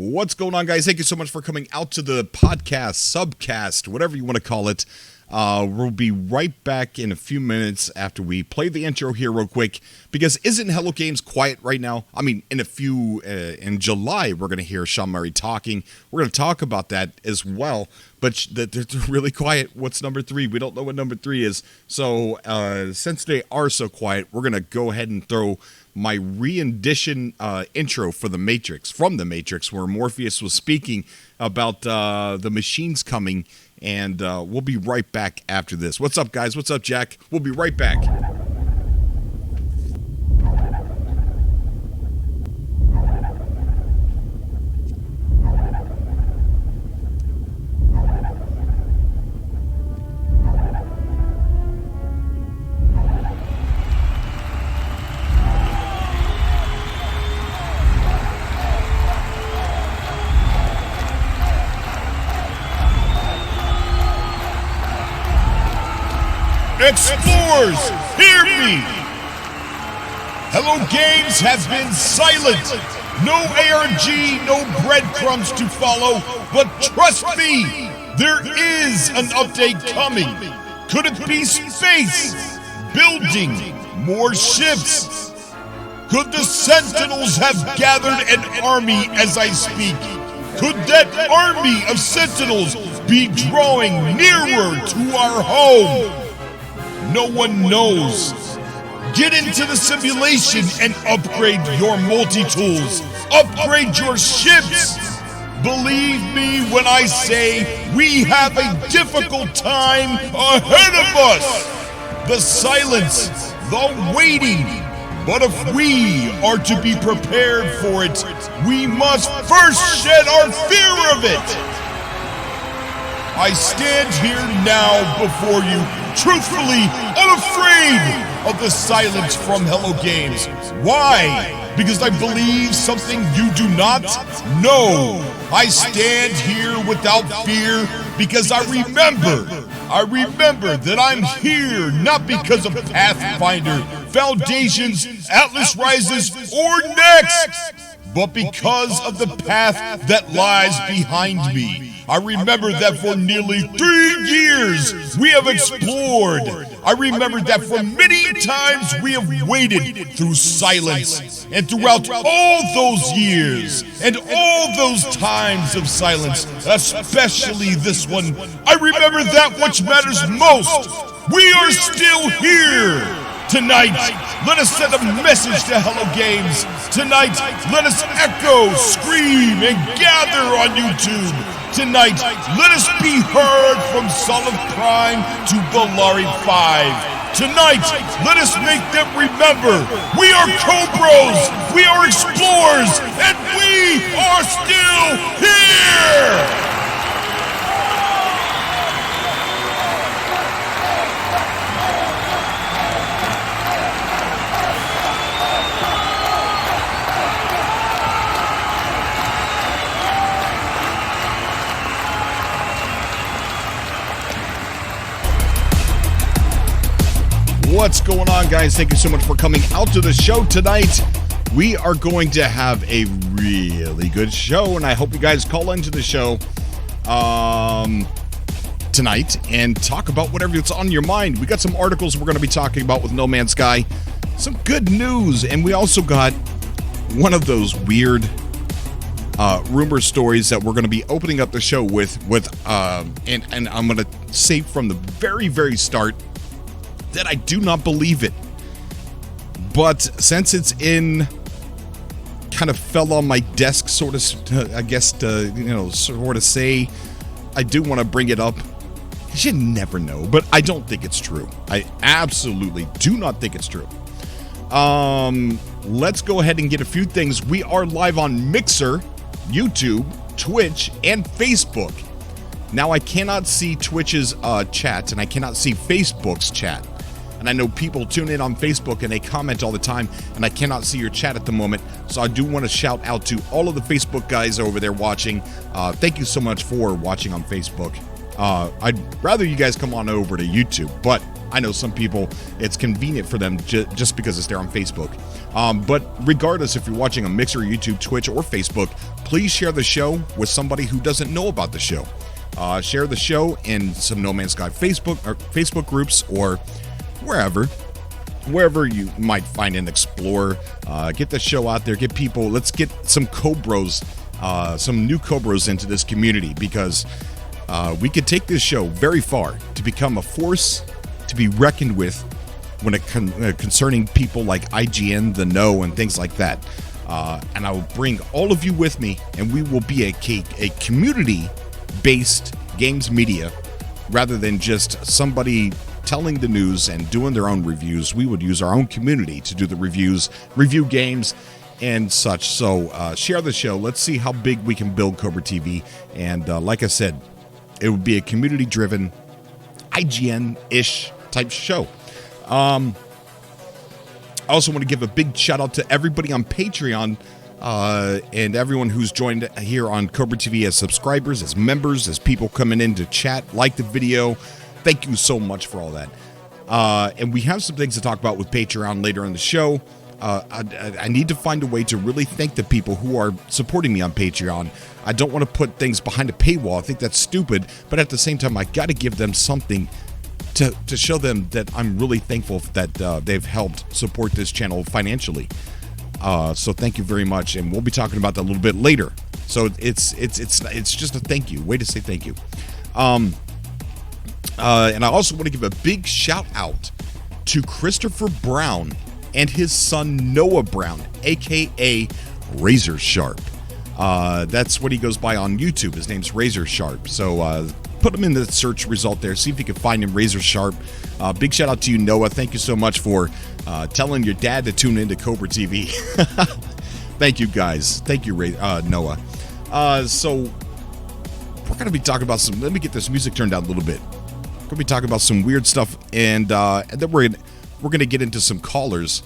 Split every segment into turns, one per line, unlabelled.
What's going on, guys? Thank you so much for coming out to the podcast, SUBCAST, whatever you want to call it. We'll be right back in a few minutes after we play the intro here real quick, because isn't Hello Games quiet right now? I mean, in July, we're going to hear Sean Murray talking. We're going to talk about that as well, but they're really quiet. What's number 3? We don't know what number 3 is. So since they are so quiet, we're going to go ahead and throw my re-edition intro for The Matrix, from The Matrix, where Morpheus was speaking about the machines coming, and we'll be right back after this. What's up, guys? What's up, Jack? We'll be right back. Explorers, hear me! Hello Games have been silent. No ARG, no breadcrumbs to follow, but trust me, there is an update coming. Could it be space? Building more ships? Could the Sentinels have gathered an army as I speak? Could that army of Sentinels be drawing nearer to our home? No one knows. Get into the simulation and upgrade your multi-tools. Upgrade your ships. Believe me when I say we have a difficult time ahead of us. The silence, the waiting. But if we are to be prepared for it, we must first shed our fear of it. I stand here now before you, truthfully unafraid of the silence from Hello Games. Why? Because I believe something you do not? No. I stand here without fear because I remember that I'm here not because of Pathfinder, Foundations, Atlas Rises, or Next, but because of the path that lies behind me. I remember that for nearly 3 years we have explored. I remember that for many times we have waited through silence. And throughout all those years and all those times of silence, especially this one, I remember that which matters most. We are still here. Tonight, let us send a message to Hello Games. Tonight, let us echo, scream, and gather on YouTube. Tonight, let us be heard from Solid Prime to Valari 5. Tonight, let us make them remember we are Cobras, we are explorers, and we are still here! What's going on, guys? Thank you so much for coming out to the show tonight. We are going to have a really good show, and I hope you guys call into the show tonight and talk about whatever's on your mind. We got some articles we're going to be talking about with No Man's Sky, some good news, and we also got one of those weird rumor stories that we're going to be opening up the show with and I'm going to say from the very, very start that I do not believe it. But since it's kind of fell on my desk, sort of, I guess, sort of say, I do want to bring it up. You never know, but I don't think it's true. I absolutely do not think it's true. Let's go ahead and get a few things. We are live on Mixer, YouTube, Twitch, and Facebook. Now, I cannot see Twitch's chat, and I cannot see Facebook's chat. And I know people tune in on Facebook and they comment all the time, and I cannot see your chat at the moment. So I do want to shout out to all of the Facebook guys over there watching. Thank you so much for watching on Facebook. I'd rather you guys come on over to YouTube, but I know some people, it's convenient for them just because it's there on Facebook. But regardless, if you're watching on Mixer, YouTube, Twitch, or Facebook, please share the show with somebody who doesn't know about the show. Share the show in some No Man's Sky Facebook groups or wherever you might find and explore. Get the show out there. Get people. Let's get some Cobras, some new Cobras into this community, because we could take this show very far to become a force to be reckoned with when it concerning people like IGN, The Know, and things like that. And I will bring all of you with me, and we will be a community-based games media rather than just somebody telling the news and doing their own reviews. We would use our own community to do the reviews, review games, and such. So share the show. Let's see how big we can build Cobra TV. And like I said, it would be a community-driven, IGN-ish type show. I also want to give a big shout out to everybody on Patreon and everyone who's joined here on Cobra TV as subscribers, as members, as people coming in to chat, like the video. Thank you so much for all that. And we have some things to talk about with Patreon later in the show. I need to find a way to really thank the people who are supporting me on Patreon. I don't want to put things behind a paywall. I think that's stupid. But at the same time, I got to give them something to show them that I'm really thankful that they've helped support this channel financially. So thank you very much, and we'll be talking about that a little bit later. So it's just a thank you, way to say thank you. And I also want to give a big shout out to Christopher Brown and his son Noah Brown, aka Razor Sharp. That's what he goes by on YouTube. His name's Razor Sharp. So put him in the search result there. See if you can find him, Razor Sharp. Big shout out to you, Noah. Thank you so much for telling your dad to tune into Cobra TV. Thank you, guys. Thank you, Noah. So we're going to be talking about some... Let me get this music turned down a little bit. We're going to be talking about some weird stuff, and then we're going to get into some callers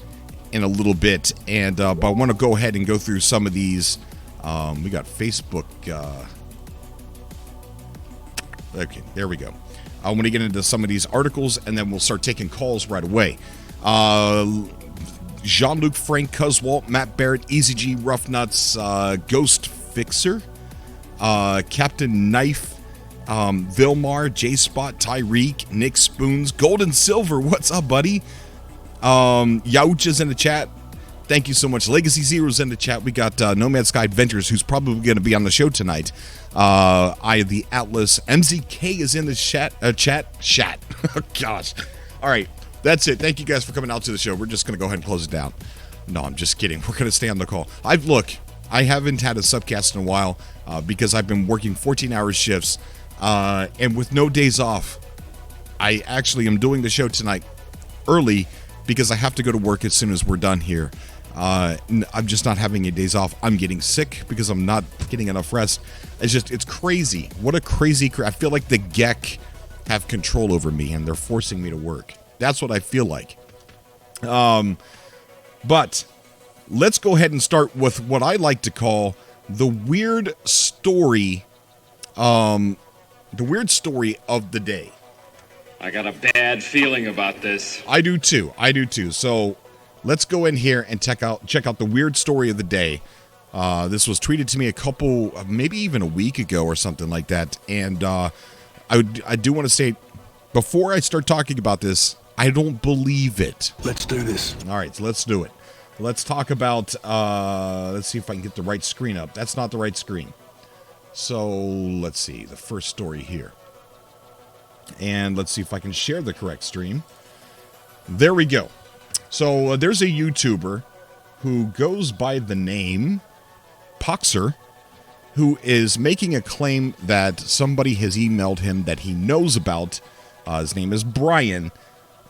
in a little bit. And but I want to go ahead and go through some of these. We got Facebook... Okay, there we go. I want to get into some of these articles, and then we'll start taking calls right away. Jean-Luc, Frank, Cuzwalt, Matt Barrett, Easy G, Rough Nuts, Ghost Fixer, Captain Knife, Vilmar, J-Spot, Tyreek, Nick Spoons, Gold and Silver. What's up, buddy? Yauch is in the chat. Thank you so much. Legacy Zero's in the chat. We got No Man's Sky Adventures, who's probably going to be on the show tonight. The Atlas. MZK is in the chat. Oh, gosh. All right. That's it. Thank you guys for coming out to the show. We're just going to go ahead and close it down. No, I'm just kidding. We're going to stay on the call. I haven't had a subcast in a while because I've been working 14-hour shifts and with no days off. I actually am doing the show tonight early because I have to go to work as soon as we're done here. I'm just not having any days off. I'm getting sick because I'm not getting enough rest. It's crazy. What a crazy... I feel like the GEC have control over me and they're forcing me to work. That's what I feel like. But let's go ahead and start with what I like to call the weird story. The weird story of the day.
I got a bad feeling about this.
I do too. So let's go in here and check out the weird story of the day. This was tweeted to me a couple, maybe even a week ago or something like that. And I do want to say, before I start talking about this, I don't believe it.
Let's do this.
All right, so let's do it. Let's talk about, let's see if I can get the right screen up. That's not the right screen. So let's see, the first story here. And let's see if I can share the correct stream. There we go. So there's a YouTuber who goes by the name Poxer, who is making a claim that somebody has emailed him that he knows about. His name is Brian.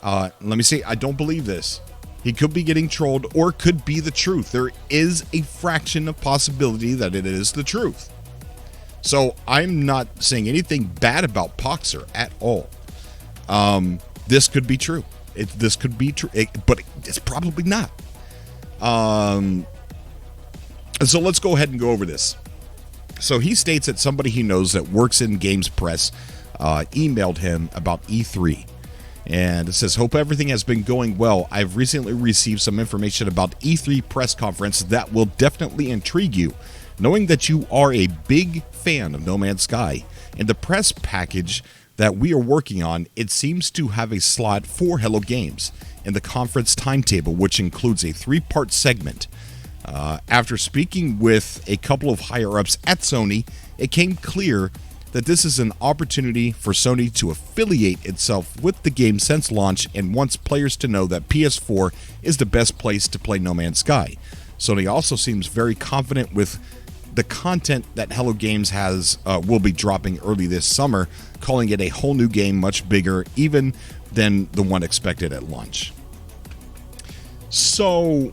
Let me say, I don't believe this. He could be getting trolled or could be the truth. There is a fraction of possibility that it is the truth. So I'm not saying anything bad about Poxer at all. This could be true. This could be true, but it's probably not. So let's go ahead and go over this. So he states that somebody he knows that works in games press emailed him about E3. And it says, hope everything has been going well. I've recently received some information about E3 press conference that will definitely intrigue you. Knowing that you are a big fan of No Man's Sky, in the press package that we are working on, it seems to have a slot for Hello Games in the conference timetable, which includes a 3-part segment. After speaking with a couple of higher-ups at Sony, it came clear that this is an opportunity for Sony to affiliate itself with the game since launch and wants players to know that PS4 is the best place to play No Man's Sky. Sony also seems very confident with the content that Hello Games will be dropping early this summer, calling it a whole new game, much bigger even than the one expected at launch. So,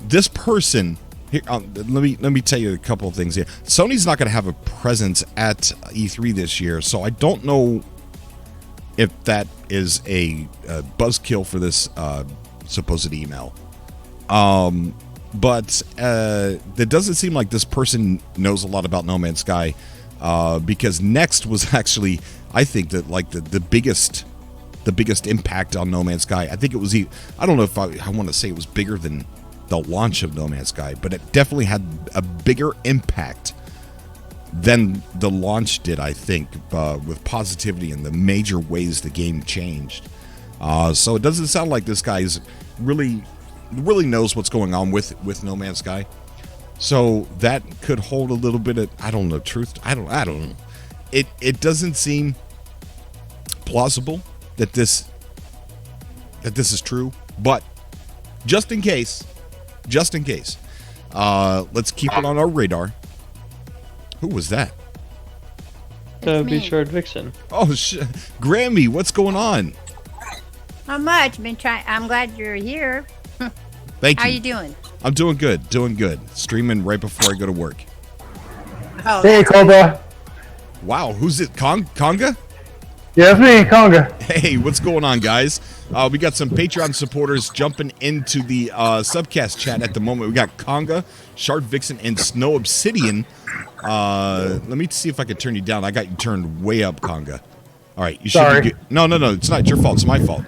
this person here, let me tell you a couple of things here. Sony's not going to have a presence at E3 this year, so I don't know if that is a buzzkill for this supposed email. But it doesn't seem like this person knows a lot about No Man's Sky, because Next was actually, I think, that like the biggest impact on No Man's Sky. I think it was, I don't know if I want to say it was bigger than the launch of No Man's Sky, but it definitely had a bigger impact than the launch did, I think, with positivity and the major ways the game changed. So it doesn't sound like this guy's really knows what's going on with No Man's Sky. So that could hold a little bit of, I don't know, truth. I don't know. It doesn't seem plausible that this is true, but just in case, let's keep it on our radar. Who was that?
Be Short Vixen.
Oh, Grammy, what's going on?
Not much. I'm glad you're here.
Thank you.
How you doing?
I'm doing good. Streaming right before I go to work.
Oh,
Hey, Cobra.
Wow, who's it? Conga?
Yeah, it's me, Conga.
Hey, what's going on, guys? We got some Patreon supporters jumping into the SUBCAST chat at the moment. We got Conga, Shard Vixen, and Snow Obsidian. Let me see if I can turn you down. I got you turned way up, Conga. All right, you should.
Sorry.
No, it's not your fault. It's my fault.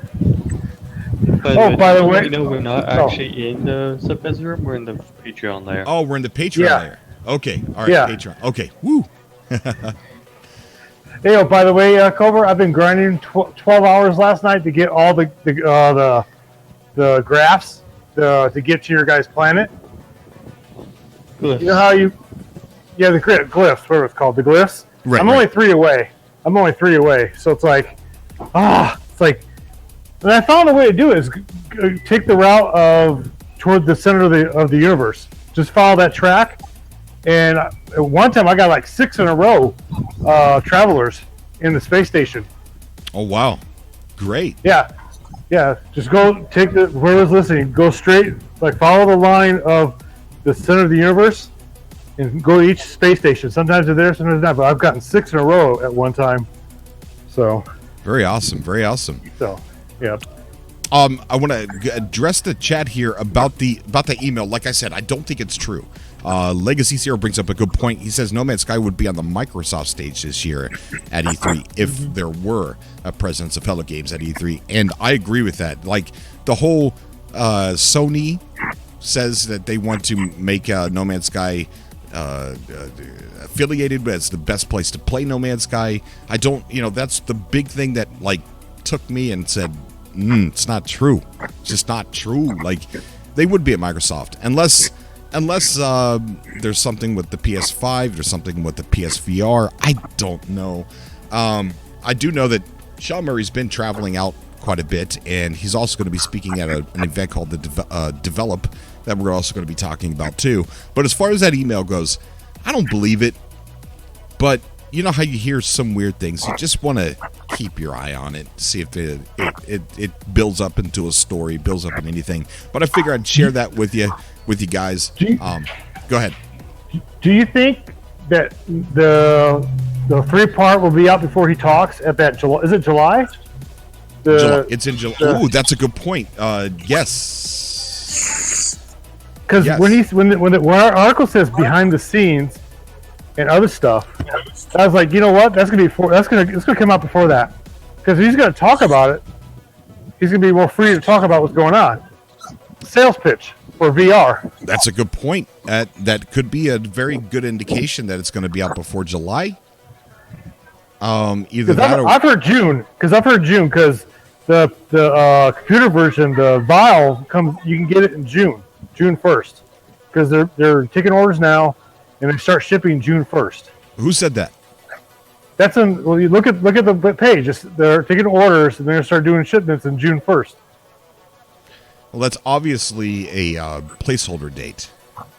By the way,
no, we're not actually in the SUBCAST room. We're in the Patreon layer.
Oh, we're in the Patreon layer. Okay, all right,
Yeah.
Patreon. Okay, woo.
Hey, by the way, Cobra, I've been grinding 12 hours last night to get all the graphs to get to your guys' planet.
Glyphs.
You know how the glyphs, whatever it's called, the glyphs.
Right,
I'm only 3 away. So it's like, and I found a way to do it is take the route toward the center of the universe. Just follow that track. And at one time I got like 6 in a row travelers in the space station.
Oh, wow. Great.
Yeah. Just go take whoever's listening, go straight, like follow the line of the center of the universe and go to each space station. Sometimes they're there, sometimes not, but I've gotten 6 in a row at one time. So
Very awesome.
So yeah.
I want to address the chat here about the email. Like I said, I don't think it's true. Legacy Zero brings up a good point. He says No Man's Sky would be on the Microsoft stage this year at E3 if there were a presence of Hello Games at E3, and I agree with that. Like the whole Sony says that they want to make No Man's Sky affiliated as the best place to play No Man's Sky. I don't, that's the big thing that like took me and said, it's not true. It's just not true. Like they would be at Microsoft unless there's something with the PS5, there's something with the PSVR. I don't know. I do know that Sean Murray's been traveling out quite a bit, and he's also going to be speaking at an event called the Develop that we're also going to be talking about too. But as far as that email goes, I don't believe it. But you know how you hear some weird things. You just want to keep your eye on it, see if it builds up into a story, builds up in anything. But I figure I'd share that with you guys. Go ahead.
Do you think that the 3-part will be out before he talks at that July? Is it July?
It's in July. Ooh, that's a good point. Yes.
Because when our article says behind the scenes and other stuff, I was like, you know what? That's gonna come out before that. Because he's going to talk about it. He's going to be more free to talk about what's going on. Sales pitch for VR.
That's a good point. That could be a very good indication that it's going to be out before July. Either that or
I've heard June. Because the computer version, the vial comes. You can get it in June 1st. Because they're taking orders now, and they start shipping June 1st.
Who said that?
That's in. Well, you look at the page. They're taking orders, and they're going to start doing shipments in June 1st.
Well, that's obviously a placeholder date.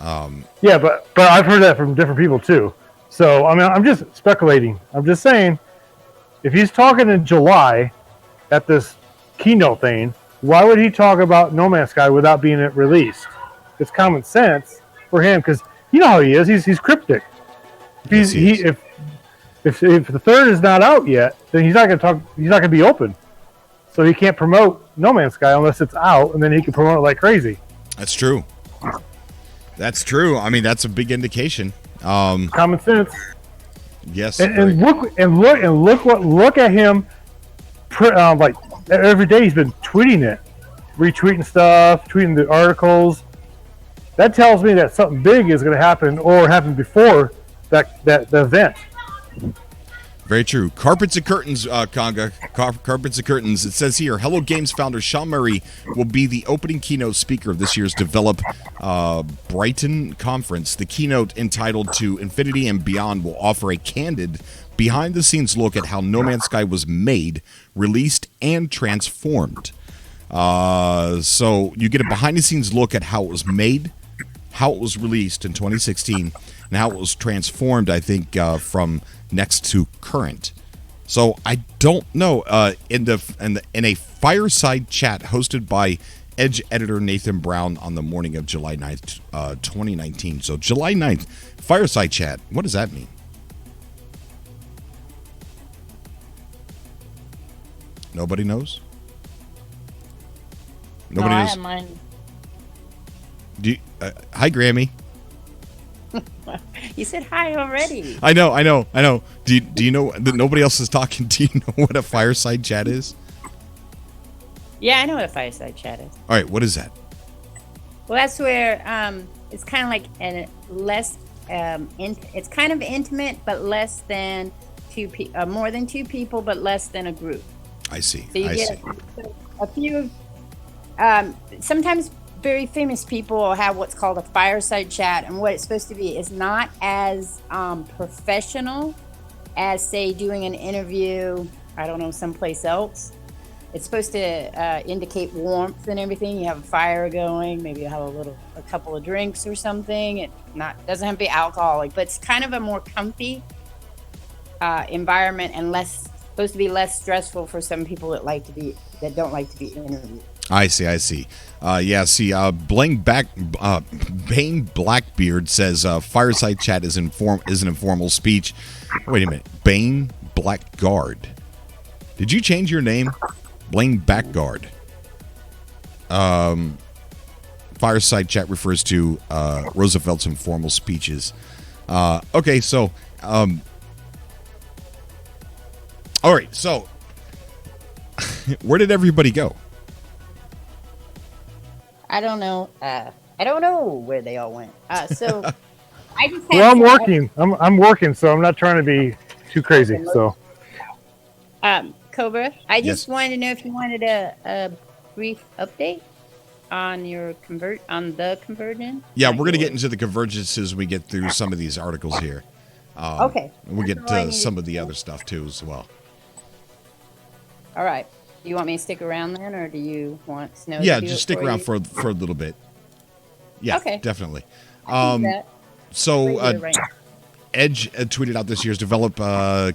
Yeah, but I've heard that from different people too. So I mean, I'm just speculating. I'm just saying, if he's talking in July at this keynote thing, why would he talk about No Man's Sky without being released? It's common sense for him because you know how he is. He's cryptic. If the third is not out yet, then he's not going to talk. He's not going to be open. So he can't promote No Man's Sky unless it's out, and then he can promote it like crazy.
That's true. That's true. I mean, that's a big indication.
Common sense.
Yes.
And look at him. Like every day, he's been tweeting it, retweeting stuff, tweeting the articles. That tells me that something big is going to happen or happened before the event.
Very true. Carpets and curtains, Conga. Carpets and curtains. It says here, Hello Games founder Sean Murray will be the opening keynote speaker of this year's Develop Brighton conference. The keynote, entitled To Infinity and Beyond, will offer a candid, behind-the-scenes look at how No Man's Sky was made, released, and transformed. So you get a behind-the-scenes look at how it was made, how it was released in 2016, and how it was transformed, I think, from next to current. So I don't know. In a fireside chat hosted by Edge editor Nathan Brown on the morning of July 9th, 2019. So July 9th, fireside chat. What does that mean? Nobody knows? Nobody knows?
I have mine.
Hi, Grammy.
You said hi already.
I know. Do you know that nobody else is talking? Do you know what a fireside chat is?
Yeah, I know what a fireside chat is.
All right, what is that?
Well, that's where it's kind of like it's kind of intimate, but less than more than two people, but less than a group.
I see.
So you get a few. Sometimes very famous people have what's called a fireside chat, and what it's supposed to be is not as professional as, say, doing an interview, I don't know, someplace else. It's supposed to indicate warmth and everything. You have a fire going, maybe you have a couple of drinks or something. It doesn't have to be alcoholic, but it's kind of a more comfy environment and supposed to be less stressful for some people that don't like to be interviewed.
I see. Bane Blackbeard says fireside chat is an informal speech. Wait a minute. Bane Blackguard. Did you change your name? Blaine Backguard. Fireside chat refers to Roosevelt's informal speeches. Okay, so all right, so where did everybody go?
I don't know. I don't know where they all went. So I just.
Well, I'm working. I'm working, so I'm not trying to be too crazy. So.
Cobra, I just wanted to know if you wanted a brief update on the convergence.
Yeah, we're going to get into the convergences when we get through some of these articles here.
Okay.
We'll get to some of the other stuff too as well.
All right. Do you want me to stick around then, or do you want Snow?
Yeah, just stick around for a little bit. Yeah, okay. Definitely. Edge tweeted out this year's Develop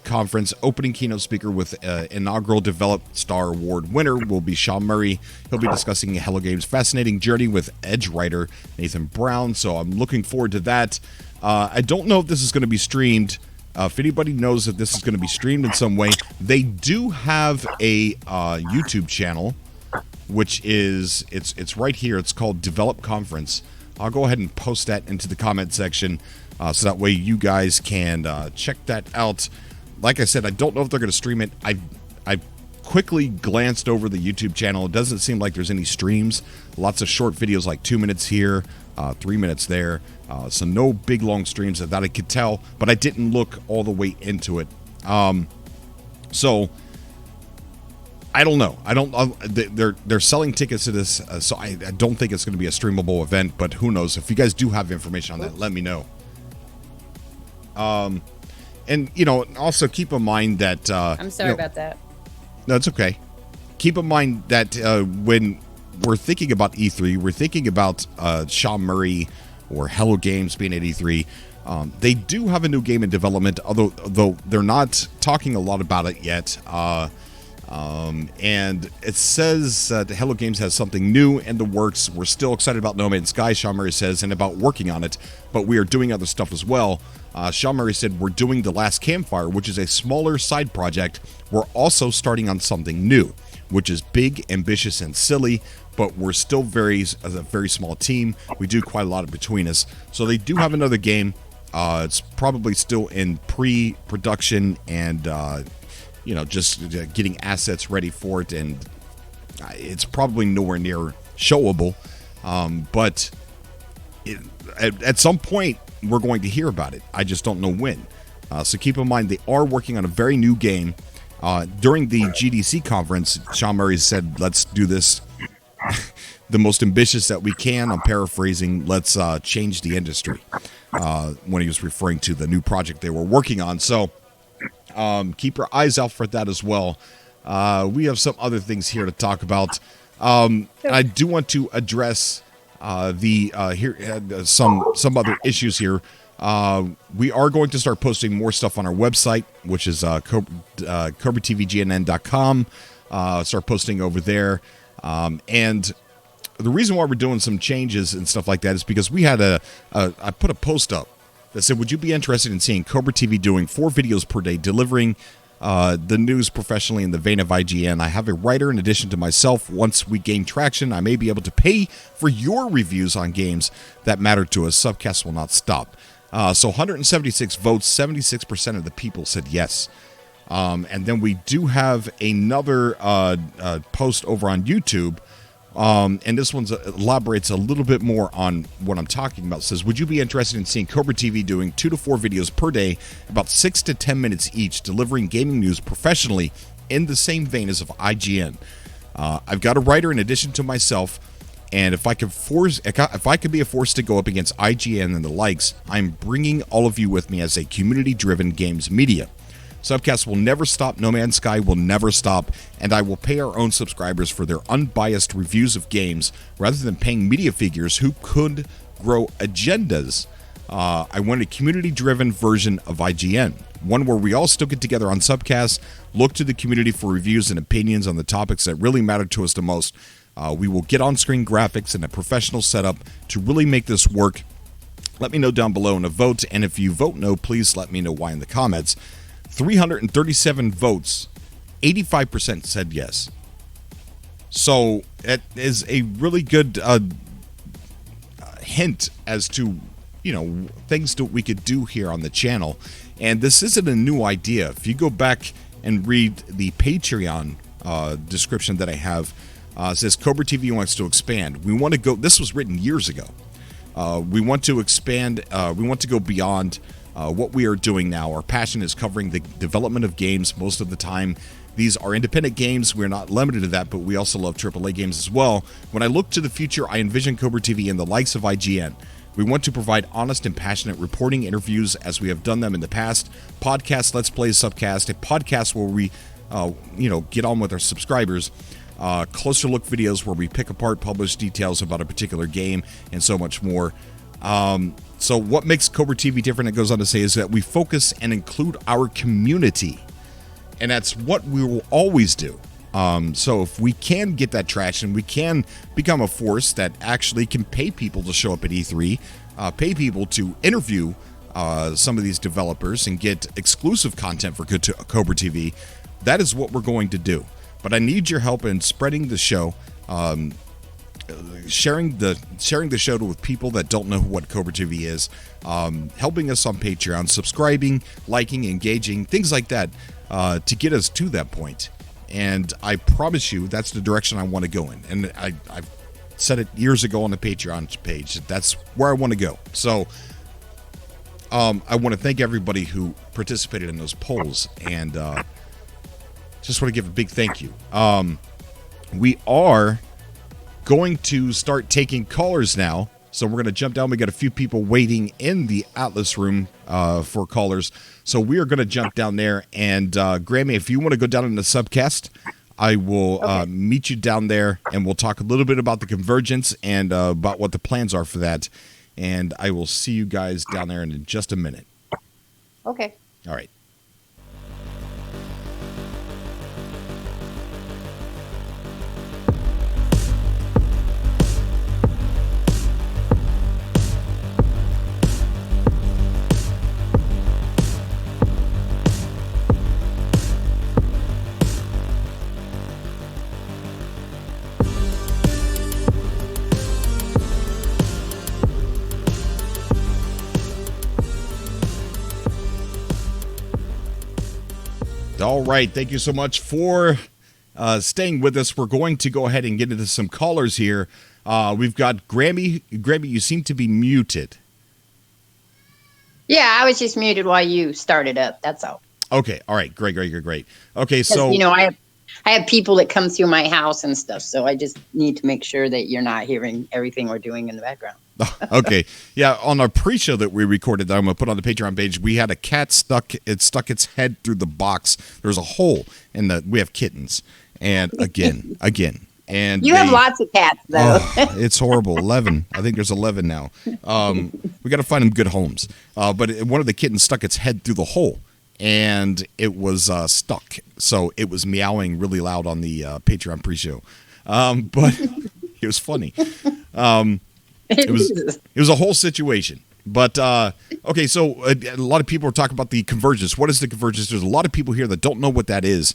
Conference opening keynote speaker with inaugural Develop Star Award winner will be Sean Murray. He'll be discussing Hello Games' fascinating journey with Edge writer Nathan Brown. So I'm looking forward to that. I don't know if this is going to be streamed. If anybody knows that this is going to be streamed in some way, they do have a YouTube channel, which is it's right here. It's called Develop Conference. I'll go ahead and post that into the comment section. So that way you guys can check that out. Like I said, I don't know if they're going to stream it. I quickly glanced over the YouTube channel. It doesn't seem like there's any streams. Lots of short videos, like 2 minutes here, 3 minutes there. So no big long streams that I could tell, but I didn't look all the way into it. So I don't know. They're selling tickets to this, so I don't think it's going to be a streamable event. But who knows? If you guys do have information on that, let me know. And also keep in mind that
I'm sorry about that.
No, it's okay. Keep in mind that when we're thinking about E3, we're thinking about Sean Murray or Hello Games being at E3. They do have a new game in development, although they're not talking a lot about it yet. And it says that Hello Games has something new in the works. We're still excited about No Man's Sky, Sean Murray says, and about working on it, but we are doing other stuff as well. Sean Murray said, we're doing The Last Campfire, which is a smaller side project. We're also starting on something new, which is big, ambitious, and silly, but we're still as a very small team. We do quite a lot between us. So they do have another game. It's probably still in pre-production and, just getting assets ready for it. And it's probably nowhere near showable. But at some point, we're going to hear about it. I just don't know when. So keep in mind, they are working on a very new game. During the GDC conference, Sean Murray said, let's do this the most ambitious that we can. I'm paraphrasing, let's change the industry, when he was referring to the new project they were working on. So keep your eyes out for that as well. We have some other things here to talk about. I do want to address some other issues here. We are going to start posting more stuff on our website, which is CobraTVGNN.com. Start posting over there. And the reason why we're doing some changes and stuff like that is because we had I put a post up that said, would you be interested in seeing Cobra TV doing 4 videos per day, delivering the news professionally in the vein of IGN? I have a writer in addition to myself. Once we gain traction, I may be able to pay for your reviews on games that matter to us. SUBCAST will not stop. So 176 votes, 76% of the people said yes. And then we do have another post over on YouTube. And this one elaborates a little bit more on what I'm talking about. It says, would you be interested in seeing Cobra TV doing 2 to 4 videos per day, about 6 to 10 minutes each, delivering gaming news professionally in the same vein as of IGN? I've got a writer in addition to myself, and if I could be a force to go up against IGN and the likes, I'm bringing all of you with me as a community-driven games media. SUBCAST will never stop, No Man's Sky will never stop, and I will pay our own subscribers for their unbiased reviews of games rather than paying media figures who could grow agendas. I want a community-driven version of IGN, one where we all still get together on SUBCAST, look to the community for reviews and opinions on the topics that really matter to us the most. We will get on-screen graphics and a professional setup to really make this work. Let me know down below in a vote, and if you vote no, please let me know why in the comments. 337 votes, 85% said yes. So it is a really good hint as to, things that we could do here on the channel. And this isn't a new idea. If you go back and read the Patreon description that I have, it says Cobra TV wants to expand. We want to go, this was written years ago. We want to expand, we want to go beyond what we are doing now. Our passion is covering the development of games most of the time. These are independent games. We're not limited to that, but we also love AAA games as well. When I look to the future, I envision Cobra TV and the likes of IGN. We want to provide honest and passionate reporting interviews as we have done them in the past. Podcasts, Let's Play, SUBCAST, a podcast where we, get on with our subscribers. Closer look videos where we pick apart, publish details about a particular game, and so much more. So what makes Cobra TV different, it goes on to say, is that we focus and include our community. And that's what we will always do. So if we can get that traction, we can become a force that actually can pay people to show up at E3, pay people to interview some of these developers and get exclusive content for Cobra TV. That is what we're going to do. But I need your help in spreading the show, sharing the show with people that don't know what Cobra TV is, helping us on Patreon, subscribing, liking, engaging, things like that, to get us to that point. And I promise you that's the direction I want to go in. And I've said it years ago on the Patreon page. That's where I want to go. So I want to thank everybody who participated in those polls. And just want to give a big thank you. We are going to start taking callers now. So we're going to jump down. We got a few people waiting in the Atlas room for callers. So we are going to jump down there. And Grammy, if you want to go down in the subcast, I will meet you down there, and we'll talk a little bit about the convergence and about what the plans are for that. And I will see you guys down there in just a minute.
Okay.
All right. All right. Thank you so much for staying with us. We're going to go ahead and get into some callers here. We've got Grammy. Grammy, you seem to be muted.
Yeah, I was just muted while you started up. That's all.
Okay. All right. Great. Okay. So,
I have people that come through my house and stuff, so I just need to make sure that you're not hearing everything we're doing in the background.
Okay. Yeah, on our pre-show that we recorded that I'm going to put on the Patreon page, we had a cat stuck its head through the box. There's a hole in we have kittens. And again. And
you have lots of cats, though.
It's horrible. 11. I think there's 11 now. We got to find them good homes. But one of the kittens stuck its head through the hole, and it was stuck. So it was meowing really loud on the Patreon pre-show. But it was funny. It was a whole situation. But, okay, so a lot of people are talking about the convergence. What is the convergence? There's a lot of people here that don't know what that is.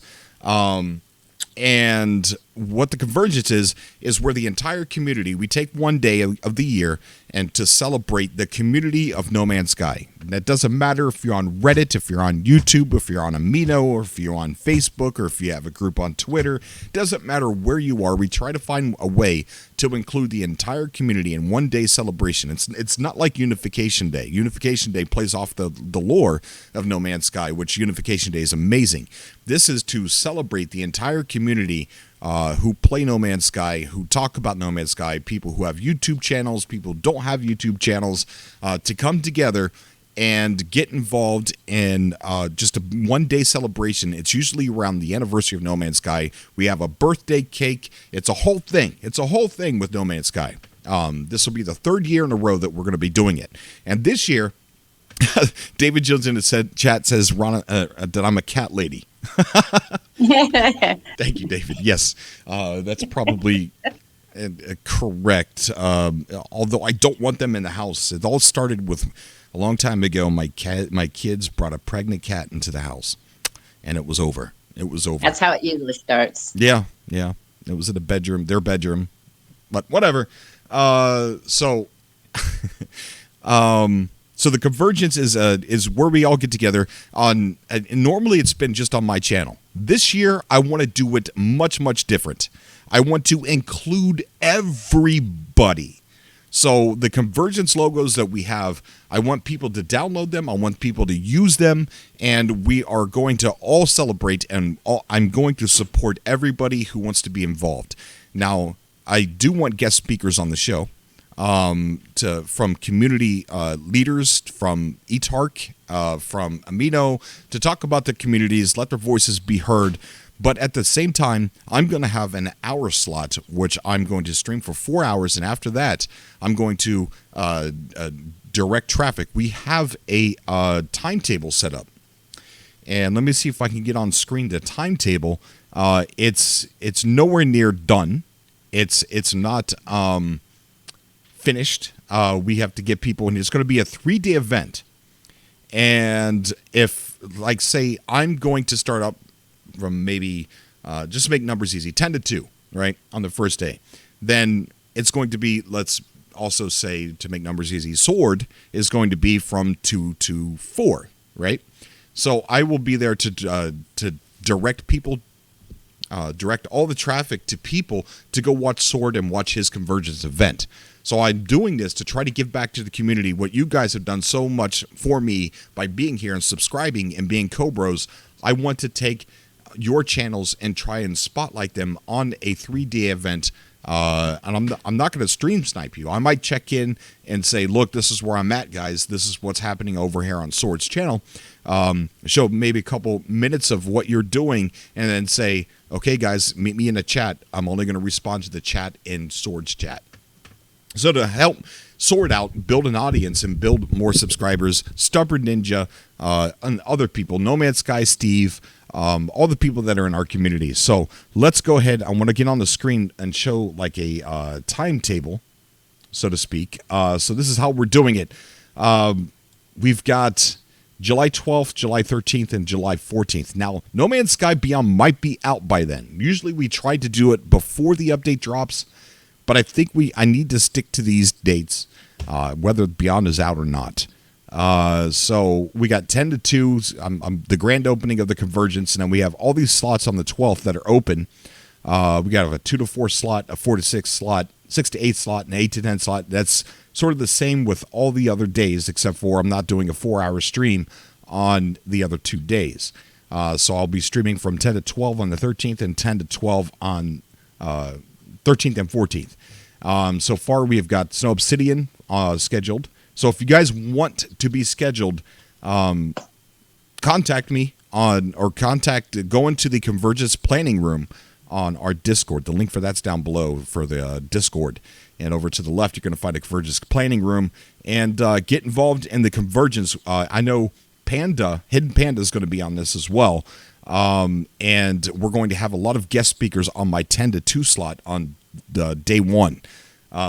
And what the convergence is where the entire community, we take one day of the year and to celebrate the community of No Man's Sky. And that doesn't matter if you're on Reddit, if you're on YouTube, if you're on Amino, or if you're on Facebook, or if you have a group on Twitter. It doesn't matter where you are. We try to find a way to include the entire community in one day celebration. It's not like Unification Day. Unification Day plays off the lore of No Man's Sky, which Unification Day is amazing. This is to celebrate the entire community who play No Man's Sky, who talk about No Man's Sky, people who have YouTube channels, people who don't have YouTube channels, to come together and get involved in just a one-day celebration. It's usually around the anniversary of No Man's Sky. We have a birthday cake. It's a whole thing. It's a whole thing with No Man's Sky. This will be the third year in a row that we're going to be doing it. And this year, David Jones in the chat says that I'm a cat lady. Thank you, David. Yes, that's probably correct. Although I don't want them in the house. It all started with a long time ago. My kids brought a pregnant cat into the house, and it was over. That's how it usually starts. Yeah. It was in their bedroom, but whatever. So the convergence is where we all get together on. Normally, it's been just on my channel. This year, I want to do it much, much different. I want to include everybody. So the convergence logos that we have, I want people to download them. I want people to use them, and we are going to all celebrate. And I'm going to support everybody who wants to be involved. Now, I do want guest speakers on the show. From community leaders, from eTark, from Amino, to talk about the communities, let their voices be heard. But at the same time, I'm going to have an hour slot, which I'm going to stream for 4 hours. And after that, I'm going to direct traffic. We have a timetable set up. And let me see if I can get on screen the timetable. It's nowhere near done. It's not finished. We have to get people, and it's going to be a 3-day event. And if, like, say, I'm going to start up from maybe, just to make numbers easy, 10 to 2, right, on the first day, then it's going to be, let's also say, to make numbers easy, Sword is going to be from 2 to 4, right? So I will be there to direct people direct all the traffic to people to go watch Sword and watch his Convergence event. So I'm doing this to try to give back to the community what you guys have done so much for me by being here and subscribing and being Cobros. I want to take your channels and try and spotlight them on a 3D event. And I'm not going to stream snipe you. I might check in and say, look, this is where I'm at, guys. This is what's happening over here on Sword's channel. Show maybe a couple minutes of what you're doing and then say, okay, guys, meet me in the chat. I'm only going to respond to the chat in Sword's chat. So to help Sword out, build an audience, and build more subscribers, Stubborn Ninja, and other people, No Man's Sky Steve, all the people that are in our community. So let's go ahead. I want to get on the screen and show like a timetable, so to speak. So this is how we're doing it. We've got July 12th, July 13th, and July 14th. Now, No Man's Sky Beyond might be out by then. Usually we try to do it before the update drops, but I think I need to stick to these dates, whether Beyond is out or not. So we got 10 to 2, the grand opening of the Convergence, and then we have all these slots on the 12th that are open. We got a 2 to 4 slot, a 4 to 6 slot, 6 to 8 slot, and 8 to 10 slot. That's sort of the same with all the other days, except for I'm not doing a 4-hour stream on the other 2 days. So I'll be streaming from 10 to 12 on the 13th and 10 to 12 on 13th and 14th. So far, we have got Snow Obsidian scheduled. So if you guys want to be scheduled, contact me go into the Convergence planning room on our Discord. The link for that's down below for the Discord. And over to the left, you're going to find a Convergence planning room and get involved in the Convergence. I know Hidden Panda is going to be on this as well. And we're going to have a lot of guest speakers on my 10 to 2 slot on day 1.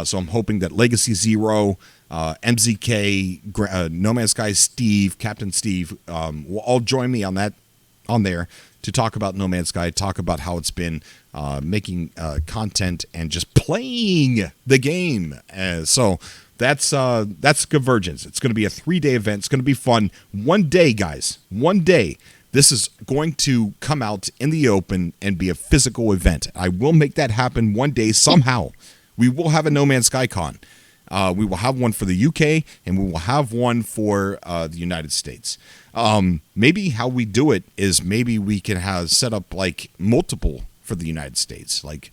So I'm hoping that Legacy Zero, MZK, No Man's Sky Steve, Captain Steve will all join me on there to talk about No Man's Sky, talk about how it's been making content and just playing the game. So that's Convergence. It's going to be a 3-day event. It's going to be fun. One day, guys. One day. This is going to come out in the open and be a physical event. I will make that happen one day somehow. We will have a No Man's Sky Con. We will have one for the UK, and we will have one for the United States. Maybe how we do it is maybe we can have set up like multiple for the United States, like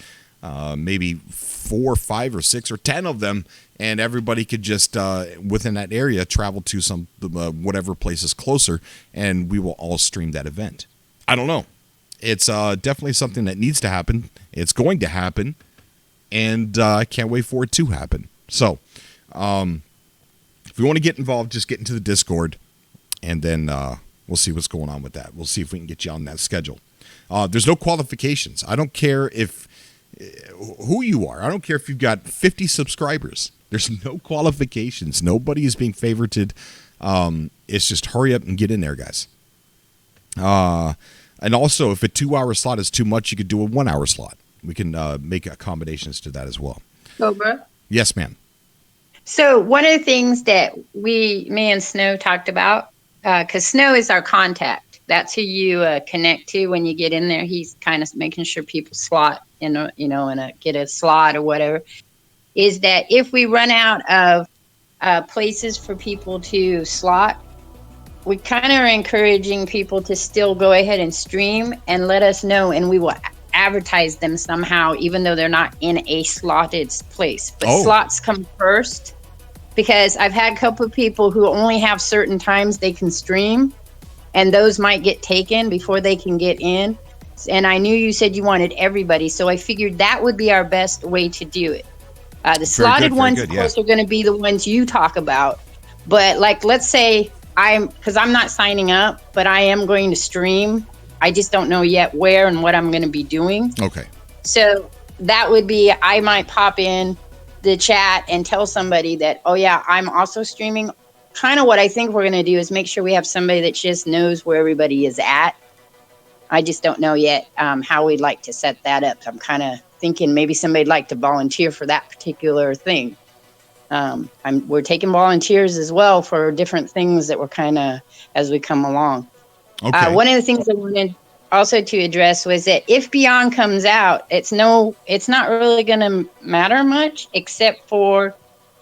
maybe 4, 5, or 6, or 10 of them, and everybody could just within that area travel to some whatever place is closer, and we will all stream that event. I don't know. It's definitely something that needs to happen. It's going to happen, and I can't wait for it to happen. So, if you want to get involved, just get into the Discord, and then we'll see what's going on with that. We'll see if we can get you on that schedule. There's no qualifications. I don't care who you are. I don't care if you've got 50 subscribers. There's no qualifications. Nobody is being favorited. It's just hurry up and get in there, guys. And also, if a 2-hour slot is too much, you could do a 1-hour slot. We can make accommodations to that as well.
Cobra?
Yes, ma'am.
So one of the things that me and Snow talked about, because Snow is our contact. That's who you connect to when you get in there. He's kind of making sure people slot in get a slot or whatever. Is that if we run out of places for people to slot, we kind of are encouraging people to still go ahead and stream and let us know, and we will advertise them somehow, even though they're not in a slotted place. But slots come first, because I've had a couple of people who only have certain times they can stream, and those might get taken before they can get in. And I knew you said you wanted everybody, so I figured that would be our best way to do it. The slotted ones, of course, are going to be the ones you talk about. But like, let's say because I'm not signing up, but I am going to stream. I just don't know yet where and what I'm going to be doing.
Okay.
So that would be, I might pop in the chat and tell somebody that, oh yeah, I'm also streaming. Kind of what I think we're going to do is make sure we have somebody that just knows where everybody is at. I just don't know yet how we'd like to set that up. I'm kind of thinking maybe somebody'd like to volunteer for that particular thing. We're taking volunteers as well for different things that we're kind of, as we come along.
Okay.
One of the things I wanted also to address was that if Beyond comes out, it's not really going to matter much, except for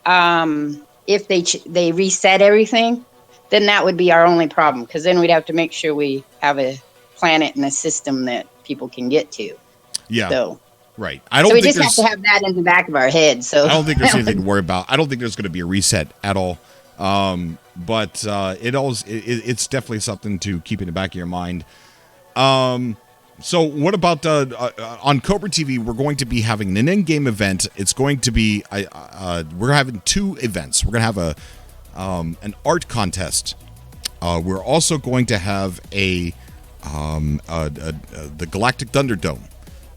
if they reset everything, then that would be our only problem, because then we'd have to make sure we have a planet and a system that people can get to.
Yeah.
So,
right. I don't.
So we just have to have that in the back of our head. So
I don't think there's anything to worry about. I don't think there's going to be a reset at all. But it's definitely something to keep in the back of your mind. So what about on Cobra TV? We're going to be having an in-game event. It's going to be we're having 2 events. We're going to have an art contest. We're also going to have the Galactic Thunderdome.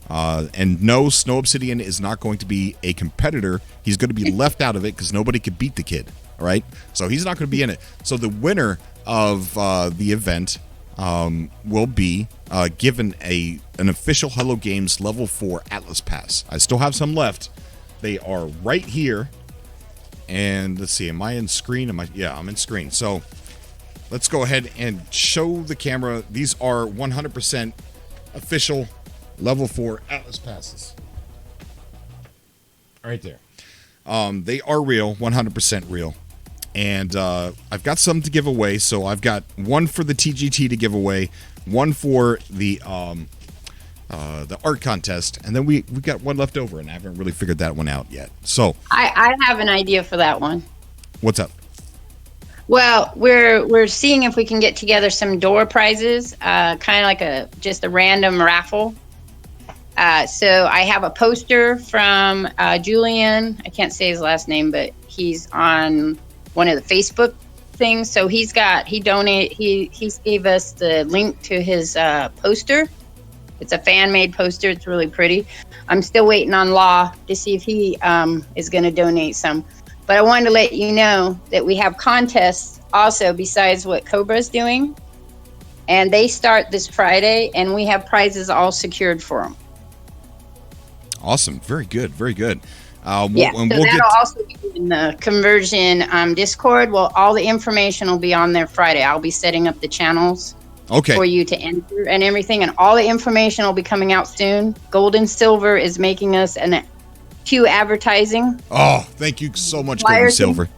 And no, Snow Obsidian is not going to be a competitor. He's going to be left out of it because nobody could beat the kid. All right, so he's not going to be in it. So the winner of the event will be given an official Hello Games Level 4 Atlas Pass. I still have some left. They are right here. And let's see, am I in screen? Yeah, I'm in screen. So let's go ahead and show the camera. These are 100% official Level 4 Atlas Passes. Right there. They are real, 100% real. And I've got some to give away. So I've got one for the TGT to give away, one for the art contest, and then we got one left over, and I haven't really figured that one out yet. So
I have an idea for that one.
What's up?
Well, we're seeing if we can get together some door prizes, kind of like just a random raffle. So I have a poster from Julian. I can't say his last name, but he's on one of the Facebook things. So he gave us the link to his poster. It's a fan-made poster. It's really pretty. I'm still waiting on Law to see if he is going to donate some. But I wanted to let you know that we have contests also besides what Cobra's doing. And they start this Friday, and we have prizes all secured for them.
Awesome. Very good. Very good.
So that'll also be in the Conversion Discord. Well, all the information will be on there Friday. I'll be setting up the channels for you to enter and everything. And all the information will be coming out soon. Gold and Silver is making us an Q advertising.
Oh, thank you so much, Gold and Silver.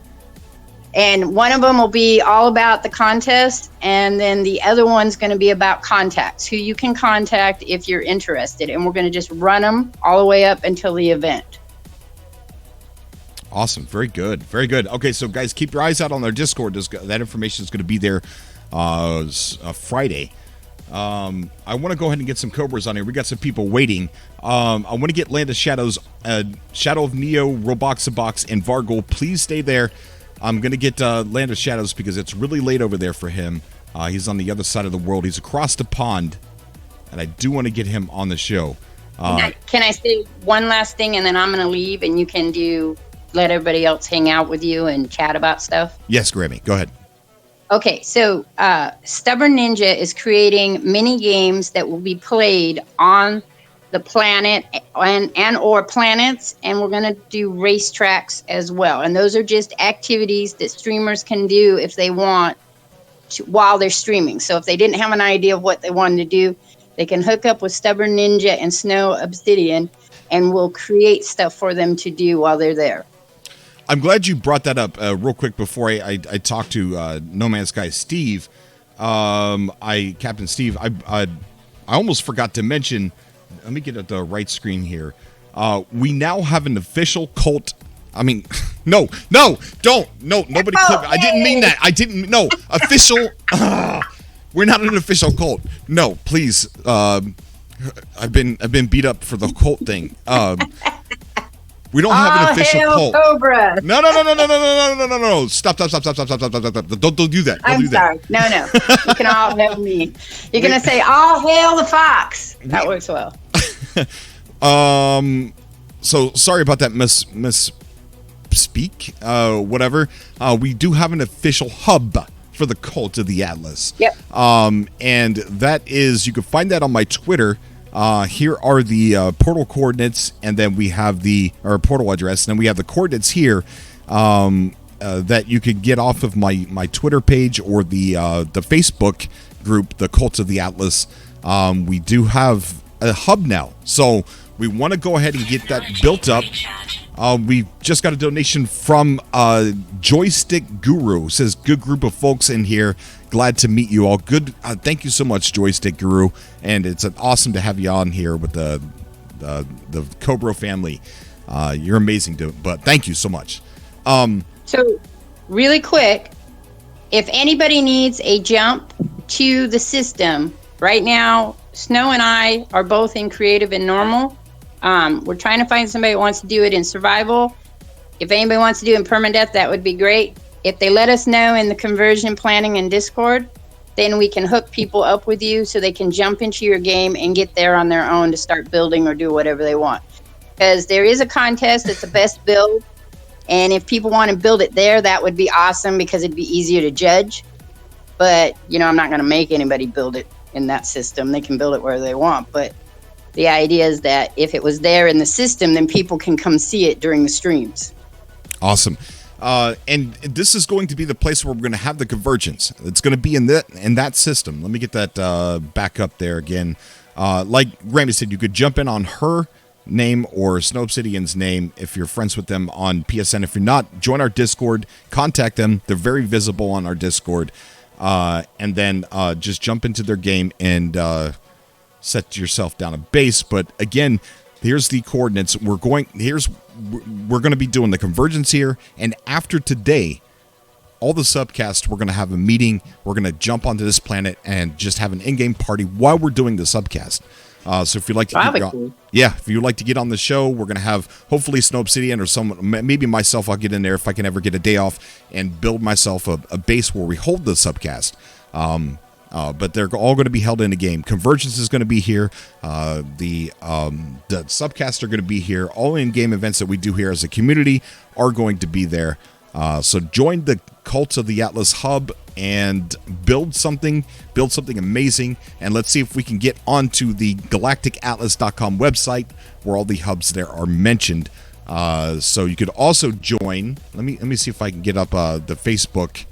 And one of them will be all about the contest. And then the other one's going to be about contacts, who you can contact if you're interested. And we're going to just run them all the way up until the event.
Awesome. Very good. Very good. Okay, so guys, keep your eyes out on their Discord. That information is going to be there Friday. I want to go ahead and get some Cobras on here. We got some people waiting. I want to get Land of Shadows, Shadow of Neo, Roboxabox, and Vargol. Please stay there. I'm going to get Land of Shadows because it's really late over there for him. He's on the other side of the world. He's across the pond, and I do want to get him on the show.
Can I say one last thing, and then I'm going to leave, and you can let everybody else hang out with you and chat about stuff?
Yes, Grammy. Go ahead.
Okay, so Stubborn Ninja is creating mini games that will be played on the planet and or planets, and we're going to do racetracks as well. And those are just activities that streamers can do if they want while they're streaming. So if they didn't have an idea of what they wanted to do, they can hook up with Stubborn Ninja and Snow Obsidian, and we'll create stuff for them to do while they're there.
I'm glad you brought that up real quick before I talked to No Man's Sky Steve. Captain Steve, I almost forgot to mention, let me get at the right screen here. We now have an official cult. I mean, no, don't. No, nobody clip it. I didn't mean that. Official. We're not an official cult. No, please. I've been beat up for the cult thing. We don't have an official cult.
Cobra.
No. Stop. Don't do that.
I'm sorry. No. You can all hail me. You're going to say, all hail the fox. That works well.
So sorry about that, Miss Speak. Whatever. We do have an official hub for the Cult of the Atlas.
Yep.
And that is, you can find that on my Twitter. Here are the portal coordinates, and then we have our portal address, and then we have the coordinates here that you can get off of my Twitter page or the Facebook group, the Cult of the Atlas. we do have a hub now. So we want to go ahead and get that built up. We just got a donation from Joystick Guru. It says, good group of folks in here. Glad to meet you all. Good. Thank you so much, Joystick Guru. And it's awesome to have you on here with the Cobra family. You're amazing, but thank you so much.
So, really quick, if anybody needs a jump to the system, right now, Snow and I are both in creative and normal. We're trying to find somebody who wants to do it in survival. If anybody wants to do it in permadeath, that would be great. If they let us know in the conversion planning and Discord, then we can hook people up with you so they can jump into your game and get there on their own to start building or do whatever they want. Because there is a contest, it's the best build. And if people want to build it there, that would be awesome because it'd be easier to judge. But, I'm not going to make anybody build it in that system. They can build it wherever they want. But the idea is that if it was there in the system, then people can come see it during the streams.
Awesome. And this is going to be the place where we're going to have the convergence. It's going to be in that system. Let me get that back up there again. Like Randy said, you could jump in on her name or Snow Obsidian's name if you're friends with them on PSN. If you're not, join our Discord, contact them. They're very visible on our Discord. And then just jump into their game and set yourself down a base. But again, here's the coordinates. We're going to be doing the convergence here, and after today, all the subcasts, we're going to have a meeting. We're going to jump onto this planet and just have an in-game party while we're doing the subcast. So if you'd like to if you'd like to get on the show, we're going to have hopefully Snow Obsidian or someone, maybe myself, I'll get in there if I can ever get a day off and build myself a base where we hold the subcast. But they're all going to be held in a game. Convergence is going to be here. The subcasts are going to be here. All in-game events that we do here as a community are going to be there. So join the Cult of the Atlas Hub and build something amazing. And let's see if we can get onto the galacticatlas.com website where all the hubs there are mentioned. So you could also join. Let me see if I can get up the Facebook.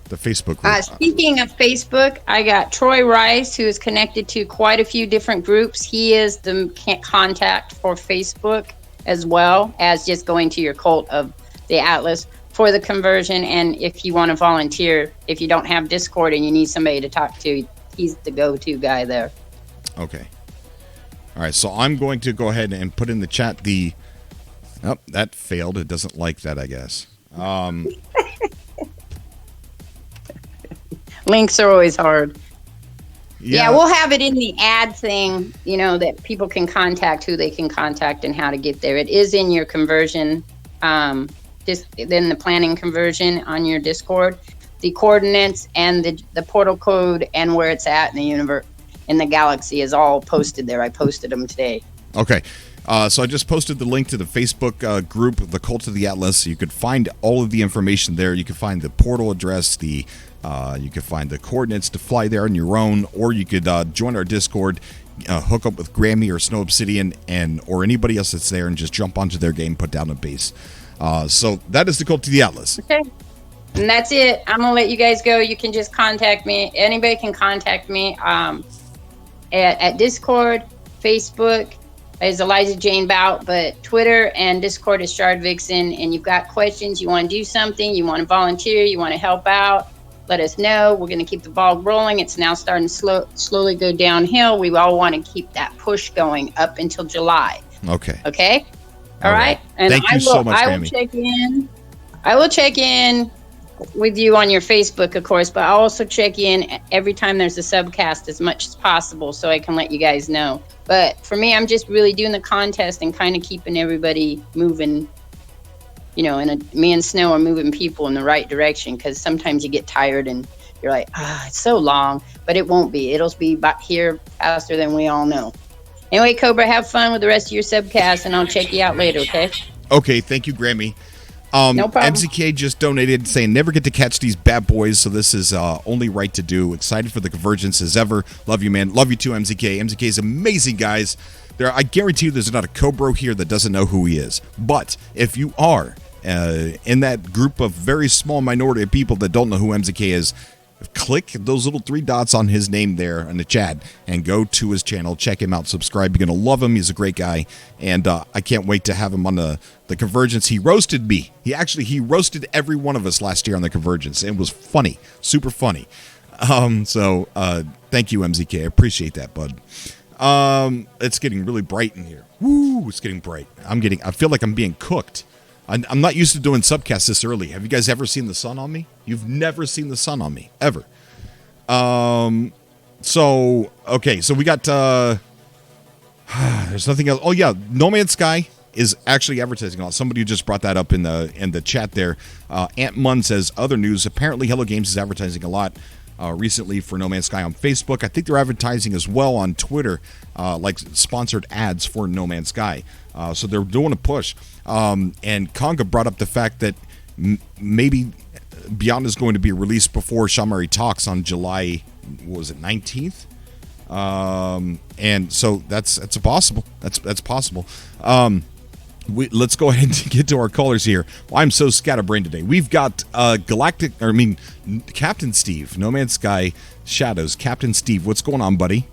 The Facebook group.
Speaking of Facebook, I got Troy Rice, who is connected to quite a few different groups. He is the contact for Facebook, as well as just going to your Cult of the Atlas for the conversion. And if you want to volunteer, if you don't have Discord and you need somebody to talk to, he's the go-to guy there.
Okay. All right, so I'm going to go ahead and put in the chat that failed. It doesn't like that, I guess.
Links are always hard. Yeah, we'll have it in the ad thing, that people can contact who they can contact and how to get there. It is in your conversion, then the planning conversion on your Discord. The coordinates and the portal code and where it's at in the universe, in the galaxy, is all posted there. I posted them today.
Okay. So I just posted the link to the Facebook group, the Cult of the Atlas. You could find all of the information there. You can find the portal address, you could find the coordinates to fly there on your own, or you could join our Discord, hook up with Grammy or Snow Obsidian or anybody else that's there and just jump onto their game, put down a base. So that is the Cult of the Atlas.
Okay. And that's it. I'm going to let you guys go. You can just contact me. Anybody can contact me at Discord, Facebook is Eliza Jane Bout, but Twitter and Discord is Shard Vixen. And you've got questions, you want to do something, you want to volunteer, you want to help out, let us know. We're going to keep the ball rolling. It's now starting to slowly go downhill. We all want to keep that push going up until July.
Okay.
Okay? All right. And
Thank you so much,
I will check in with you on your Facebook, of course, but I'll also check in every time there's a subcast as much as possible so I can let you guys know. But for me, I'm just really doing the contest and kind of keeping everybody moving, me and Snow are moving people in the right direction, because sometimes you get tired and you're like, it's so long, but it won't be. It'll be back here faster than we all know. Anyway, Cobra, have fun with the rest of your subcast, and I'll check you out later, okay?
Okay, thank you, Grammy.
No problem.
MZK just donated saying, never get to catch these bad boys, so this is only right to do. Excited for the convergence as ever. Love you, man. Love you too, MZK. MZK is amazing, guys. I guarantee you there's not a Cobra here that doesn't know who he is. But if you are in that group of very small minority of people that don't know who MZK is, click those little 3 dots on his name there in the chat and go to his channel. Check him out. Subscribe. You're going to love him. He's a great guy. And I can't wait to have him on the Convergence. He roasted me. He roasted every one of us last year on the Convergence. It was funny. Super funny. So thank you, MZK. I appreciate that, bud. It's getting really bright in here. Woo, it's getting bright. I feel like I'm being cooked. I'm not used to doing subcasts this early. Have you guys ever seen the sun on me? You've never seen the sun on me, ever. So we got, there's nothing else. Oh yeah, No Man's Sky is actually advertising a lot. Somebody just brought that up in the chat there. Ant Munn says, other news, apparently Hello Games is advertising a lot recently for No Man's Sky on Facebook. I think they're advertising as well on Twitter, like sponsored ads for No Man's Sky. So they're doing a push. And Conga brought up the fact that maybe Beyond is going to be released before Shamari Talks on July, what was it, 19th? And so that's possible. That's possible. Let's go ahead and get to our callers here. I'm so scatterbrained today. We've got Captain Steve, No Man's Sky Shadows. Captain Steve, what's going on, buddy?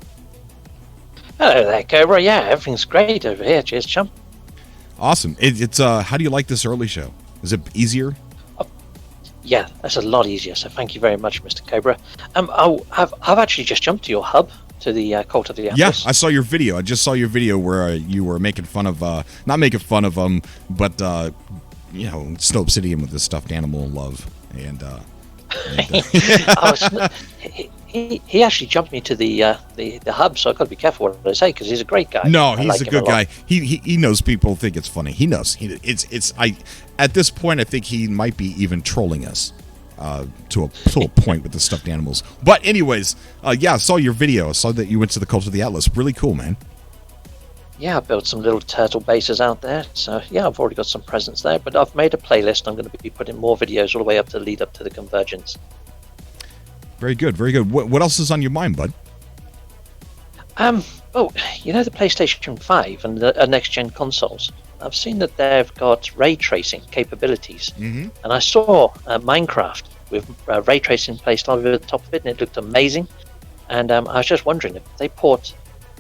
Hello there, Cobra. Yeah, everything's great over here. Cheers, chum.
Awesome. It's how do you like this early show? Is it easier?
Yeah, that's a lot easier. So thank you very much, Mr. Cobra. I've actually just jumped to your hub, to the Cult of the Atlas.
Yeah, I saw your video. I just saw your video where you were making fun of, not making fun of but Snow Obsidian with the stuffed animal love, and
he actually jumped me to the hub, so I've got to be careful what I say because he's a great guy.
No, he's a good guy. He knows people think it's funny. He knows. At this point, I think he might be even trolling us to a point with the stuffed animals. But anyways, yeah, I saw your video. I saw that you went to the Cult of the Atlas. Really cool, man.
Yeah, I built some little turtle bases out there. So yeah, I've already got some presents there. But I've made a playlist. I'm going to be putting more videos all the way up to lead up to the Convergence.
Very good, very good. What else is on your mind, bud?
The PlayStation 5 and the next-gen consoles. I've seen that they've got ray tracing capabilities. Mm-hmm. And I saw Minecraft with ray tracing placed over the top of it, and it looked amazing. And I was just wondering if they port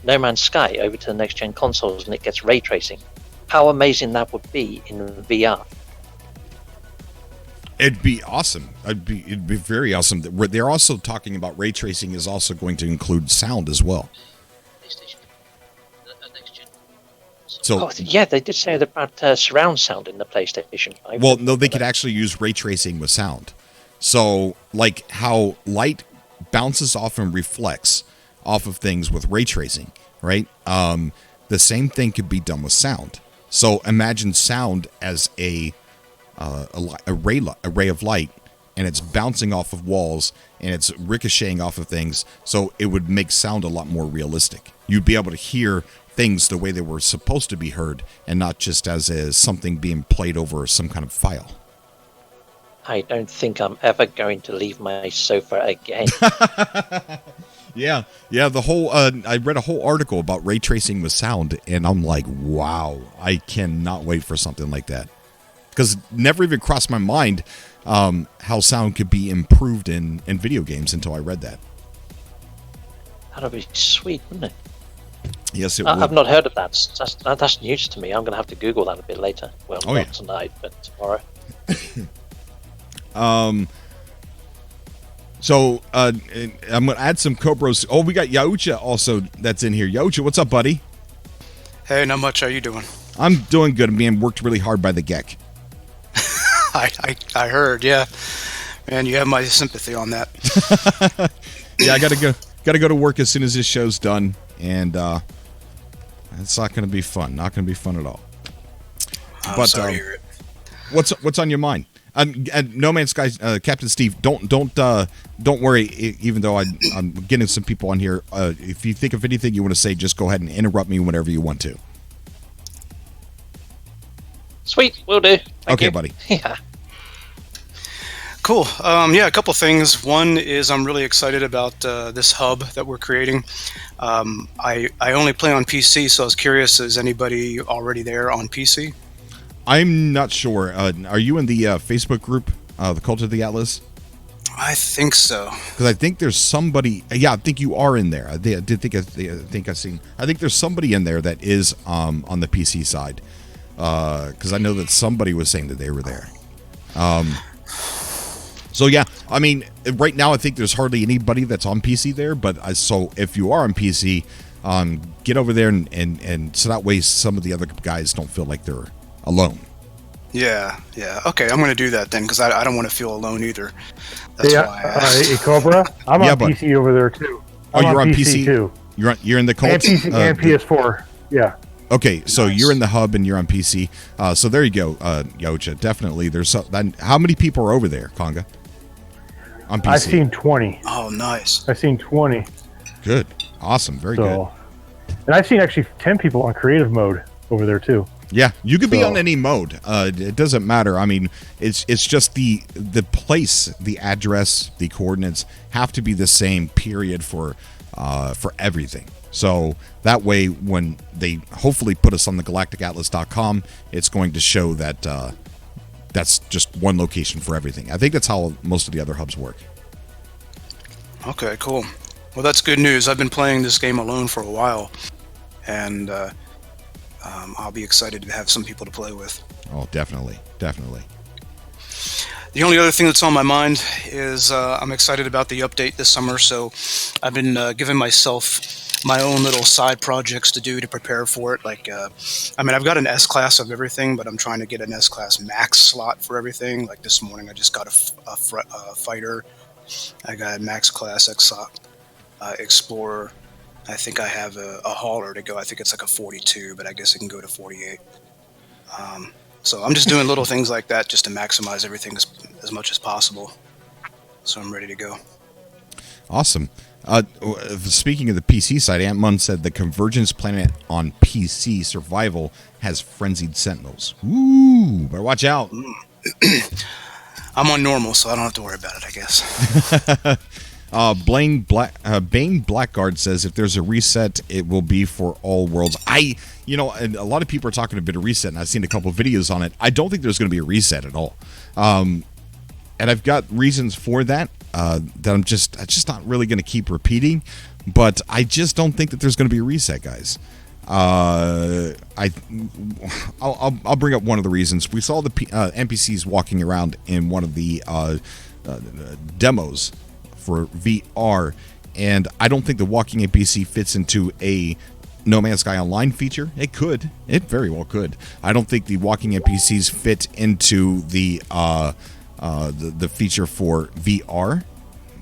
No Man's Sky over to the next-gen consoles and it gets ray tracing, how amazing that would be in VR.
It'd be awesome. It'd be very awesome. They're also talking about ray tracing is also going to include sound as well. So
yeah, they did say about surround sound in the PlayStation 5.
Well, no, they could actually use ray tracing with sound. So like how light bounces off and reflects off of things with ray tracing, right? The same thing could be done with sound. So imagine sound as a ray of light, and it's bouncing off of walls and it's ricocheting off of things, so it would make sound a lot more realistic. You'd be able to hear things the way they were supposed to be heard and not just as something being played over some kind of file.
I don't think I'm ever going to leave my sofa again.
Yeah, the whole I read a whole article about ray tracing with sound, and I'm like, wow, I cannot wait for something like that. Because never even crossed my mind how sound could be improved in video games until I read that.
That'd be sweet, wouldn't it?
Yes, it would.
I've not heard of that. That's news to me. I'm going to have to Google that a bit later. Well, not tonight, but tomorrow.
So I'm going to add some Cobras. Oh, we got Yaucha also that's in here. Yaucha, what's up, buddy?
Hey, not much. How you doing?
I'm doing good. I'm being worked really hard by the Gek.
I heard, yeah. Man, you have my sympathy on that.
Yeah, I gotta go to work as soon as this show's done, and it's not gonna be fun. Not gonna be fun at all.
I'm sorry to hear it.
What's on your mind? And No Man's Sky, Captain Steve, don't worry. Even though I'm getting some people on here, if you think of anything you want to say, just go ahead and interrupt me whenever you want to.
Sweet, will do. Thank you,
buddy.
Yeah.
Cool. Yeah, a couple things. One is I'm really excited about this hub that we're creating. I only play on PC, so I was curious, is anybody already there on PC?
I'm not sure. Are you in the Facebook group, the Cult of the Atlas?
I think so.
Because I think there's somebody. Yeah, I think you are in there. I did think. I think there's somebody in there that is on the PC side. Because I know that somebody was saying that they were there. So yeah, I mean, right now I think there's hardly anybody that's on PC there. But so if you are on PC, get over there and so that way some of the other guys don't feel like they're alone.
Yeah. Okay, I'm going to do that then because I don't want to feel alone either. That's why I asked.
Hey, Cobra, I'm on PC over there too.
You're on PC
too.
You're in the cult
and PC and PS4. Yeah.
Okay, so you're in the hub and you're on PC. So there you go, Yocha. Definitely, there's how many people are over there, Conga? On PC.
I've seen 20.
Oh, nice.
I've seen 20.
Good, awesome, very good.
And I've seen actually 10 people on creative mode over there too.
Yeah, you could be on any mode. It doesn't matter. I mean, it's just the place, the address, the coordinates have to be the same. Period for everything. So that way, when they hopefully put us on the galacticatlas.com, it's going to show that that's just one location for everything. I think that's how most of the other hubs work.
Okay, cool. Well, that's good news. I've been playing this game alone for a while, and I'll be excited to have some people to play with.
Oh, definitely.
The only other thing that's on my mind is I'm excited about the update this summer, so I've been giving myself my own little side projects to do to prepare for it. Like, I've got an S-Class of everything, but I'm trying to get an S-Class Max slot for everything. Like this morning, I just got a fighter. I got a Max Class Explorer. I think I have a hauler to go. I think it's like a 42, but I guess it can go to 48. So I'm just doing little things like that just to maximize everything as much as possible. So I'm ready to go.
Awesome. Speaking of the PC side, Ant-Mun said the Convergence Planet on PC Survival has frenzied sentinels. Ooh, better watch out.
I'm on normal, so I don't have to worry about it, I guess.
Bane Blackguard says if there's a reset, it will be for all worlds. And a lot of people are talking a bit of reset, and I've seen a couple of videos on it. I don't think there's going to be a reset at all. And I've got reasons for that that I'm just not really going to keep repeating. But I just don't think that there's going to be a reset, guys. I'll bring up one of the reasons. We saw the NPCs walking around in one of the demos for VR, and I don't think the walking NPC fits into a No Man's Sky Online feature. It could. It very well could. I don't think the walking NPCs fit into the feature for VR,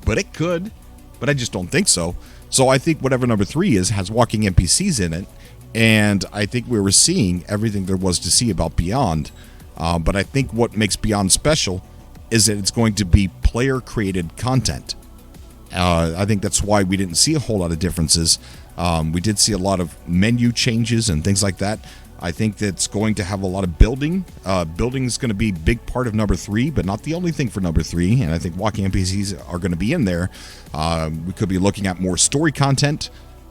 but it could. But I just don't think so. So I think whatever number 3 is has walking NPCs in it, and I think we were seeing everything there was to see about Beyond. But I think what makes Beyond special is that it's going to be player-created content. I think that's why we didn't see a whole lot of differences. We did see a lot of menu changes and things like that. I think that's going to have a lot of building. Building is going to be a big part of number 3, but not the only thing for number 3. And I think walking NPCs are going to be in there. We could be looking at more story content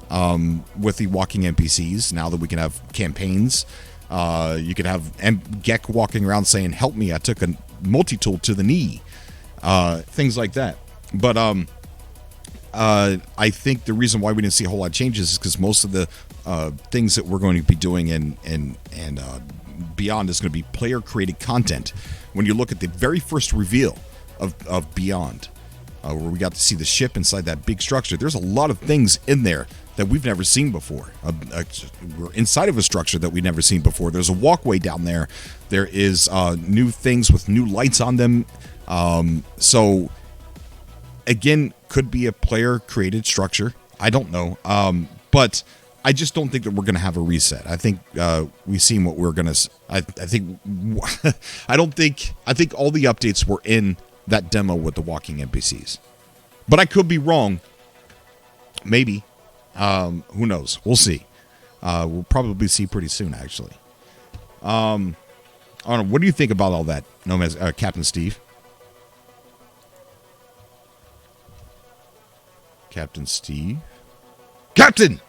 with the walking NPCs now that we can have campaigns. You could have Gek walking around saying, "Help me, I took a multi-tool to the knee." Things like that. But I think the reason why we didn't see a whole lot of changes is because most of the things that we're going to be doing and Beyond is going to be player-created content. When you look at the very first reveal of Beyond, where we got to see the ship inside that big structure, there's a lot of things in there that we've never seen before. We're inside of a structure that we've never seen before. There's a walkway down there. There is new things with new lights on them. So, again, could be a player-created structure. I don't know. But I just don't think that we're going to have a reset. I think we've seen what we're going to... I think all the updates were in that demo with the walking NPCs. But I could be wrong. Maybe. Who knows? We'll see. We'll probably see pretty soon, actually. I don't know. What do you think about all that, Captain Steve? Captain Steve? Captain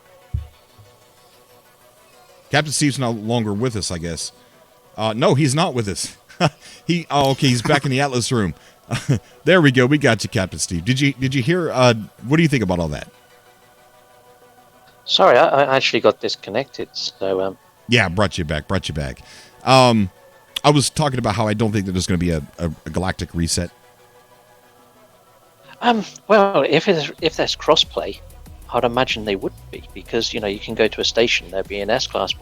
Steve's no longer with us, I guess. No, he's not with us. Okay, he's back in the Atlas room. There we go. We got you, Captain Steve. Did you hear? What do you think about all that?
Sorry, I actually got disconnected. So
Yeah, brought you back. I was talking about how I don't think that there's going to be a galactic reset.
well, if there's crossplay, I'd imagine they would be, because you can go to a station, there'd be an S-class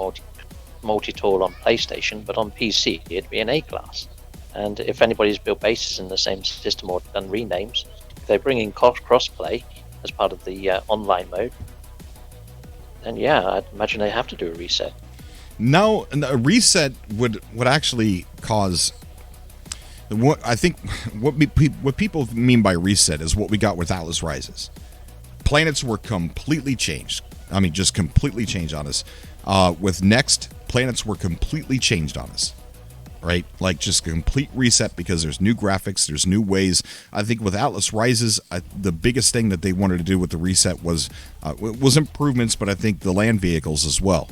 multi-tool on PlayStation, but on PC it'd be an A-class. And if anybody's built bases in the same system or done renames, if they're bringing crossplay as part of the online mode, then yeah, I'd imagine they have to do a reset.
No, a reset would actually cause. I think what people mean by reset is what we got with Atlas Rises. Planets were completely changed. I mean, just completely changed on us. With Next, planets were completely changed on us. Right? Like just a complete reset because there's new graphics, there's new ways. I think with Atlas Rises, the biggest thing that they wanted to do with the reset was improvements, but I think the land vehicles as well.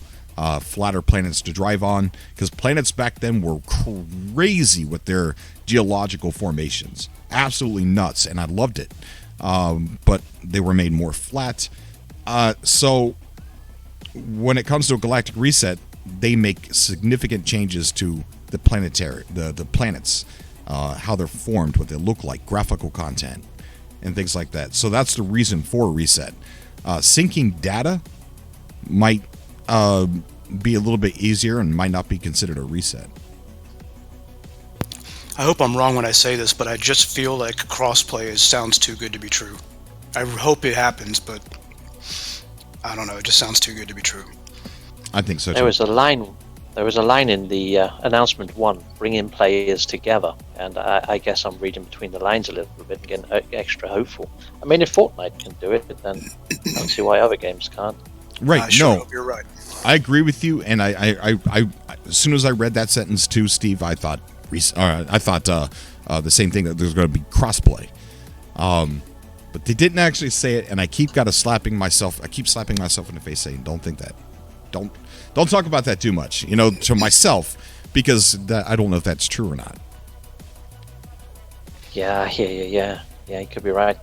Flatter planets to drive on, because planets back then were crazy with their geological formations. Absolutely nuts, and I loved it. But they were made more flat. So when it comes to a galactic reset, they make significant changes to the planets, how they're formed, what they look like, graphical content, and things like that. So that's the reason for a reset. Syncing data might be a little bit easier and might not be considered a reset.
I hope I'm wrong when I say this, but I just feel like crossplay sounds too good to be true. I hope it happens, but I don't know. It just sounds too good to be true.
I think so too.
There was a line in the announcement one, bringing players together, and I guess I'm reading between the lines a little bit and getting extra hopeful. I mean, if Fortnite can do it, then I don't see why other games can't.
Right?
I sure
No,
hope you're right.
I agree with you. And I as soon as I read that sentence too, Steve, I thought the same thing, that there's going to be crossplay. But they didn't actually say it, and I keep slapping myself in the face saying, "Don't think that. Don't talk about that too much," to myself, because I don't know if that's true or not.
Yeah, you could be right.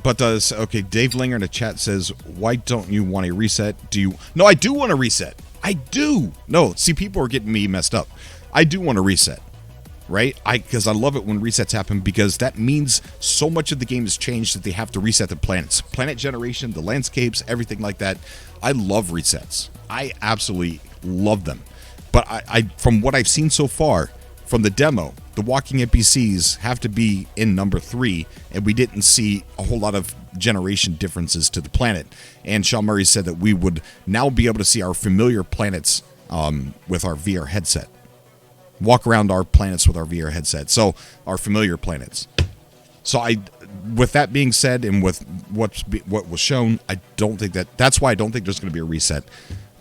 But okay, Dave Linger in the chat says, "Why don't you want a reset? Do you?" No, I do want a reset. I do. No, see, people are getting me messed up. I do want a reset, right? Because I love it when resets happen, because that means so much of the game has changed that they have to reset the planets, planet generation, the landscapes, everything like that. I love resets. I absolutely love them. But I from what I've seen so far from the demo, the walking NPCs have to be in number 3, and we didn't see a whole lot of generation differences to the planet. And Sean Murray said that we would now be able to see our familiar planets with our VR headset. Walk around our planets with our VR headset. So our familiar planets. So with that being said, and with what was shown, I don't think that's why I don't think there's going to be a reset.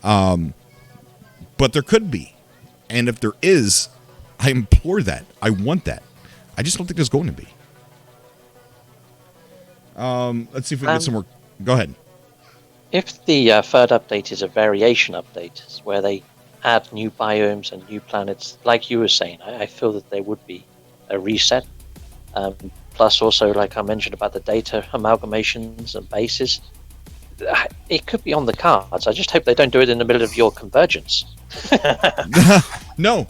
But there could be. And if there is, I implore that. I want that. I just don't think there's going to be. Let's see if we can get some more. Go ahead.
If the third update is a variation update, where they add new biomes and new planets, like you were saying, I feel that there would be a reset. Plus, also, like I mentioned about the data amalgamations and bases, it could be on the cards. I just hope they don't do it in the middle of your convergence.
No.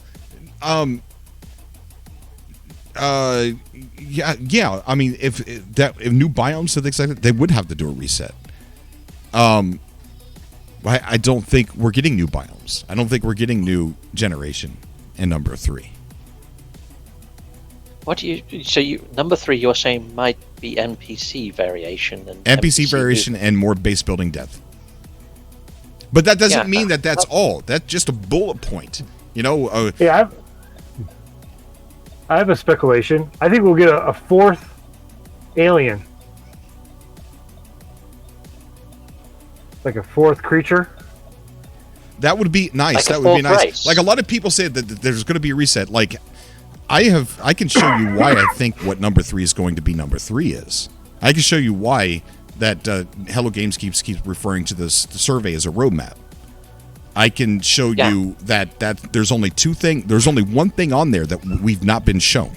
Yeah. I mean, if new biomes and things like that, they would have to do a reset. I don't think we're getting new biomes. I don't think we're getting new generation in number 3.
Number 3, you're saying might be NPC variation and
NPC variation and more base building depth. But that doesn't mean that's all. That's just a bullet point.
Yeah, I have a speculation. I think we'll get a 4th alien. Like a 4th creature.
That would be nice.
Like
that would be nice.
Race.
Like a lot of people say that there's going to be a reset. Like I can show you why I think what number 3 is going to be number 3 is. I can show you why that Hello Games keeps referring to the survey as a roadmap. I can show you that there's only one thing on there that we've not been shown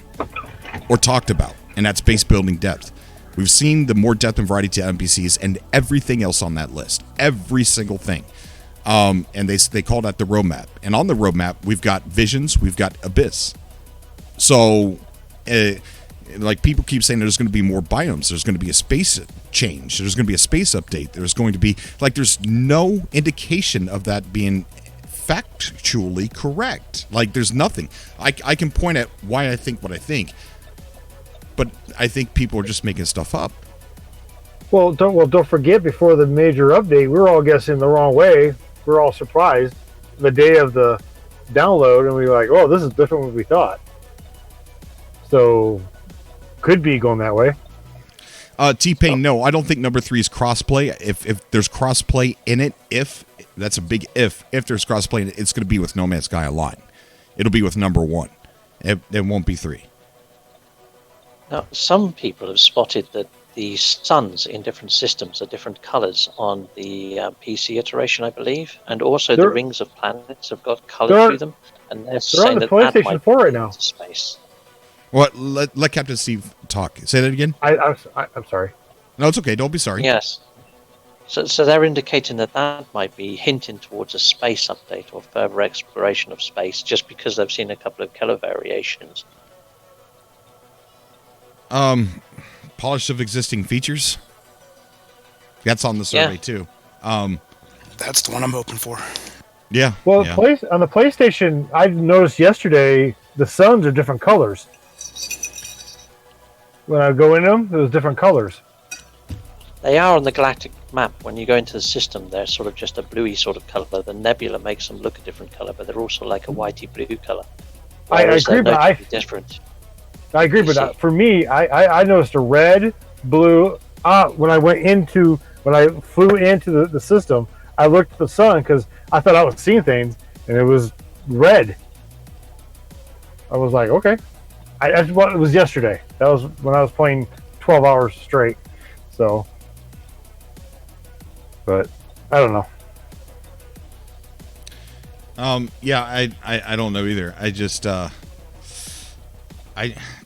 or talked about, and that's base building depth. We've seen the more depth and variety to NPCs and everything else on that list, every single thing. And they call that the roadmap. And on the roadmap, we've got visions, we've got abyss. So, like people keep saying, there's going to be more biomes. There's going to be a space change. There's going to be a space update. There's going to be there's no indication of that being factually correct. Like there's nothing. I can point at why I think what I think, but I think people are just making stuff up.
Well, don't forget, before the major update, we were all guessing the wrong way. We were all surprised the day of the download, and we were like, "Oh, this is different than we thought." So, could be going that way.
T-Pain, no, I don't think number 3 is crossplay. If there's crossplay in it, that's a big if there's crossplay in it, it's going to be with No Man's Sky Online. It'll be with number 1. It won't be 3.
Now, some people have spotted that the suns in different systems are different colors on the PC iteration, I believe, and also the rings of planets have got color to them, and they're saying
on the
that
PlayStation
might
4 right now.
Space.
What? Let Captain Steve talk. Say that again.
I'm sorry.
No, it's okay. Don't be sorry.
Yes. So they're indicating that might be hinting towards a space update or further exploration of space, just because they've seen a couple of color variations.
Polish of existing features. That's on the survey too.
That's the one I'm hoping for.
Yeah.
Well, on the PlayStation, I noticed yesterday the suns are different colors. When I go in them, there's different colors.
They are on the galactic map. When you go into the system, they're sort of just a bluey sort of color. The nebula makes them look a different color, but they're also like a whitey blue color.
I agree, but
different.
I agree, but for me, I noticed a red, blue. When I flew into the system, I looked at the sun because I thought I was seeing things, and it was red. I was like, okay. It was yesterday. That was when I was playing 12 hours straight. So, but I don't know.
Yeah, I don't know either. I just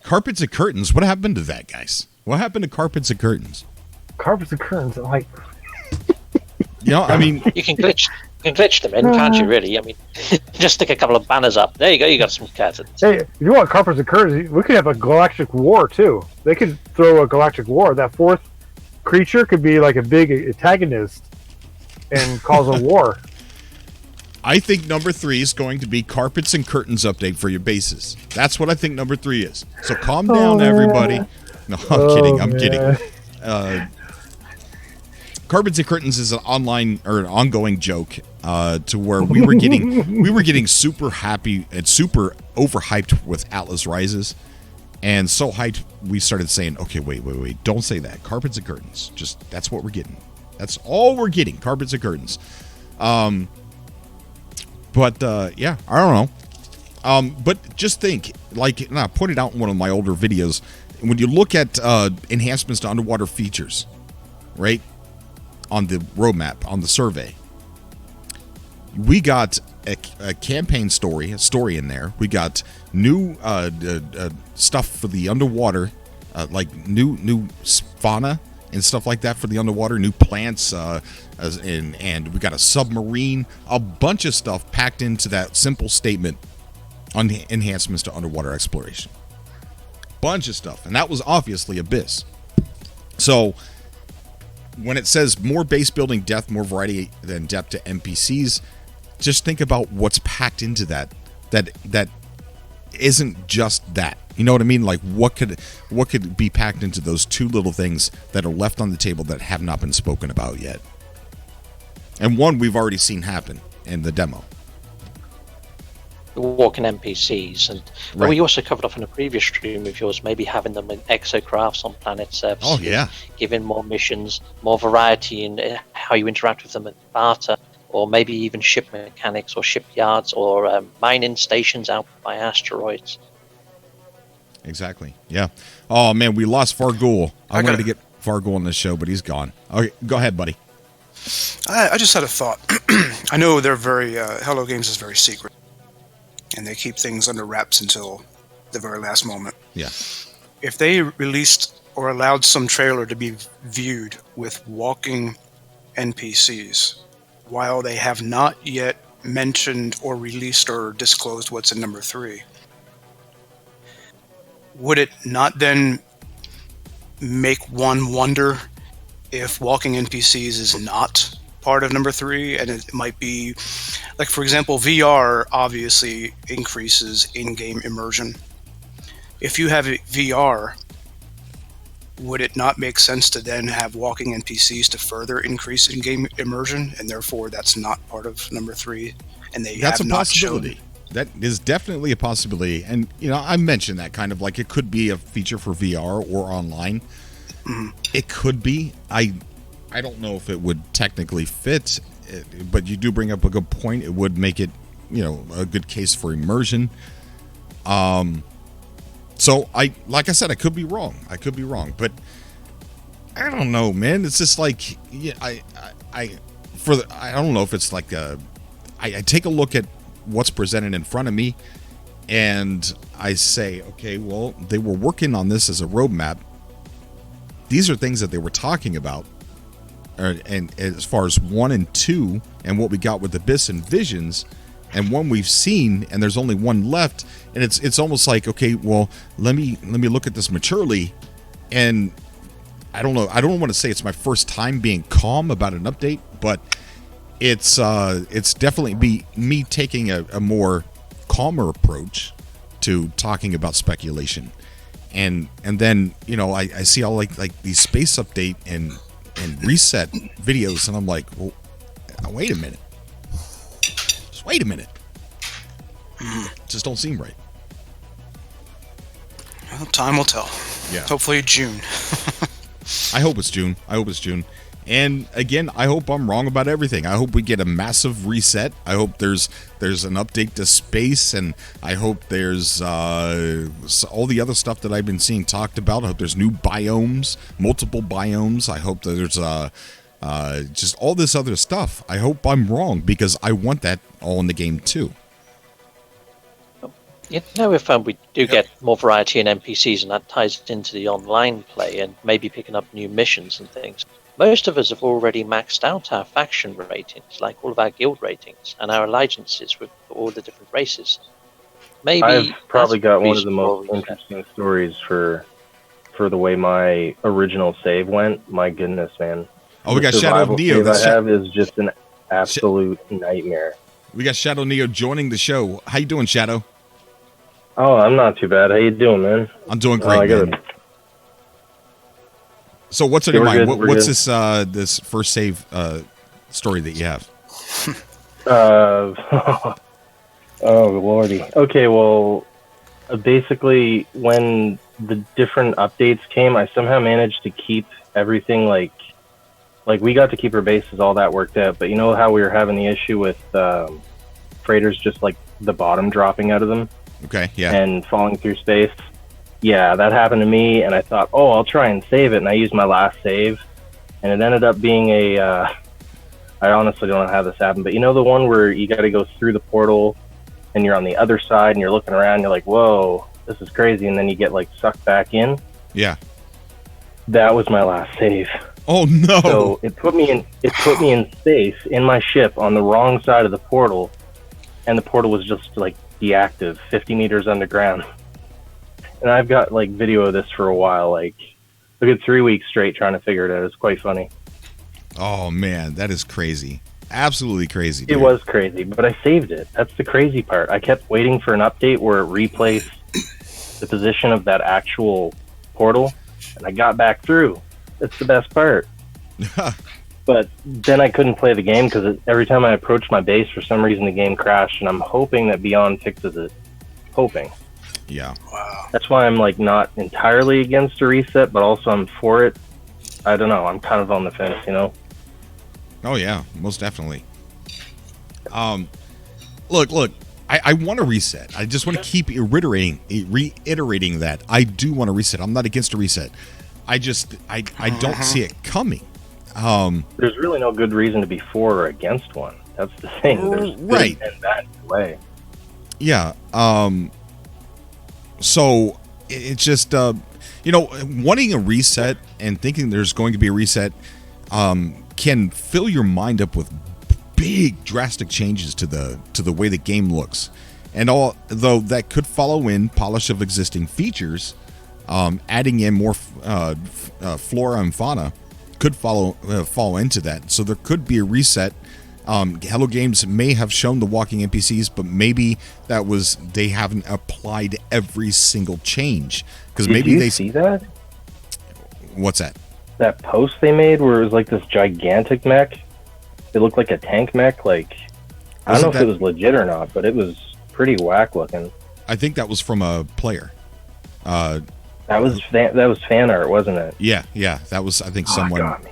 carpets and curtains. What happened to that, guys? What happened to carpets and curtains?
Carpets and curtains, like,
I mean,
you can glitch them in, can't you? Really? I mean, just stick a couple of banners up. There you go. You got some curtains.
Hey, if you want carpets and curtains, we could have a galactic war too. They could throw a galactic war. That fourth creature could be like a big antagonist and cause a war.
I think number 3 is going to be carpets and curtains update for your bases. That's what I think number 3 is. So calm down, everybody. No, I'm kidding. Carpets and curtains is an online or an ongoing joke to where we were getting super happy and super overhyped with Atlas Rises, and so hyped we started saying, okay, wait, don't say that. Carpets and curtains, just that's what we're getting. That's all we're getting. Carpets and curtains. But yeah, I don't know. But just think, like, and I pointed out in one of my older videos, when you look at enhancements to underwater features, right, on the roadmap, on the survey, we got a campaign story, a story in there. We got new stuff for the underwater, like new fauna and stuff like that for the underwater, new plants, and we got a submarine, a bunch of stuff packed into that simple statement on enhancements to underwater exploration. Bunch of stuff, and that was obviously Abyss. So when it says more base building depth, more variety than depth to NPCs, just think about what's packed into that isn't just that. You know what I mean? Like what could be packed into those two little things that are left on the table that have not been spoken about yet? And one we've already seen happen in the demo.
Walking NPCs, and
right.
We also covered off in a previous stream of yours, maybe having them in exocrafts on planet surfaces.
Oh yeah,
giving more missions, more variety in how you interact with them and barter, or maybe even ship mechanics or shipyards or mining stations out by asteroids.
Exactly. Yeah. Oh man, we lost Fargul. I wanted to get Fargul on this show, but he's gone. Okay, go ahead, buddy.
I just had a thought. I know they're very Hello Games is very secret, and they keep things under wraps until the very last moment.
Yeah.
If they released or allowed some trailer to be viewed with walking NPCs, while they have not yet mentioned or released or disclosed what's in number 3, would it not then make one wonder if walking NPCs is not part of number 3, and it might be, like, for example, VR obviously increases in-game immersion. If you have VR, would it not make sense to then have walking NPCs to further increase in-game immersion, and therefore that's not part of number 3, and
That's a possibility. That is definitely a possibility. And, you know, I mentioned that kind of like it could be a feature for VR or online.
Mm-hmm.
It could be. I don't know if it would technically fit, but you do bring up a good point. It would make it, you know, a good case for immersion. So like I said, I could be wrong. But I don't know, man. It's just like, yeah, I don't know if it's like I take a look at what's presented in front of me, and I say, okay, well, they were working on this as a roadmap. These are things that they were talking about, and as far as 1 and 2, and what we got with Abyss and Visions, and one we've seen, and there's only one left, and it's almost like, okay, well, let me look at this maturely, and I don't know. I don't want to say it's my first time being calm about an update, but it's definitely me taking a more calmer approach to talking about speculation. And then, you know, I see all like these space update and reset videos, and I'm like, well, wait a minute. Just wait a minute. Just don't seem right.
Well, time will tell.
Yeah.
Hopefully June.
I hope it's June. And again, I hope I'm wrong about everything. I hope we get a massive reset. I hope there's an update to space, and I hope there's all the other stuff that I've been seeing talked about. I hope there's new biomes, multiple biomes. I hope that there's just all this other stuff. I hope I'm wrong, because I want that all in the game too.
You know, if we do get more variety in NPCs, and that ties into the online play and maybe picking up new missions and things, most of us have already maxed out our faction ratings, like all of our guild ratings and our allegiances with all the different races. Maybe
I've probably got one of the
reasonable
most interesting stories for the way my original save went. My goodness, man.
Oh, we got
The
Shadow
survival
Neo.
save I have is just an absolute nightmare.
We got Shadow Neo joining the show. How you doing, Shadow?
Oh, I'm not too bad. How you doing, man?
I'm doing great, man. So what's on your mind? What's this first save story that you have?
Oh, lordy. Okay, well, basically, when the different updates came, I somehow managed to keep everything like we got to keep our bases, all that worked out. But you know how we were having the issue with freighters, just like the bottom dropping out of them?
Okay, yeah.
And falling through space? Yeah, that happened to me, and I thought, oh, I'll try and save it, and I used my last save, and it ended up being I honestly don't know how this happened, but you know the one where you got to go through the portal, and you're on the other side, and you're looking around, and you're like, whoa, this is crazy, and then you get, like, sucked back in?
Yeah.
That was my last save.
Oh, no!
So it put me in space, in my ship, on the wrong side of the portal, and the portal was just, like, deactive, 50 meters underground. And I've got like video of this for a while, like a good 3 weeks straight trying to figure it out. It's quite funny.
Oh man, that is crazy. Absolutely crazy, dude.
It was crazy, but I saved it. That's the crazy part. I kept waiting for an update where it replaced the position of that actual portal, and I got back through. That's the best part. But then I couldn't play the game because every time I approached my base, for some reason the game crashed, and I'm hoping that Beyond fixes it. Hoping.
Yeah.
Wow.
That's why I'm like not entirely against a reset, but also I'm for it. I don't know. I'm kind of on the fence, you know?
Oh yeah, most definitely. Look. I want to reset. I just want to keep reiterating that. I do want to reset. I'm not against a reset. I don't see it coming.
There's really no good reason to be for or against one. That's the thing. There's
right.
good and bad way.
Yeah. So it's just, wanting a reset and thinking there's going to be a reset can fill your mind up with big, drastic changes to the way the game looks. And although that could follow in polish of existing features, adding in more flora and fauna could fall into that. So there could be a reset. Hello Games may have shown the walking NPCs, but maybe they haven't applied every single change. Because maybe
Did you see that?
What's that?
That post they made where it was like this gigantic mech. It looked like a tank mech. Like, I don't know if it was legit or not, but it was pretty whack looking.
I think that was from a player.
That was fan art, wasn't it?
Yeah. That was, I think, someone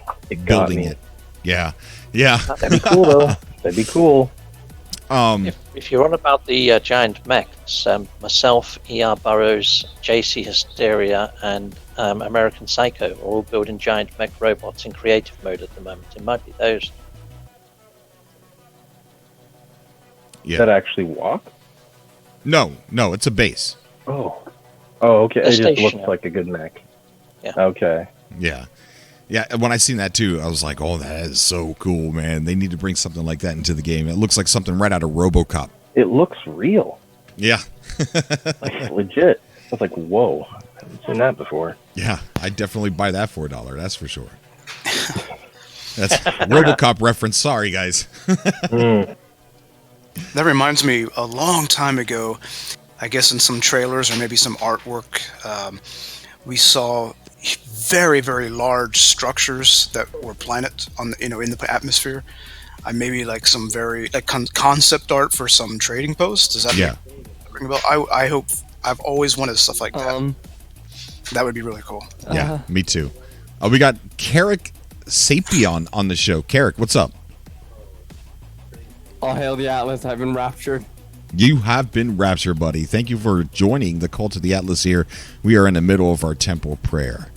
building
it. Yeah.
That'd be cool, though. That'd be cool.
If you're on about the giant mechs, myself, ER Burrows, JC Hysteria, and American Psycho are all building giant mech robots in creative mode at the moment. It might be those.
Yeah.
That actually walk?
No, it's a base.
Oh, okay. It just looks like a good mech.
Yeah.
Okay.
Yeah. When I seen that too, I was like, "Oh, that is so cool, man! They need to bring something like that into the game. It looks like something right out of RoboCop."
It looks real.
Yeah.
Like legit. I was like, "Whoa, I haven't seen that before."
Yeah, I'd definitely buy that for $1. That's for sure. That's RoboCop reference. Sorry, guys.
That reminds me, a long time ago, I guess in some trailers or maybe some artwork, we saw very, very large structures that were planets in the atmosphere. Maybe like some very concept art for some trading posts. Does that ring a bell? I hope. I've always wanted stuff like that. That would be really cool.
Yeah, me too. We got Carrick Sapion on the show. Carrick, what's up?
All hail the Atlas. I've been raptured.
You have been raptured, buddy. Thank you for joining the Cult of the Atlas here. We are in the middle of our temple prayer.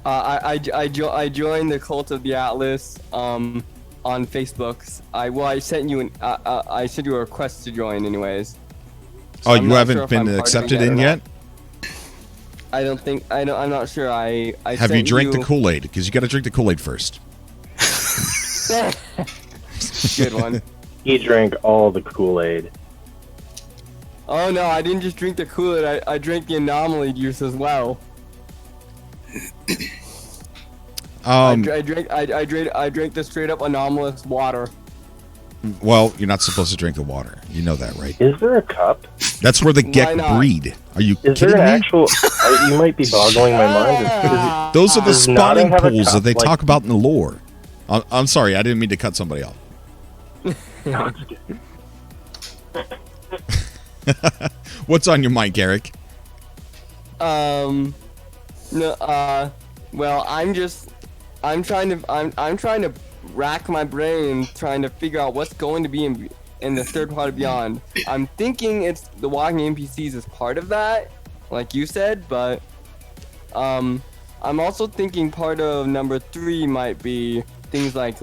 I joined the Cult of the Atlas on Facebook. I sent you I sent you a request to join anyways.
So you haven't been accepted in yet?
I don't think I'm not sure. I
have you drank the Kool-Aid? Because you got to drink the Kool-Aid first.
Good one.
He drank all the Kool-Aid.
Oh no, I didn't just drink the Kool-Aid. I drank the anomaly juice as well. I drank the straight up anomalous water.
Well, you're not supposed to drink the water. You know that, right?
Is there a cup?
That's where the Gek breed. Are you kidding me?
Actual? You might be boggling my mind.
Those are the spawning pools that they talk about in the lore. I'm sorry, I didn't mean to cut somebody off.
No, just kidding.
What's on your mind, Garrick?
Well, I'm trying to rack my brain trying to figure out what's going to be in the third part of Beyond. I'm thinking it's the walking NPCs is part of that, like you said, but I'm also thinking part of number 3 might be things like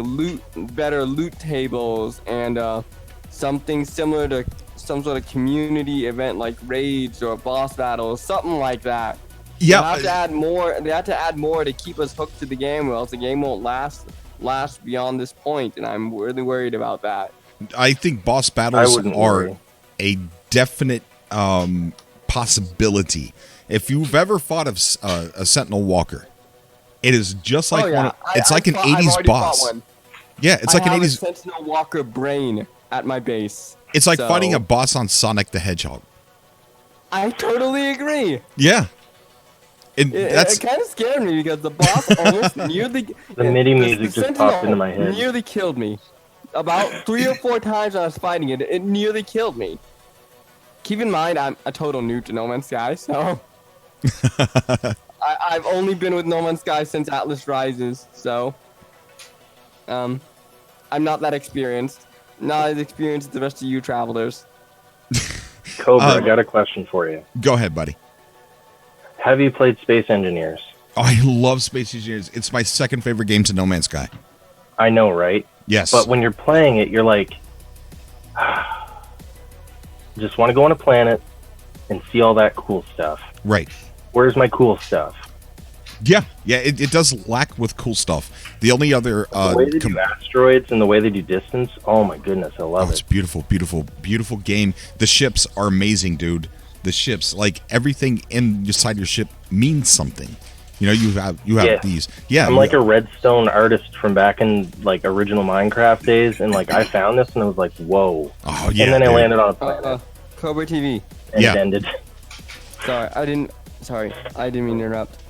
better loot tables and something similar to some sort of community event like raids or boss battles, something like that.
Yeah,
they have to add more. They have to add more to keep us hooked to the game, or else the game won't last beyond this point, and I'm really worried about that.
I think boss battles are a definite possibility. If you've ever fought a Sentinel Walker, it is just like like an 80s boss. Yeah, it's like an 80s
Sentinel Walker brain at my base.
It's like fighting a boss on Sonic the Hedgehog.
I totally agree.
Yeah.
It kind of scared me because the boss almost nearly...
The MIDI music just popped into my head.
Nearly killed me. About 3 or 4 times I was fighting it, it nearly killed me. Keep in mind, I'm a total noob to No Man's Sky, so... I've only been with No Man's Sky since Atlas Rises, so... I'm not that experienced. Not as experienced as the rest of you travelers.
Cobra, I got a question for you.
Go ahead, buddy.
Have you played Space Engineers?
Oh, I love Space Engineers. It's my second favorite game to No Man's Sky.
I know, right?
Yes.
But when you're playing it, you're like, just want to go on a planet and see all that cool stuff.
Right.
Where's my cool stuff?
Yeah, it does lack with cool stuff. The only other
The way they do asteroids and the way they do distance, oh my goodness, I love
it's
it.
beautiful, beautiful, beautiful game. The ships are amazing, dude. The ships, like everything inside your ship means something. You know, you have these. Yeah,
I'm like a redstone artist from back in like original Minecraft days, and like I found this and I was like, whoa.
Oh yeah.
And then I landed on a planet.
Cobra TV.
And it ended.
Sorry, I didn't mean to interrupt.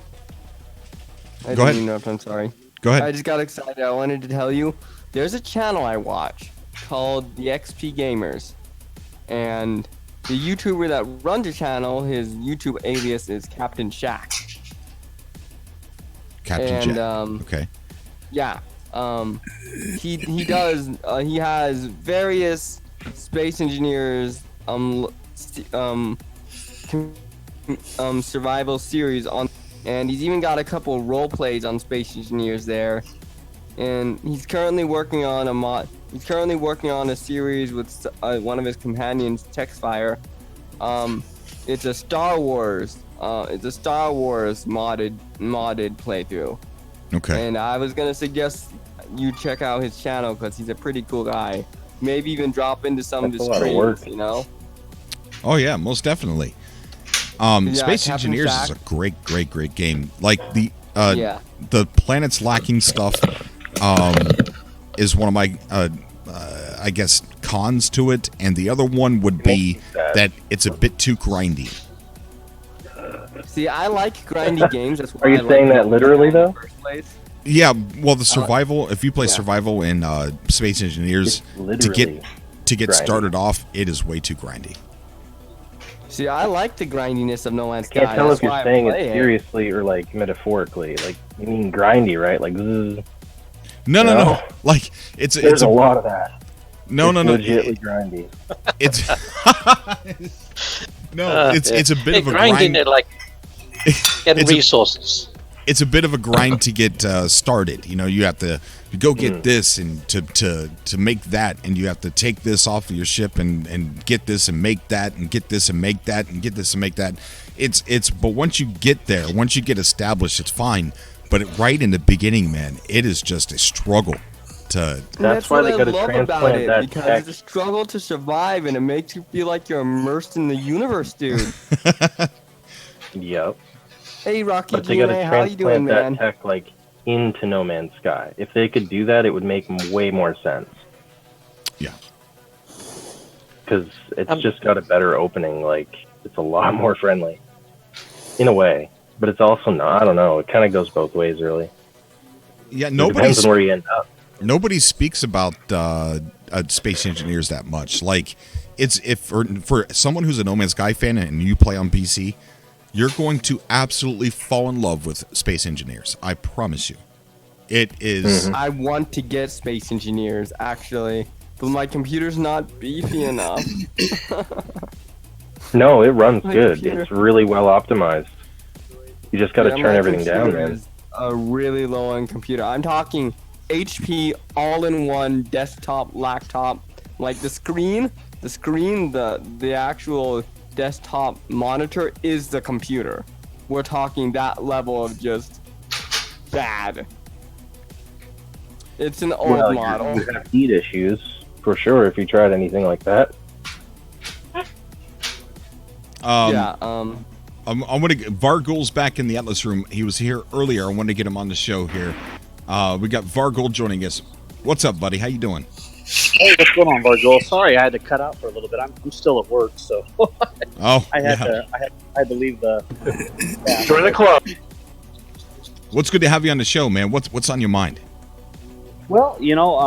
Go ahead.
I'm sorry.
Go ahead.
I just got excited. I wanted to tell you, there's a channel I watch called the XP Gamers, and the YouTuber that runs the channel, his YouTube alias is Captain Shack.
Captain Jack. Okay.
Yeah. He does. He has various space engineers survival series on, and he's even got a couple role plays on space engineers there. And he's currently working on a mod. He's currently working on a series with one of his companions, Textfire. It's a Star Wars. It's a Star Wars modded playthrough.
Okay.
And I was gonna suggest you check out his channel because he's a pretty cool guy. Maybe even drop into some of his streams, you know?
Oh yeah, most definitely. Space
Captain
Engineers
Jack.
is a great game. Like the planets lacking stuff is one of my I guess cons to it, and the other one would be that it's a bit too grindy.
See, I like grindy games. That's why
Are you saying that literally though?
In the first place.
Yeah, well, the survival. If you play survival in Space Engineers, to get
grindy.
started off, it is way too grindy.
See, I like the grindiness of No Man's Sky.
I can't tell
That's
if you're
why I
saying it
play
seriously or like metaphorically. Like you mean grindy, right? Like zzz.
No. Like it's
a lot of that.
No.
Legitly grindy.
It's it's a bit of a
grinding
grind.
it like getting resources.
It's a bit of a grind to get started. You know, you have to go get this and to make that, and you have to take this off of your ship and get this and make that and get this and make that and get this and make that. But once you get there, once you get established, it's fine. But right in the beginning, man, it is just a struggle to.
That's why they got to transplant that
because
text.
it's a struggle to survive, and it makes you feel like you're immersed in the universe, dude.
Yep.
Hey, Rocky
But they got to
G-Man, how you doing,
transplant that
man?
tech like into No Man's Sky. If they could do that, it would make way more sense.
Yeah.
Because it's just got a better opening. Like it's a lot more friendly, in a way. But it's also not. I don't know. It kind of goes both ways, really.
Yeah,
It depends on where you end up.
Nobody speaks about Space Engineers that much. Like, it's for someone who's a No Man's Sky fan and you play on PC, you're going to absolutely fall in love with Space Engineers. I promise you. It is.
I want to get Space Engineers, actually, but my computer's not beefy enough.
No, it runs
My
good.
computer-
It's really well optimized. You just got to
Yeah,
turn
my
everything down,
computer
man.
is a really low-end computer. I'm talking HP all-in-one desktop, laptop. Like the screen, the actual desktop monitor is the computer. We're talking that level of just bad. It's an old model.
You have heat issues for sure if you tried anything like that.
I'm gonna get Vargul's back in the Atlas room. He was here earlier. I wanted to get him on the show here. We got Vargul joining us. What's up, buddy? How you doing?
Hey, what's going on, Vargul? Sorry, I had to cut out for a little bit. I'm still at work, so I had to leave the.
Join the club.
What's good to have you on the show, man? What's on your mind?
Well, you know,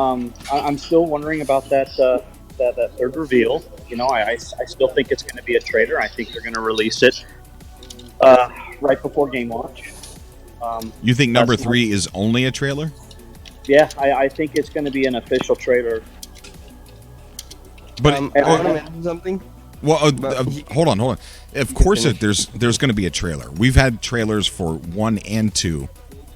I'm still wondering about that third reveal. You know, I still think it's going to be a trailer. I think they're going to release it right before game launch.
You think number 3 is only a trailer?
Yeah, I think it's going to be an official trailer.
But
I want to mention something.
well, hold on. Of course, there's going to be a trailer. We've had trailers for 1 and 2,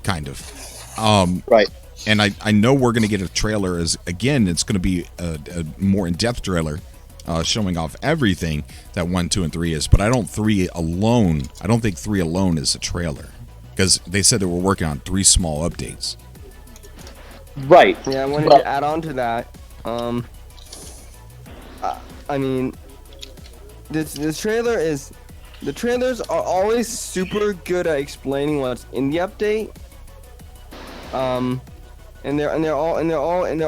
kind of.
Right.
And I know we're going to get a trailer. It's going to be a more in-depth trailer showing off everything that 1, 2, and 3 is. But I don't think 3 alone is a trailer. Because they said they were working on 3 small updates.
Right.
Yeah, I wanted to add on to that. I mean, the trailers are always super good at explaining what's in the update. And they're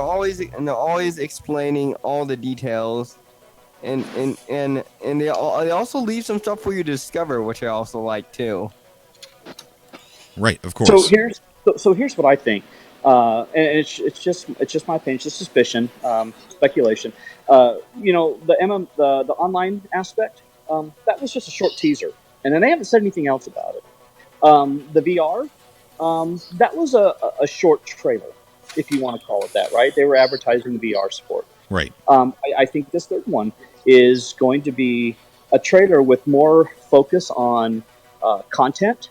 always explaining all the details, and they also leave some stuff for you to discover, which I also like too.
Right, of course.
So here's what I think, and it's just my opinion, it's just suspicion, speculation. The online aspect, that was just a short teaser, and then they haven't said anything else about it. The VR, that was a short trailer, if you want to call it that, right? They were advertising VR support.
Right.
I think this third one is going to be a trailer with more focus on content,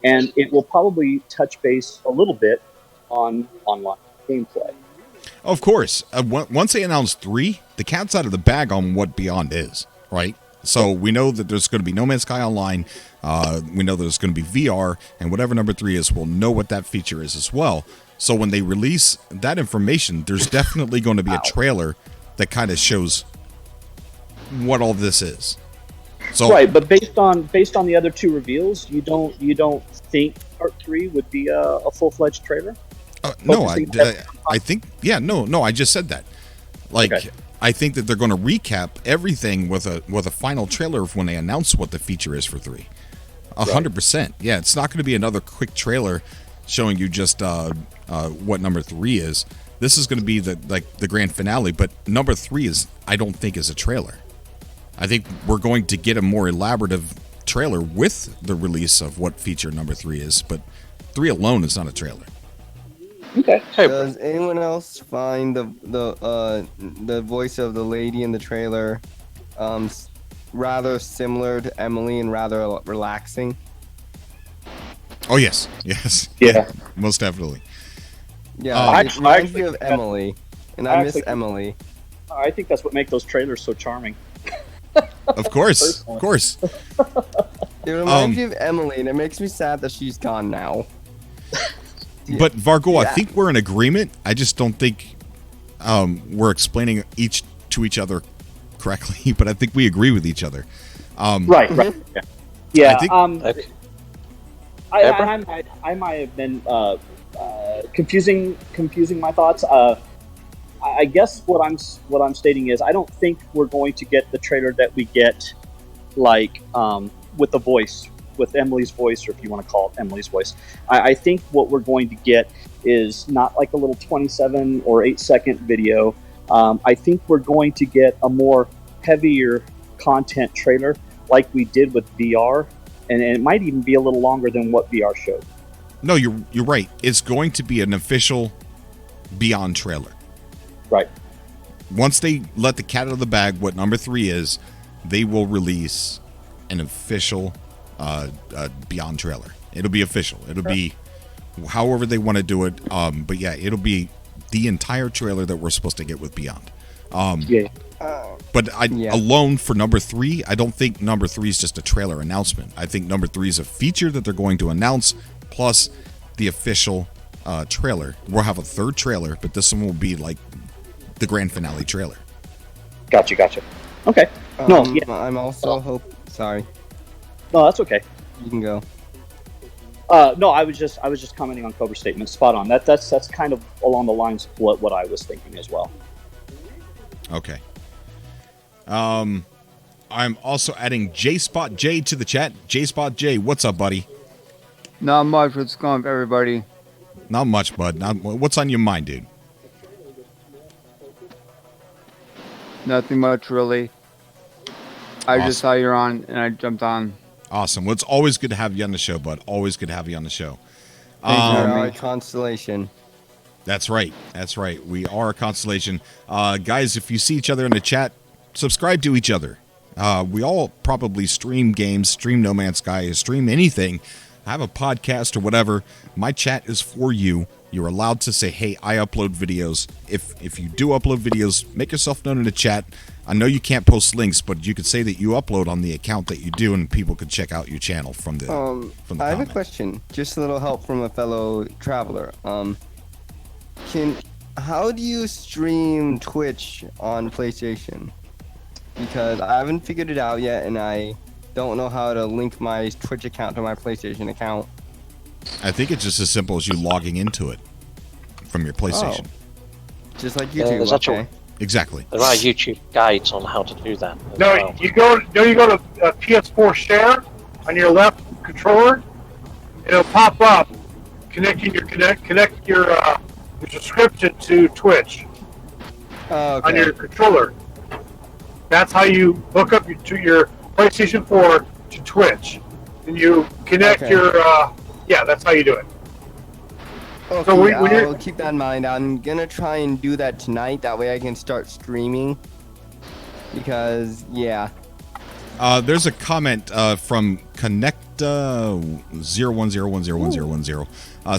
and it will probably touch base a little bit on online gameplay.
Of course. Once they announce 3, the cat's out of the bag on what Beyond is, right? So we know that there's going to be No Man's Sky Online. We know that there's going to be VR, and whatever number 3 is, we'll know what that feature is as well. So when they release that information, there's definitely going to be a trailer that kind of shows what all this is. So, right,
but based on the other 2 reveals, you don't think Part 3 would be a full-fledged trailer?
No, I think I just said that. Okay. I think that they're going to recap everything with a final trailer when they announce what the feature is for 3. 100%. Yeah, it's not going to be another quick trailer showing you just what number 3 is. This is going to be the grand finale, but number 3 I don't think is a trailer. I think we're going to get a more elaborative trailer with the release of what feature number 3 is, but 3 alone is not a trailer.
Okay.
Does anyone else find the voice of the lady in the trailer rather similar to Emily and rather relaxing?
Oh yes, yeah, most definitely.
Yeah, it reminds me of Emily, and I miss Emily.
I think that's what makes those trailers so charming.
Of course.
It reminds me of Emily, and it makes me sad that she's gone now.
But Vargo, I think we're in agreement. I just don't think we're explaining each to each other correctly. But I think we agree with each other.
Right. Yeah.
I
I might have been confusing my thoughts. I guess what I'm stating is I don't think we're going to get the trailer that we get with the voice. With Emily's voice, or if you want to call it Emily's voice. I think what we're going to get is not like a little 27 or 8-second video. I think we're going to get a more heavier content trailer like we did with VR, and it might even be a little longer than what VR showed.
No, you're right. It's going to be an official Beyond trailer.
Right.
Once they let the cat out of the bag, what number 3 is, they will release an official Beyond trailer. It'll be official. It'll be however they want to do it. But yeah, it'll be the entire trailer that we're supposed to get with Beyond. But alone for number 3, I don't think number 3 is just a trailer announcement. I think number 3 is a feature that they're going to announce, plus the official trailer. We'll have a third trailer, but this one will be like the grand finale trailer.
Gotcha. Okay.
I'm also sorry.
No, that's okay.
You can go.
No, I was just commenting on Cobra's statement. Spot on. That's kind of along the lines of what I was thinking as well.
Okay. I'm also adding J-Spot J to the chat. J-Spot J, what's up, buddy?
Not much. What's going on, everybody?
Not much, bud. What's on your mind, dude?
Nothing much, really. I just saw you're on, and I jumped on.
Awesome. Well, it's always good to have you on the show, bud. Always good to have you on the show.
Our constellation.
That's right. We are a constellation. Guys, if you see each other in the chat, subscribe to each other. We all probably stream games, stream No Man's Sky, stream anything. have a podcast or whatever, my chat is for you. You're allowed to say, hey, I upload videos. If you do upload videos, make yourself known in the chat. I know you can't post links, but you could say that you upload on the account that you do, and people could check out your channel from the
I have a question. Just a little help from a fellow traveler. How do you stream Twitch on PlayStation? Because I haven't figured it out yet, and I don't know how to link my Twitch account to my PlayStation account.
I think it's just as simple as you logging into it from your PlayStation.
Oh. Just like YouTube, okay.
Exactly.
There are YouTube guides on how to do that.
No, you go to PS4 share on your left controller. It'll pop up connect your subscription to Twitch on your controller. That's how you hook up to your PlayStation 4 to Twitch, and you connect your. That's how you do it.
Okay,
So
I'll keep that in mind. I'm gonna try and do that tonight. That way I can start streaming. Because,
there's a comment from Connecta 01010110.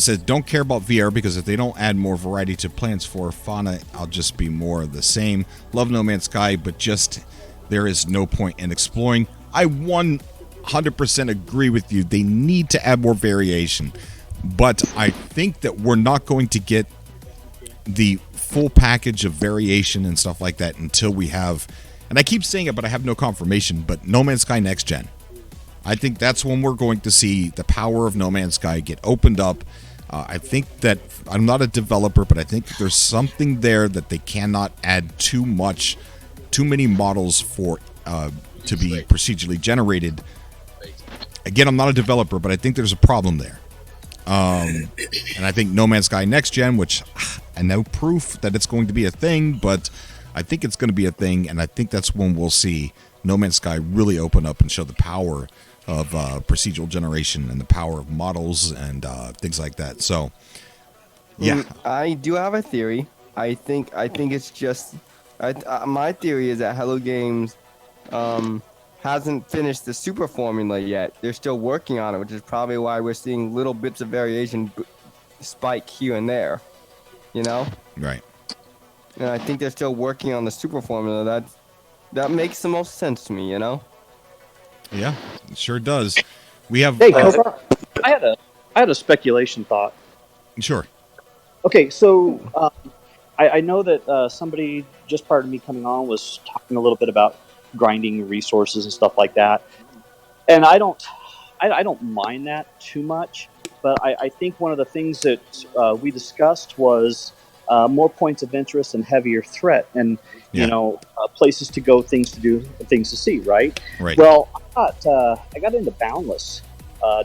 Says, don't care about VR because if they don't add more variety to plans for fauna, I'll just be more of the same. Love No Man's Sky, but just there is no point in exploring. I 100% agree with you. They need to add more variation. But I think that we're not going to get the full package of variation and stuff like that until we have, and I keep saying it, but I have no confirmation, but No Man's Sky Next Gen. I think that's when we're going to see the power of No Man's Sky get opened up. I think that, I'm not a developer, but I think that there's something there that they cannot add too many models for to be procedurally generated. Again, I'm not a developer, but I think there's a problem there. And I think No Man's Sky Next Gen, which I know proof that it's going to be a thing, but I think it's going to be a thing, and I think that's when we'll see No Man's Sky really open up and show the power of procedural generation and the power of models and things like that. So, yeah.
I do have a theory. I think it's just my theory is that Hello Games hasn't finished the super formula yet. They're still working on it, which is probably why we're seeing little bits of variation spike here and there. You know?
Right.
And I think they're still working on the super formula. That makes the most sense to me, you know?
Yeah, it sure does. We have.
Hey, Cobra, I had a speculation thought.
Sure.
Okay, so I know that somebody just prior to me coming on was talking a little bit about grinding resources and stuff like that, and I don't mind that too much. But I think one of the things that we discussed was more points of interest and heavier threat, and you know, places to go, things to do, things to see. Right.
Right.
Well, I got into Boundless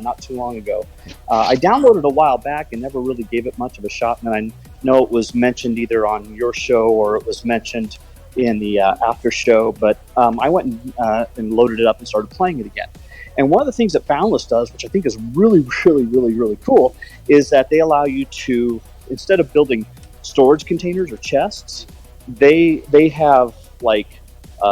not too long ago. I downloaded a while back and never really gave it much of a shot. And I know it was mentioned either on your show or it was mentioned in the after show. But I went and loaded it up and started playing it again. And one of the things that Boundless does, which I think is really, really, really, really cool, is that they allow you to, instead of building storage containers or chests, they have like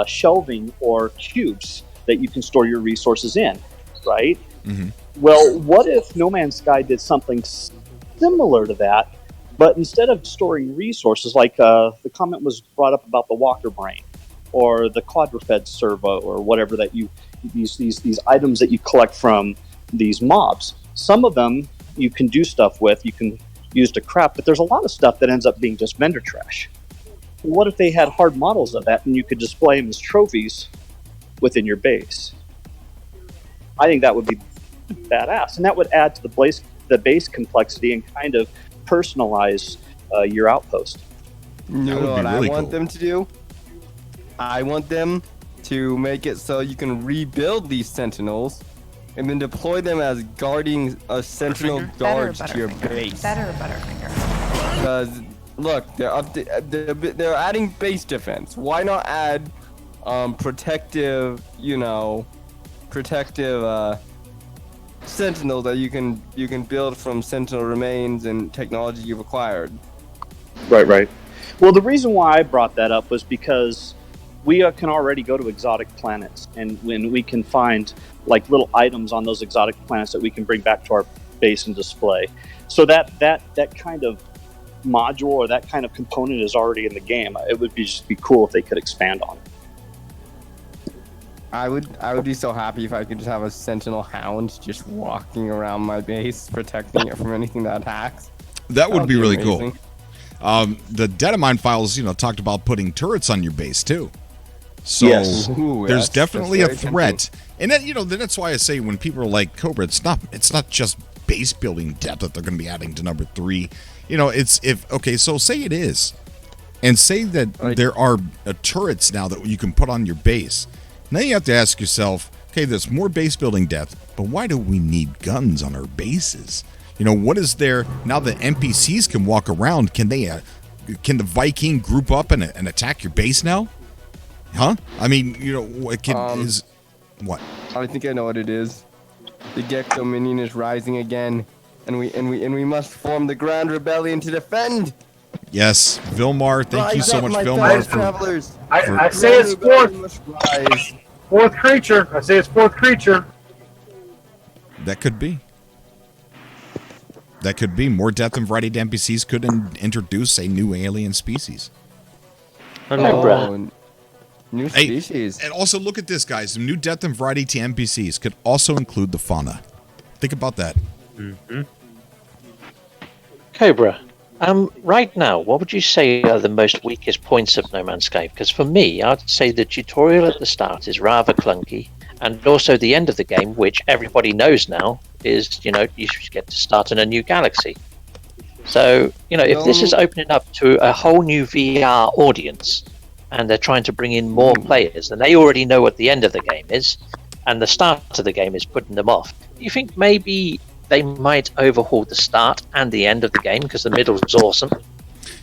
shelving or cubes that you can store your resources in, right?
Mm-hmm.
Well, what if No Man's Sky did something similar to that, but instead of storing resources, like the comment was brought up about the walker brain or the quadruped servo or whatever that you these items that you collect from these mobs. Some of them you can do stuff with, you can use to craft, but there's a lot of stuff that ends up being just vendor trash. What if they had hard models of that and you could display them as trophies within your base? I think that would be badass, and that would add to the base complexity and kind of personalize your outpost.
You know what I want them to do? I want them to make it so you can rebuild these sentinels and then deploy them as guarding a sentinel guards to your base.
Butterfinger.
Because look, they're adding base defense. Why not add protective sentinel that you can build from sentinel remains and technology you've acquired?
Right. Well, the reason why I brought that up was because we can already go to exotic planets, and when we can find like little items on those exotic planets that we can bring back to our base and display. So that kind of module or that kind of component is already in the game. It would just be cool if they could expand on it.
I would be so happy if I could just have a sentinel hound just walking around my base, protecting it from anything that attacks.
That would be really
amazing.
cool. The Datamine files, talked about putting turrets on your base too. So
Yes.
Ooh,
there's definitely a
that's very
threat, and then that's why I say when people are like Cobra, it's not just base building depth that they're going to be adding to number 3. So say it is, and say that there are turrets now that you can put on your base. Now you have to ask yourself, okay, there's more base building depth, but why do we need guns on our bases? What is there now that NPCs can walk around? Can the Viking group up and attack your base now? Huh? I mean, what?
I think I know what it is. The Gecko minion is rising again, and we must form the Grand Rebellion to defend.
Yes, Vilmar, thank you so much,
Vilmar.
Vilmar.
I say it's fourth creature. I say it's fourth creature.
That could be. More depth and variety to NPCs could introduce a new alien species.
New species.
And also look at this, guys. New depth and variety to NPCs could also include the fauna. Think about that.
Mm-hmm.
Cobra, right now, what would you say are the most weakest points of No Man's Sky? Because for me, I'd say the tutorial at the start is rather clunky, and also the end of the game, which everybody knows now, is, you get to start in a new galaxy. So, if this is opening up to a whole new VR audience, and they're trying to bring in more players, and they already know what the end of the game is, and the start of the game is putting them off, do you think maybe they might overhaul the start and the end of the game, because the middle is awesome?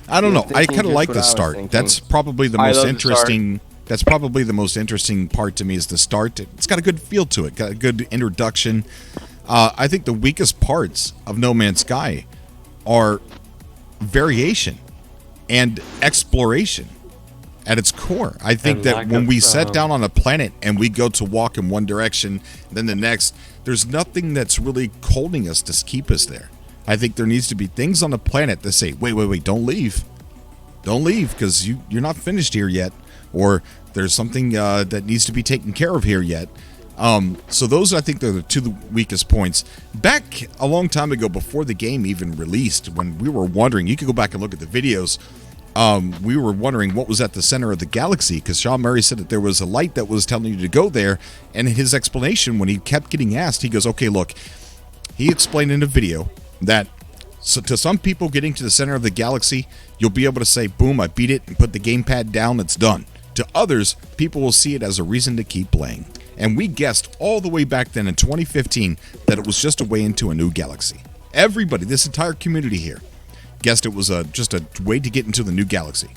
I don't know. I kind of like the start. That's probably the most interesting. That's probably the most interesting part to me is the start. It's got a good feel to it. Got a good introduction. I think the weakest parts of No Man's Sky are variation and exploration at its core. I think that when we set down on a planet and we go to walk in one direction, then the next, there's nothing that's really holding us to keep us there. I think there needs to be things on the planet that say, wait, don't leave. Don't leave, because you're not finished here yet. Or there's something that needs to be taken care of here yet. So those, I think, are the two weakest points. Back a long time ago, before the game even released, when we were wondering, you could go back and look at the videos, we were wondering what was at the center of the galaxy, because Sean Murray said that there was a light that was telling you to go there, and his explanation, when he kept getting asked, he goes, okay, look, he explained in a video that to some people getting to the center of the galaxy, you'll be able to say, boom, I beat it, and put the gamepad down, it's done. To others, people will see it as a reason to keep playing. And we guessed all the way back then in 2015 that it was just a way into a new galaxy. Everybody, this entire community here, guessed it was just a way to get into the new galaxy.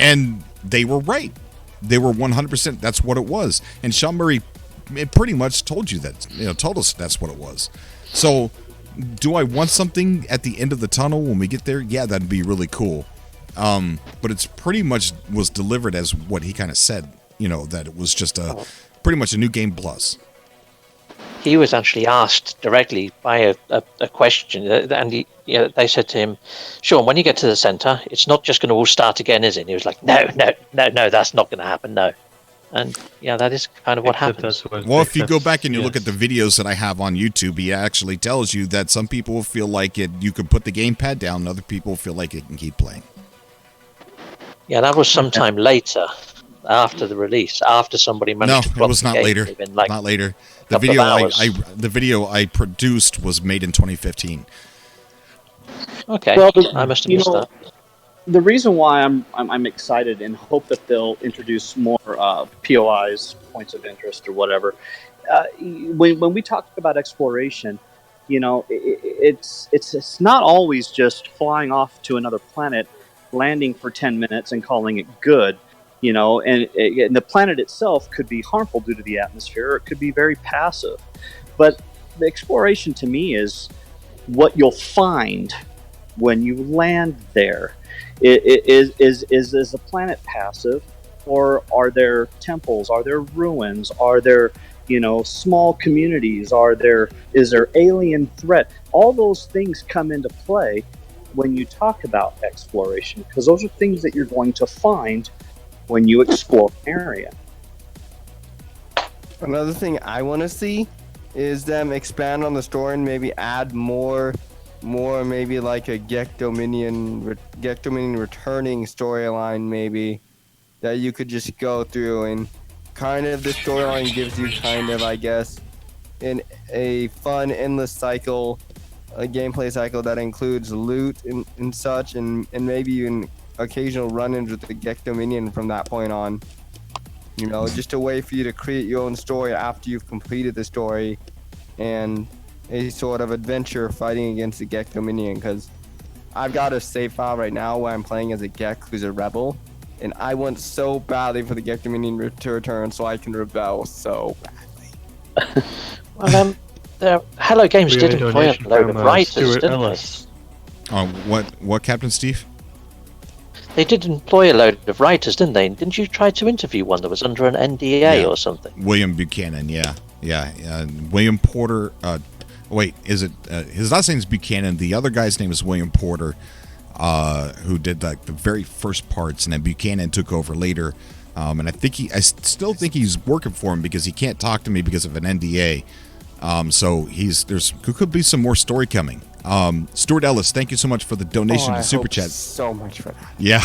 And they were right. They were 100%. That's what it was. And Sean Murray pretty much told you that, told us that's what it was. So, do I want something at the end of the tunnel when we get there? Yeah, that'd be really cool. But it's pretty much was delivered as what he kind of said, that it was just pretty much a new game plus.
He was actually asked directly by a question, and they said to him, Sean, when you get to the center, it's not just going to all start again, is it? And he was like, no, that's not going to happen, no. And that is kind of what happens.
Well, if you go back and you look at the videos that I have on YouTube, he actually tells you that some people feel like you can put the gamepad down, and other people feel like it can keep playing.
Yeah, that was sometime later, after the release, after somebody managed to block
it was not
the game.
later.
Like
not later.
The
video I produced was made in 2015.
Okay,
well,
I must have missed that.
The reason why I'm excited and hope that they'll introduce more POIs, points of interest, or whatever. When we talk about exploration, it's not always just flying off to another planet, landing for 10 minutes and calling it good. And the planet itself could be harmful due to the atmosphere, or it could be very passive. But the exploration to me is what you'll find when you land there. Is the planet passive, or are there temples? Are there ruins? Are there, small communities? Is there alien threat? All those things come into play when you talk about exploration, because those are things that you're going to find when you explore an area.
Another thing I want to see is them expand on the story and maybe add more maybe like a Gek Dominion returning storyline, maybe that you could just go through, and kind of the storyline gives you kind of, I guess, in a fun endless cycle, a gameplay cycle that includes loot and such, and maybe even occasional run-ins with the Gek Dominion from that point on. Just a way for you to create your own story after you've completed the story, and a sort of adventure fighting against the Gek Dominion, because I've got a save file right now where I'm playing as a Gek who's a rebel, and I want so badly for the Gek Dominion to return so I can rebel so badly.
Well, Hello Games did employ a load of writers, didn't they?
What, Captain Steve?
They did employ a load of writers, didn't they? Didn't you try to interview one that was under an NDA or something?
William Buchanan, yeah. William Porter. Wait, is it his last name is Buchanan? The other guy's name is William Porter, who did the very first parts, and then Buchanan took over later. And I still think he's working for him because he can't talk to me because of an NDA. So there could be some more story coming. Stuart Ellis, thank you so much for the donation to Super Chat.
So much for that.
Yeah,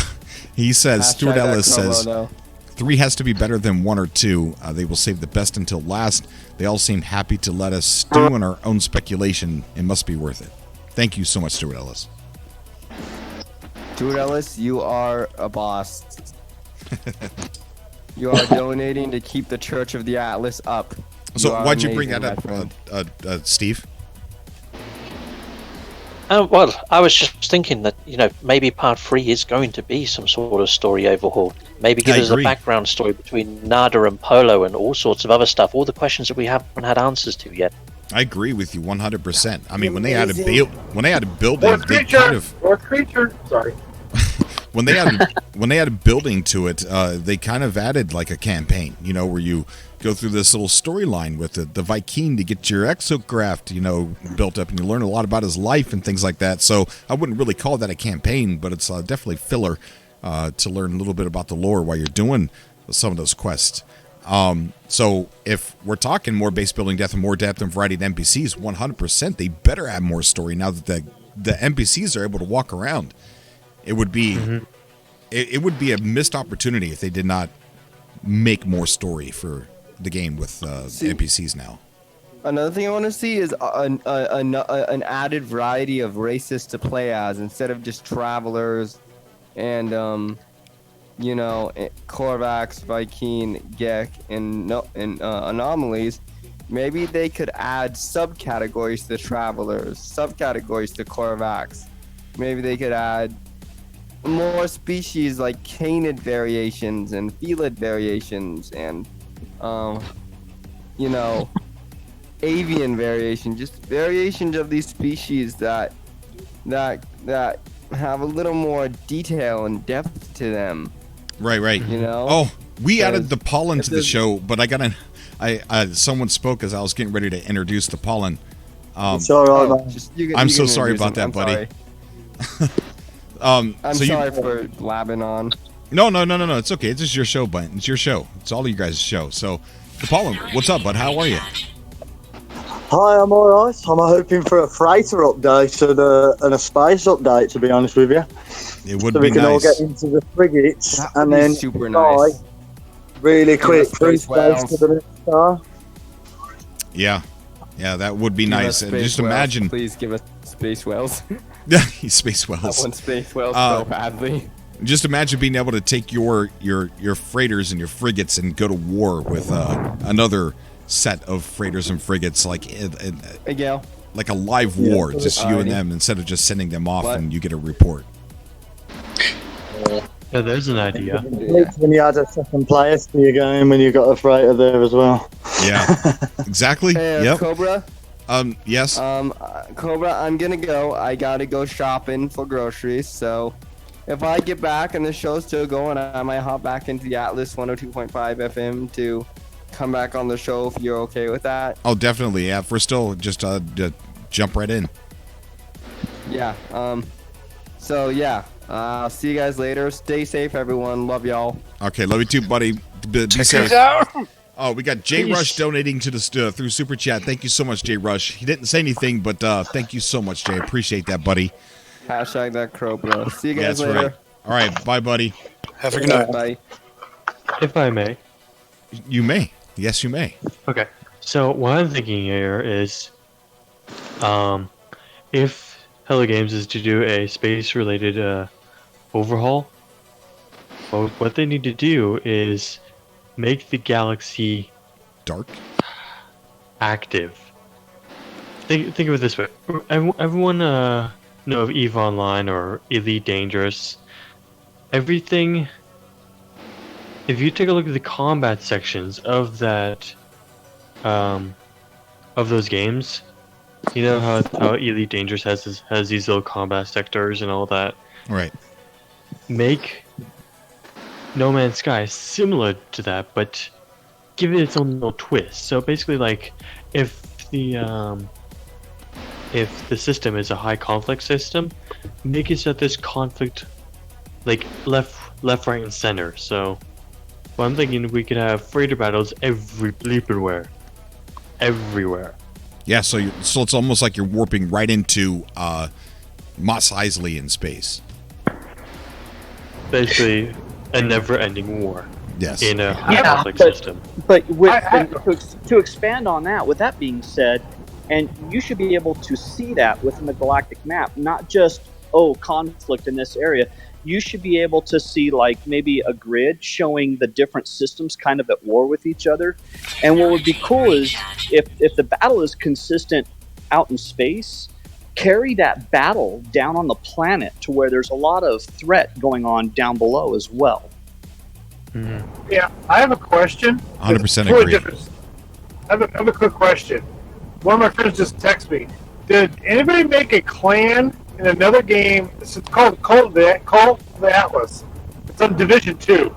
he says, Stuart Ellis says,
though.
3 has to be better than 1 or 2. They will save the best until last. They all seem happy to let us stew in our own speculation. It must be worth it. Thank you so much, Stuart Ellis.
Stuart Ellis, you are a boss. You are donating to keep the Church of the Atlas up.
So why'd you bring that up, Steve?
Well, I was just thinking that, maybe part 3 is going to be some sort of story overhaul. Maybe give us a background story between Nada and Polo and all sorts of other stuff, all the questions that we haven't had answers to yet.
I agree with you 100%. I mean, when they added building, they kind of...
Sorry.
when they added building to it, they kind of added like a campaign, where you go through this little storyline with the Viking to get your exocraft, built up, and you learn a lot about his life and things like that. So I wouldn't really call that a campaign, but it's definitely filler to learn a little bit about the lore while you're doing some of those quests. So if we're talking more base building depth and more depth and variety of NPCs, 100%, they better add more story now that the NPCs are able to walk around. It would be it would be a missed opportunity if they did not make more story for the game with NPCs now.
Another thing I want to see is an added variety of races to play as, instead of just travelers and Korvax, Viking, Gek, and anomalies. Maybe they could add subcategories to the travelers, subcategories to Korvax. Maybe they could add more species like canid variations and felid variations and avian variation, just variations of these species that have a little more detail and depth to them.
Right. Oh, we added the pollen to the show, but someone spoke as I was getting ready to introduce the pollen.
It's all right, man.
I'm so sorry about that, buddy.
I'm sorry for blabbing on.
No. It's okay. It's just your show, Bent. It's your show. It's all of you guys' show. So, the pollen, what's up, bud? How are you?
Hi, I'm all right. I'm hoping for a freighter update and a space update, to be honest with you.
It would
so
be
we can all
nice.
get into the frigates
That
and
would be
then
super
fly
nice.
really quick through
space
space
whales.
to the next star.
Yeah, that would be
Give us
nice. And
space
just
whales.
imagine.
Please give us space whales.
Space
I
whales.
want space whales so badly.
Just imagine being able to take your freighters and your frigates and go to war with another set of freighters and frigates, like
Hey, Gail.
like a live war, just you and them, instead of just sending them off and you get a report.
Yeah, there's an idea.
When you add a second player to your game and you got a freighter there as well.
Yeah, exactly.
Hey,
Yep.
Cobra.
Yes.
Cobra, I'm gonna go. I gotta go shopping for groceries, so if I get back and the show's still going, I might hop back into the Atlas 102.5 FM to come back on the show if you're okay with that.
Oh, definitely. Yeah, if we're still just jump right in.
Yeah. So yeah. I'll see you guys later. Stay safe, everyone. Love y'all.
Okay, love you too, buddy. Be safe. Oh, we got Jay Rush donating to the through Super Chat. Thank you so much, Jay Rush. He didn't say anything, but thank you so much, Jay. Appreciate that, buddy.
Hashtag that crow, bro. See you guys
That's
later.
right. All right, bye, buddy.
Have a good night.
Bye.
If I may.
You may. Yes, you may.
Okay. So what I'm thinking here is, if Hello Games is to do a space-related overhaul, well, what they need to do is make the galaxy
dark,
active. Think of it this way: everyone know of EVE Online or Elite Dangerous. Everything. If you take a look at the combat sections of that, of those games, you know how Elite Dangerous has these little combat sectors and all that.
Right.
Make No Man's Sky similar to that, but give it its own little twist. So basically, like, if the system is a high conflict system, make it so that there's conflict, like left, right, and center. So, well, I'm thinking we could have freighter battles everywhere.
Yeah, so it's almost like you're warping right into Mos Eisley in space.
Basically, a never-ending war.
Yes.
In a high conflict system.
But to expand on that, with that being said, and you should be able to see that within the galactic map, not just, conflict in this area. You should be able to see, like, maybe a grid showing the different systems kind of at war with each other. And what would be cool is if the battle is consistent out in space, carry that battle down on the planet to where there's a lot of threat going on down below as well.
Mm-hmm.
Yeah, I have a question.
100% agree.
I have a quick question. One of my friends just texted me. Did anybody make a clan in another game? It's called the Atlas. It's on Division 2.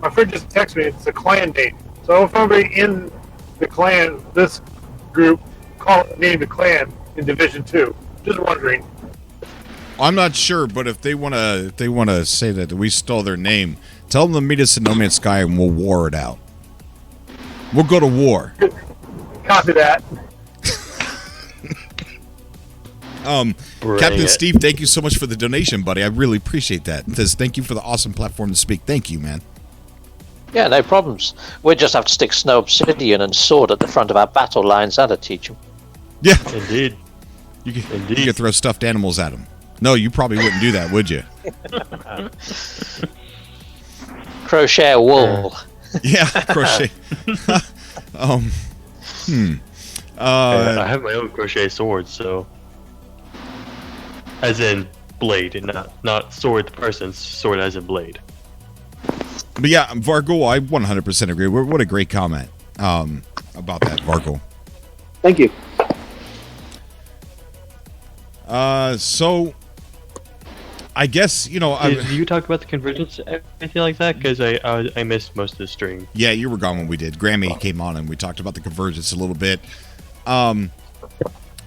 My friend just texted me. It's a clan name. So if anybody in the clan, this group, named the clan in Division 2. Just wondering.
I'm not sure, but if they want to say that we stole their name, tell them to meet us in No Man's Sky and we'll war it out. We'll go to war.
Copy that.
Captain Steve, thank you so much for the donation, buddy. I really appreciate that. It says, thank you for the awesome platform to speak. Thank you, man.
Yeah, no problems. We just have to stick snow obsidian and sword at the front of our battle lines. That'll teach them.
Yeah.
Indeed.
You could throw stuffed animals at them. No, you probably wouldn't do that, would you?
Crochet wool.
Yeah, crochet.
I have my own crochet sword, so as in blade, and not sword the person, sword as in blade.
But yeah, Vargo, I 100% agree. What a great comment about that, Vargo.
Thank you.
So I guess,
Did you talk about the convergence, anything like that? Because I missed most of the stream.
Yeah, you were gone when we did. Grammy came on and we talked about the convergence a little bit.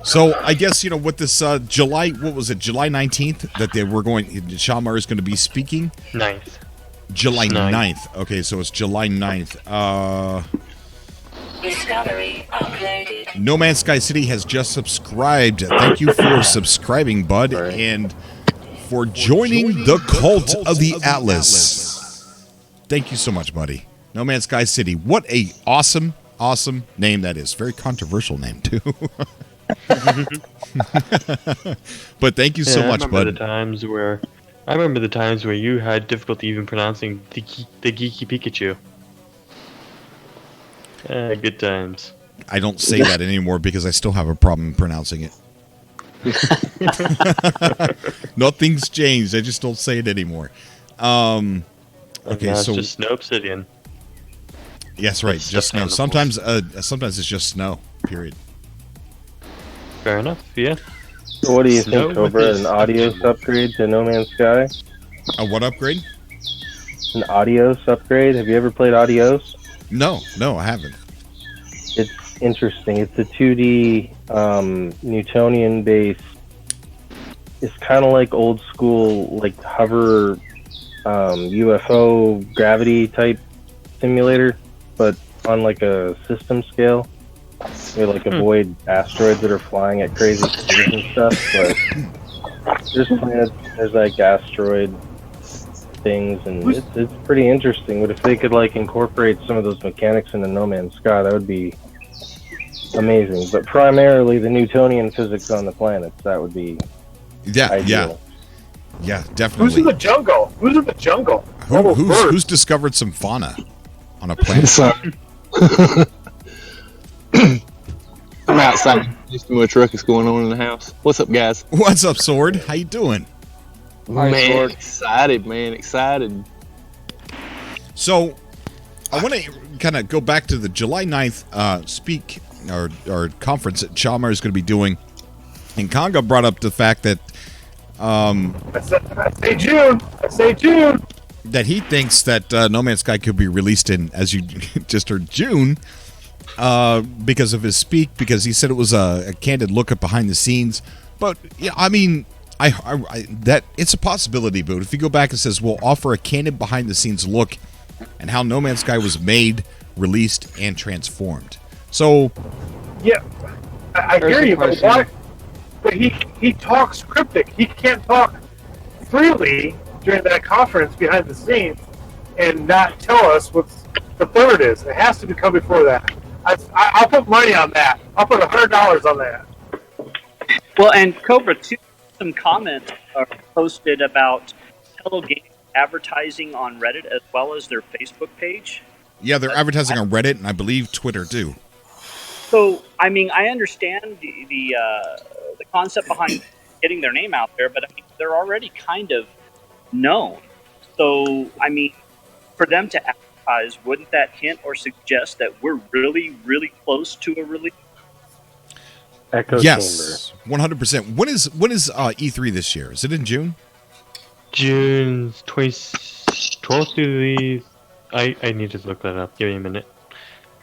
So I guess, with this July 19th that they were going, Shamar is going to be speaking?
9th.
July 9th. Okay, so it's July 9th.
Discovery uploaded.
No Man's Sky City has just subscribed. Thank you for subscribing, bud, and for joining the cult of the Atlas. Thank you so much, buddy. No Man's Sky City. What a awesome name that is. Very controversial name, too. But thank you so much, bud.
I remember the times where you had difficulty even pronouncing the geeky Pikachu. Good times.
I don't say that anymore because I still have a problem pronouncing it. Nothing's changed. I just don't say it anymore. Okay, so
just snow obsidian.
Yes, right. Just snow. Sometimes it's just snow. Period.
Fair enough. Yeah.
So what do you think, Cobra? An audio upgrade to No Man's Sky?
A what upgrade?
An Adios upgrade. Have you ever played Adios?
No, I haven't.
It's interesting. It's a 2D Newtonian base. It's kind of like old school, like hover UFO gravity type simulator, but on like a system scale. You like avoid asteroids that are flying at crazy speeds and stuff. But there's planets, there's like asteroid things, and it's pretty interesting. But if they could like incorporate some of those mechanics into No Man's Sky, that would be amazing. But primarily the Newtonian physics on the planets, that would be ideal.
Yeah, definitely.
Who's in the jungle?
Who's discovered some fauna on a planet?
I'm outside. Just my truck is going on in the house. What's up, guys?
What's up, Sword? How you doing?
Man, excited.
So, I want to kind of go back to the July 9th or conference that Chalmers is going to be doing. And Conga brought up the fact that
I say June.
That he thinks that No Man's Sky could be released in, as you just heard, June, because of his speak. Because he said it was a candid look at behind the scenes. But yeah, I mean, I that it's a possibility. But if you go back and says we'll offer a candid behind the scenes look and how No Man's Sky was made, released, and transformed. So
yeah, I hear you, but why? But he talks cryptic. He can't talk freely during that conference behind the scenes and not tell us what the third is. It has to come before that. I'll put money on that. I'll put $100 on that.
Well, and Cobra, too, some comments are posted about Hello Games advertising on Reddit as well as their Facebook page.
Yeah, they're advertising on Reddit and I believe Twitter too.
So, I mean, I understand the concept behind getting their name out there, but I mean, they're already kind of known. So, I mean, for them to advertise, wouldn't that hint or suggest that we're really, really close to a release?
Yes, 100%. When is E3 this year? Is it in June?
June 12th to the... I need to look that up. Give me a minute.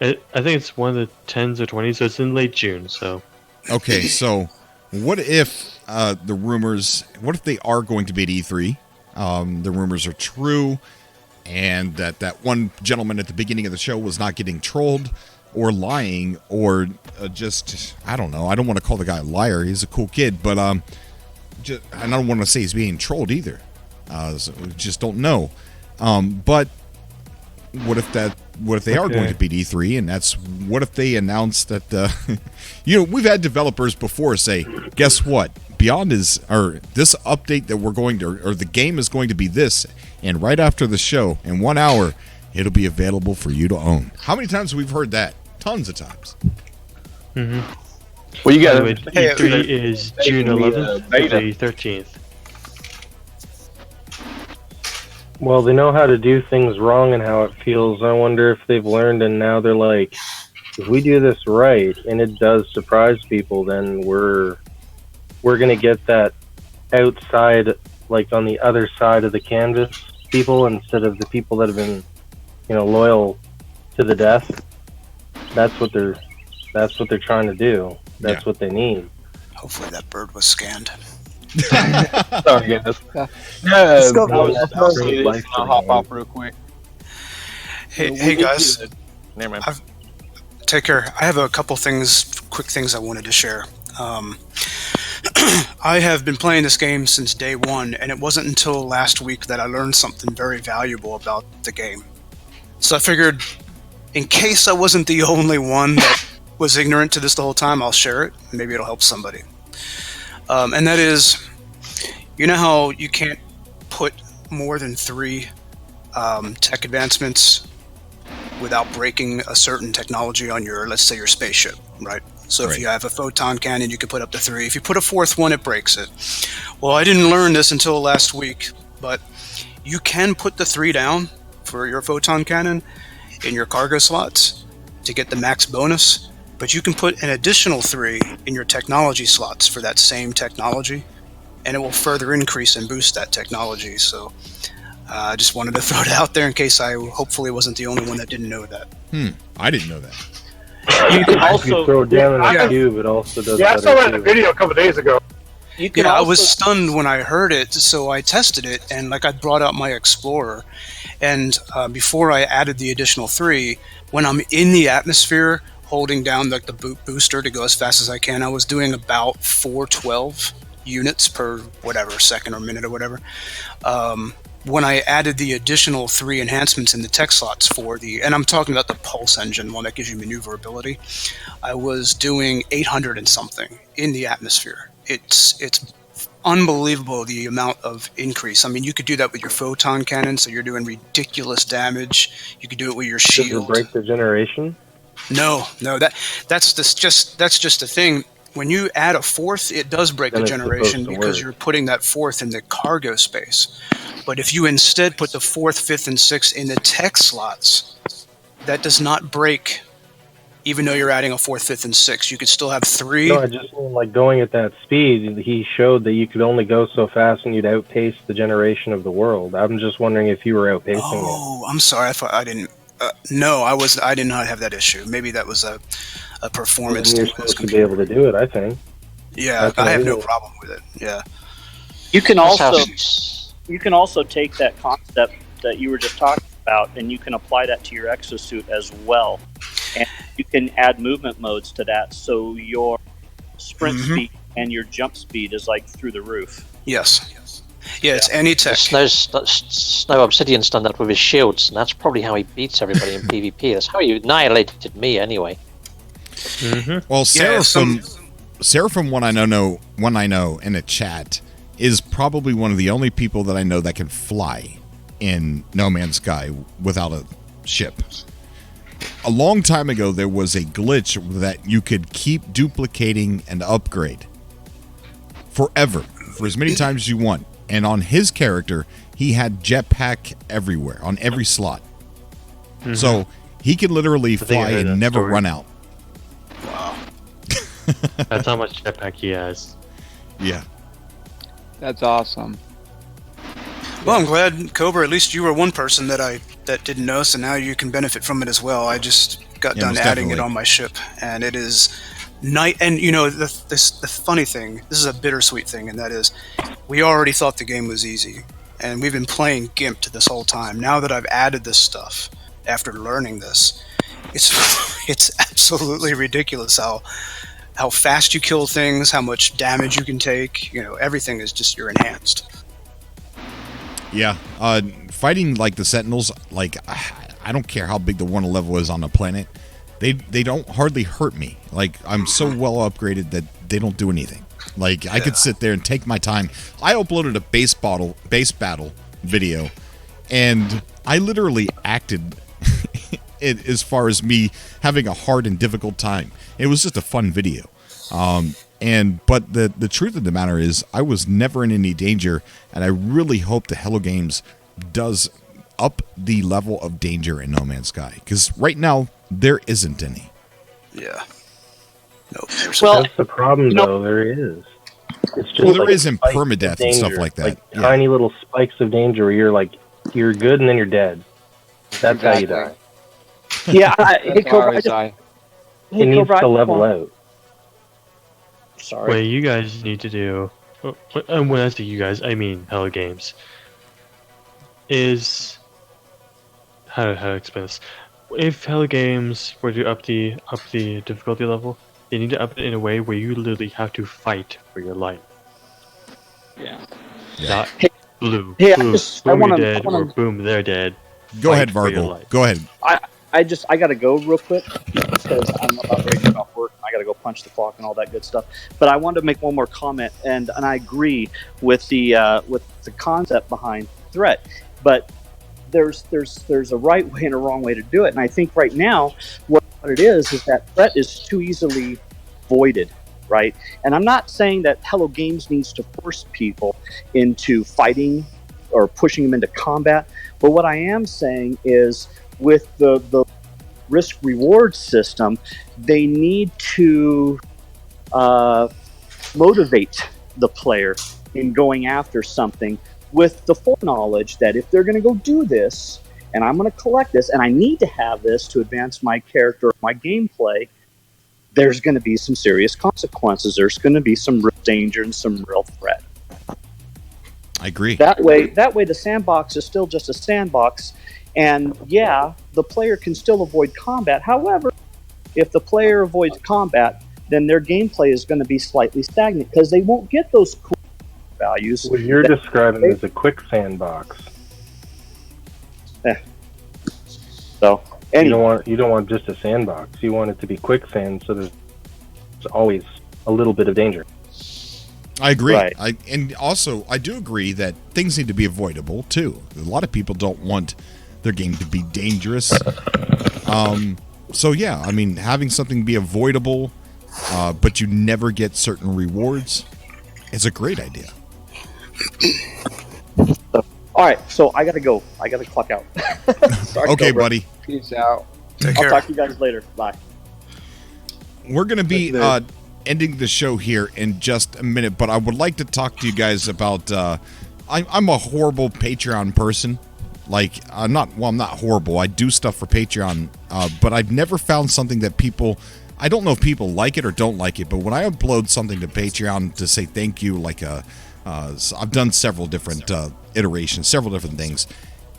I think it's one of the 10s or 20s, so it's in late June. So
okay, so what if the rumors? What if they are going to be at E3? The rumors are true, and that one gentleman at the beginning of the show was not getting trolled or lying or just, I don't know. I don't want to call the guy a liar. He's a cool kid, but and I don't want to say he's being trolled either. So we just don't know. But what if they are going to beat E3, and what if they announce that we've had developers before say, guess what? Beyond this update that we're going to, or the game is going to be this, and right after the show, in 1 hour, it'll be available for you to own. How many times have we heard that? Tons of times.
Mm-hmm.
Well, you got
E3 is June 11th to the 13th.
Well, they know how to do things wrong and how it feels. I wonder if they've learned, and now they're like, if we do this right, and it does surprise people, then we're going to get that outside, like on the other side of the canvas people, instead of the people that have been, loyal to the death. That's what they're trying to do. That's what they need.
Hopefully that bird was scanned.
Sorry, guys. I'll hop off real quick.
Hey guys.
Never mind.
Take care. I have a couple quick things I wanted to share. I have been playing this game since day one, and it wasn't until last week that I learned something very valuable about the game. So I figured, in case I wasn't the only one that was ignorant to this the whole time, I'll share it. Maybe it'll help somebody. And that is, you know how you can't put more than 3 tech advancements without breaking a certain technology on your, let's say, your spaceship, right? So if you have a photon cannon, you can put up to 3. If you put a 4th one, it breaks it. Well, I didn't learn this until last week, but you can put the 3 down for your photon cannon in your cargo slots to get the max bonus, but you can put an additional 3 in your technology slots for that same technology and it will further increase and boost that technology. So I just wanted to throw it out there in case I hopefully wasn't the only one that didn't know that.
I didn't know that.
You can
If you
also
throw it down in
Yeah.
a cube, it also does
Yeah, I
better
saw that in a
too.
video a couple days ago.
you can
Yeah, I
also
was stunned when I heard it, so I tested it, and like I brought out my Explorer, and before I added the additional 3, when I'm in the atmosphere, holding down like the booster to go as fast as I can, I was doing about 412 units per whatever second or minute or whatever. When I added the additional 3 enhancements in the tech slots for and I'm talking about the Pulse engine, one that gives you maneuverability, I was doing 800 and something in the atmosphere. It's unbelievable the amount of increase. I mean, you could do that with your photon cannon, so you're doing ridiculous damage. You could do it with your
Does it
shield.
break the generation?
No, that's just the thing. When you add a 4th, it does break
Then
the
it's
generation
supposed to
because
work.
you're putting that 4th in the cargo space. But if you instead put the 4th, 5th, and 6th in the tech slots, that does not break. Even though you're adding a 4th, 5th, and 6th, you could still have 3.
No, I just mean like going at that speed. He showed that you could only go so fast and you'd outpace the generation of the world. I'm just wondering if you were outpacing it.
Oh, I'm sorry. I thought I didn't. No, I was. I did not have that issue. Maybe that was a performance
You're
thing. with this
supposed to be able to do it, I think.
Yeah,
That's
I have no
amazing.
problem with it. Yeah.
You can
That's how-
also take that concept that you were just talking about, and you can apply that to your exosuit as well. And you can add movement modes to that, so your sprint speed and your jump speed is like through the roof.
Yes. Yeah, it's any tech.
Snow Obsidian's done that with his shields, and that's probably how he beats everybody in PvP. That's how he annihilated me, anyway.
Well,
Yeah,
Sarah from one I know in a chat is probably one of the only people that I know that can fly in No Man's Sky without a ship. A long time ago, there was a glitch that you could keep duplicating and upgrade forever, for as many times as you want. And on his character, he had jetpack everywhere, on every slot. So he can literally
I think I
fly
heard
and
that
never
story.
run out.
That's how much jetpack he has.
Yeah.
That's awesome.
Well, I'm glad, Cobra. At least you were one person that didn't know, so now you can benefit from it as well. I just got
Yeah,
done
most
adding it
definitely.
on my ship, and it is night. And you know, the funny thing. This is a bittersweet thing, and that is, we already thought the game was easy, and we've been playing GIMP this whole time. Now that I've added this stuff, after learning this, it's absolutely ridiculous how fast you kill things, how much damage you can take. You know, everything is just you're enhanced.
Yeah, fighting like the Sentinels, like I don't care how big the water level is on the planet, they don't hardly hurt me. Like I'm so well upgraded that they don't do anything. Like I could sit there and take my time. I uploaded a base battle video, and I literally acted it as far as me having a hard and difficult time. It was just a fun video. But the truth of the matter is, I was never in any danger, and I really hope the Hello Games does up the level of danger in No Man's Sky, because right now there isn't any.
Yeah. No.
That's the problem, though. There is. It's just
Well, there
like
is in
spikes of
permadeath and stuff
danger,
like that.
Like
Yeah.
tiny little spikes of danger where you're good and then you're dead. That's how you die.
Yeah, hey
That's
Cobra,
always I.
It needs to level out.
Sorry.
What you guys need to do, and when I say you guys, I mean Hello Games, is how to explain this. If Hello Games were to up the difficulty level, they need to up it in a way where you literally have to fight for your life.
Yeah.
Not blue,
Hey,
boom,
I
boom,
wanna-
you're dead,
I wanna-
or boom, they're dead.
Go
Fight
ahead,
for your
Vargal.
life.
Go ahead.
I got to go real quick because I'm about ready to get off work. I got to go punch the clock and all that good stuff. But I wanted to make one more comment, and I agree with the concept behind threat. But there's a right way and a wrong way to do it. And I think right now what it is that threat is too easily voided, right? And I'm not saying that Hello Games needs to force people into fighting or pushing them into combat. But what I am saying is with the risk reward system, they need to motivate the player in going after something with the foreknowledge that if they're going to go do this, and I'm going to collect this, and I need to have this to advance my character, my gameplay, there's going to be some serious consequences. There's going to be some real danger and some real threat.
I agree.
That way, the sandbox is still just a sandbox, and yeah, the player can still avoid combat. However, if the player avoids combat, then their gameplay is going to be slightly stagnant because they won't get those cool values.
What you're describing is a quick sandbox.
So
anyway. You don't want just a sandbox. You want it to be quicksand, so there's always a little bit of danger.
I agree.
Right.
And also, I do agree that things need to be avoidable, too. A lot of people don't want their game to be dangerous. So, yeah, I mean, having something be avoidable, but you never get certain rewards is a great idea.
All right, so I got to go. I got to clock out. Sorry,
Okay,
Cobra.
buddy.
Peace out.
I'll talk to you guys later. Bye.
We're going to be ending the show here in just a minute, but I would like to talk to you guys about I'm a horrible Patreon person. Like, I'm not horrible. I do stuff for Patreon, but I've never found something that people, I don't know if people like it or don't like it, but when I upload something to Patreon to say thank you, like I've done several different iterations, several different things,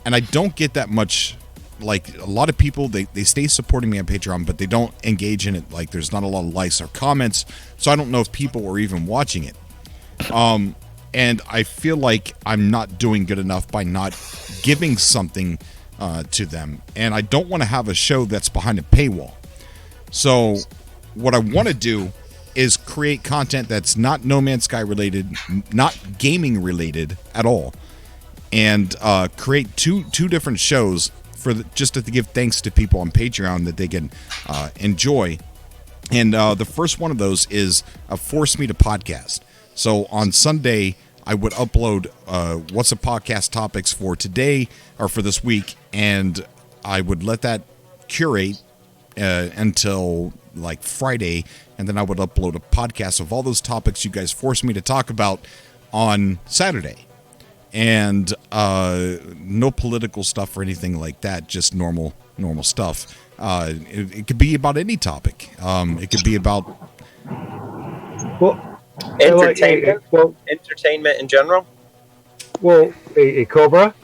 and I don't get that much. Like, a lot of people, they stay supporting me on Patreon, but they don't engage in it. Like, there's not a lot of likes or comments, so I don't know if people are even watching it. And I feel like I'm not doing good enough by not giving something to them. And I don't want to have a show that's behind a paywall. So what I want to do is create content that's not No Man's Sky related, not gaming related at all, and create two different shows just to give thanks to people on Patreon that they can enjoy. And the first one of those is Force Me to Podcast. So on Sunday, I would upload what's the podcast topics for today or for this week, and I would let that curate until like Friday, and then I would upload a podcast of all those topics you guys forced me to talk about on Saturday. And no political stuff or anything like that, just normal stuff. It could be about any topic. It could be about
entertainment. Entertainment in general.
Well, a Cobra,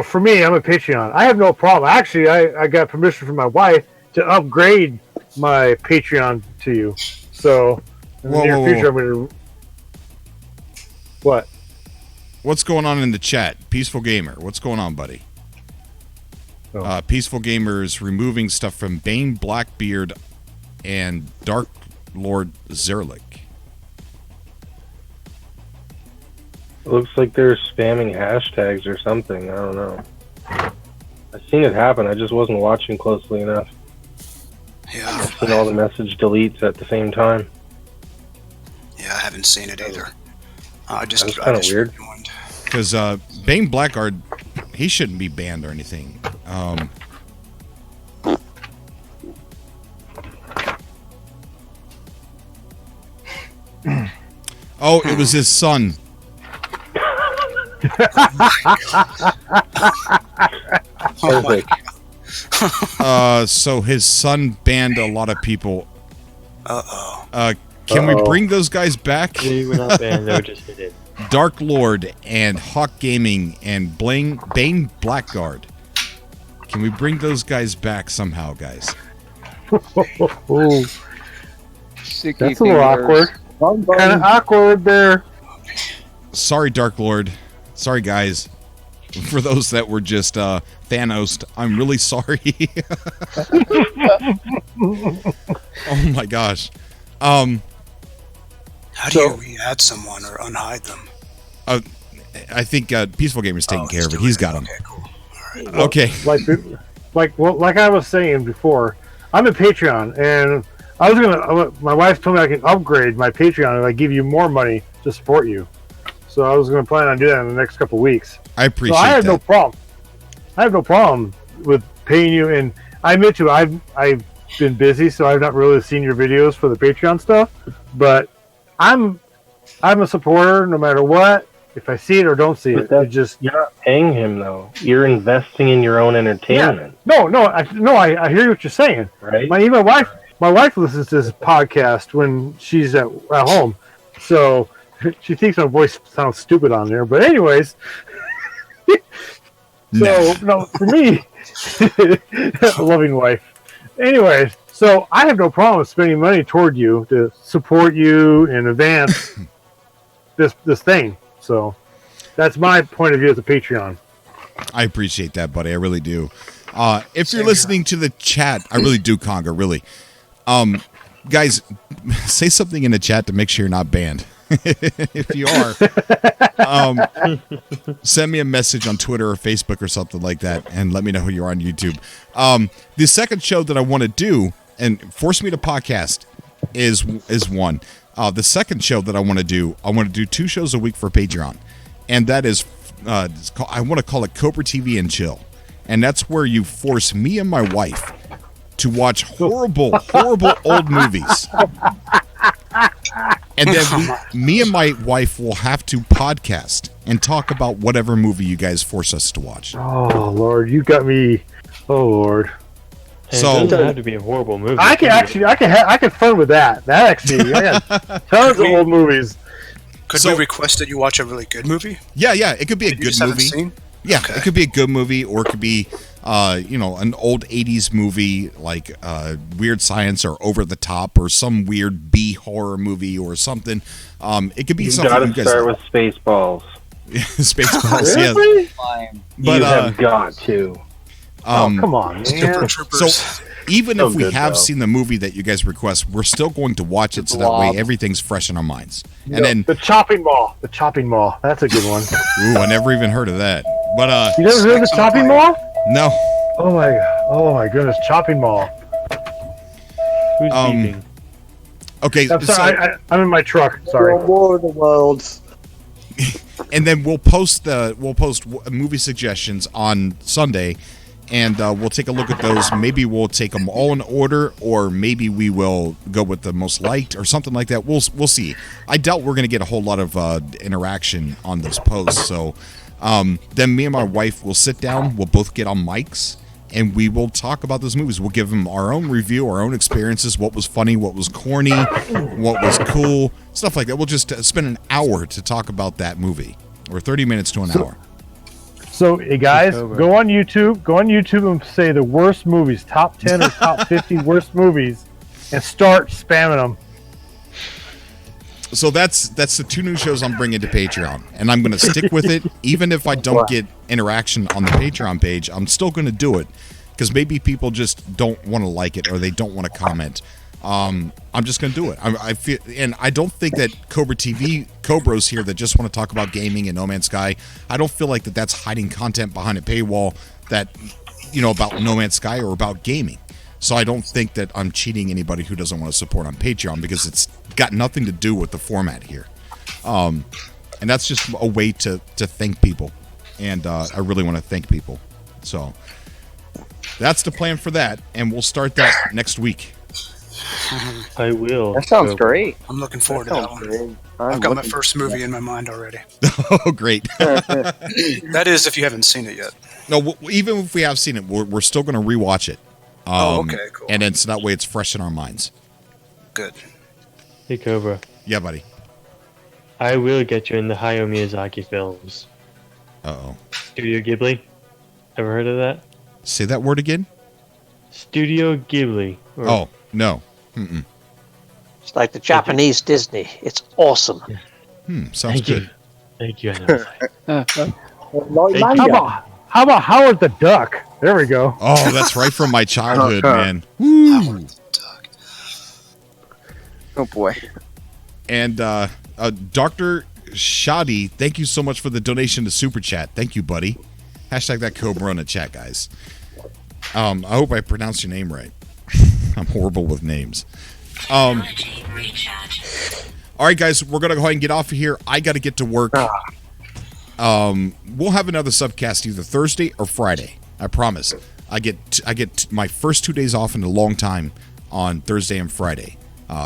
for me, I'm a Patreon. I have no problem. Actually, I got permission from my wife to upgrade my Patreon to you. So in the near future, I'm going to. What?
What's going on in the chat? Peaceful Gamer, what's going on, buddy? Peaceful Gamer is removing stuff from Bane Blackbeard and Dark Lord Zerlik.
It looks like they're spamming hashtags or something. I don't know. I've seen it happen. I just wasn't watching closely enough.
Yeah.
I've seen all the message deletes at the same time.
Yeah, I haven't seen it either.
That's kind of weird.
Because Bane Blackguard, he shouldn't be banned or anything. Oh, it was his son. So his son banned a lot of people. Can we bring those guys back?
They were not banned, they were just hidden.
Dark Lord and Hawk Gaming and Bane Blackguard. Can we bring those guys back somehow, guys?
That's a little awkward. Kind of awkward there.
Sorry, Dark Lord. Sorry, guys. For those that were just Thanos, I'm really sorry. Oh my gosh.
How do you re-add someone or unhide them?
I think Peaceful Gamer's taking care of it. He's got them.
Okay, cool. All right.
Okay.
Like I was saying before, I'm a Patreon, and I was gonna. My wife told me I can upgrade my Patreon and I give you more money to support you. So I was gonna plan on doing that in the next couple of weeks.
I appreciate
that. I have
that.
no problem. I have no problem with paying you, and I admit to I've been busy, so I've not really seen your videos for the Patreon stuff. But I'm I'm a supporter no matter what. If I see it or don't see it, it just
you're not paying him though. You're investing in your own entertainment.
Yeah. I hear what you're saying.
Right.
My wife listens to this podcast when she's at home, so she thinks my voice sounds stupid on there. But anyways, for me, a loving wife. Anyways, so I have no problem with spending money toward you to support you and advance this thing. So that's my point of view as a Patreon.
I appreciate that, buddy. I really do. If you're listening to the chat, I really do, Conga, really. Guys, say something in the chat to make sure you're not banned. If you are, send me a message on Twitter or Facebook or something like that, and let me know who you are on YouTube. The second show that I want to do, and Force Me to Podcast, is one. The second show that I want to do 2 shows a week for Patreon, and that is, I want to call it Cobra TV and Chill, and that's where you force me and my wife to watch horrible old movies. And then me and my wife will have to podcast and talk about whatever movie you guys force us to watch.
Oh Lord, you got me. Oh Lord.
So it doesn't have to be a horrible movie.
I can fun with that. That actually, I got tons of old movies.
Could we request that you watch a really good movie?
Yeah, it could be a good movie. Yeah, okay. It could be a good movie, or it could be, an old 80s movie like Weird Science or Over the Top, or some weird B horror movie or something. It could be something
you guys start with Spaceballs.
Spaceballs,
really?
Yeah.
But you have got to.
Come on, man.
So even if we have seen the movie that you guys request, we're still going to watch it, so that way everything's fresh in our minds. And then
the chopping mall. That's a good one.
Ooh, I never even heard of that. But
you never heard of the chopping mall?
No.
Oh my goodness, chopping mall.
Who's beeping?
Okay,
I'm sorry. I'm in my truck. Sorry.
War of the Worlds.
And then we'll post movie suggestions on Sunday, and we'll take a look at those. Maybe we'll take them all in order, or maybe we will go with the most liked or something like that. We'll see. I doubt we're going to get a whole lot of interaction on those posts. So then me and my wife will sit down. We'll both get on mics, and we will talk about those movies. We'll give them our own review, our own experiences, what was funny, what was corny, what was cool, stuff like that. We'll just spend an hour to talk about that movie, or 30 minutes to an hour.
So, hey guys, go on YouTube and say the worst movies, top 10 or top 50 worst movies, and start spamming them.
So that's the 2 new shows I'm bringing to Patreon, and I'm going to stick with it. Even if I don't get interaction on the Patreon page, I'm still going to do it, because maybe people just don't want to like it, or they don't want to comment. I'm just going to do it. I feel, and I don't think that Cobra TV Cobras here that just want to talk about gaming and No Man's Sky, I don't feel like that's hiding content behind a paywall that, about No Man's Sky or about gaming. So I don't think that I'm cheating anybody who doesn't want to support on Patreon, because it's got nothing to do with the format here. And that's just a way to thank people. And I really want to thank people. So that's the plan for that. And we'll start that next week.
I will.
That sounds great.
I'm looking forward to that one. I've got my first movie in my mind already.
Oh, great.
That is, if you haven't seen it yet.
No, even if we have seen it, we're still going to rewatch it.
Okay, cool.
And then so that way it's fresh in our minds.
Good.
Hey, Cobra.
Yeah, buddy.
I will get you in the Hayao Miyazaki films.
Uh-oh.
Studio Ghibli. Ever heard of that?
Say that word again?
Studio Ghibli.
Oh, no. Mm-mm.
It's like the Japanese Disney. It's awesome.
Sounds good.
Thank you. I
How about Howard the Duck? There we go.
Oh, that's right from my childhood, man. Woo!
Oh boy.
And Dr. Shadi, thank you so much for the donation to Super Chat. Thank you, buddy. Hashtag that Cobra in the chat, guys. I hope I pronounced your name right. I'm horrible with names. All right, guys, we're going to go ahead and get off of here. I got to get to work. We'll have another subcast either Thursday or Friday. I promise. I get my first 2 days off in a long time on Thursday and Friday.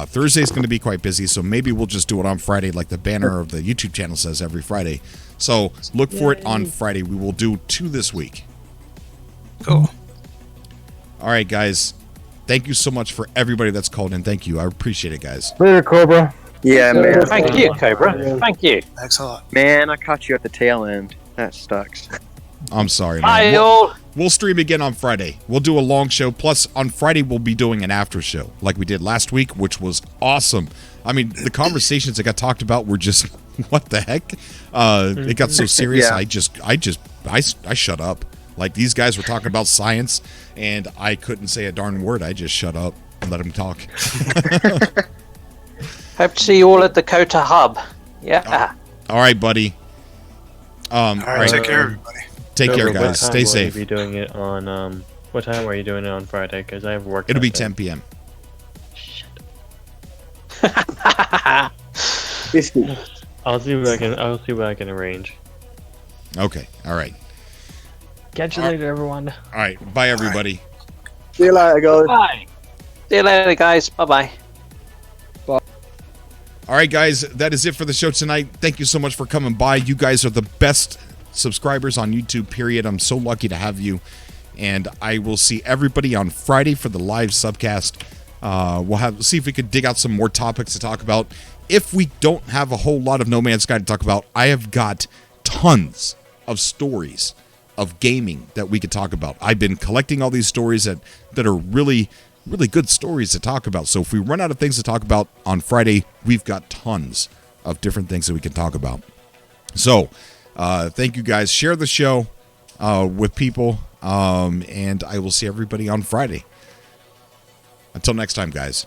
Thursday's going to be quite busy, so maybe we'll just do it on Friday like the banner of the YouTube channel says every Friday. So look for it on Friday. We will do 2 this week.
Cool.
All right, guys. Thank you so much for everybody that's called in. Thank you. I appreciate it, guys.
Later, Cobra.
Yeah, man.
Thank you, Cobra. Thank you.
Thanks a lot.
Man, I caught you at the tail end. That sucks.
I'm sorry,
Bye,
man.
y'all.
We'll stream again on Friday. We'll do a long show. Plus, on Friday, we'll be doing an after show like we did last week, which was awesome. I mean, the conversations that got talked about were just, what the heck? It got so serious.
Yeah.
I shut up. Like, these guys were talking about science, and I couldn't say a darn word. I just shut up and let them talk.
Hope to see you all at the Kota Hub. Yeah.
All right, buddy.
All right, take care, everybody.
Take care,
What
guys.
time
Stay
will
safe.
you be doing it on, what time are you doing it on Friday? Because I have work.
It'll
that
be
day.
10 p.m.
I'll see what I can arrange.
Okay. All right.
Catch you later, everyone.
All right. Bye, everybody.
See you later, guys.
Bye. See you later, guys. Bye-bye.
All right, guys, that is it for the show tonight. Thank you so much for coming by. You guys are the best subscribers on YouTube, period. I'm so lucky to have you. And I will see everybody on Friday for the live subcast. We'll see if we could dig out some more topics to talk about. If we don't have a whole lot of No Man's Sky to talk about, I have got tons of stories of gaming that we could talk about. I've been collecting all these stories that are really good stories to talk about. So if we run out of things to talk about on Friday, we've got tons of different things that we can talk about. So thank you guys. Share the show with people, and I will see everybody on Friday. Until next time, guys.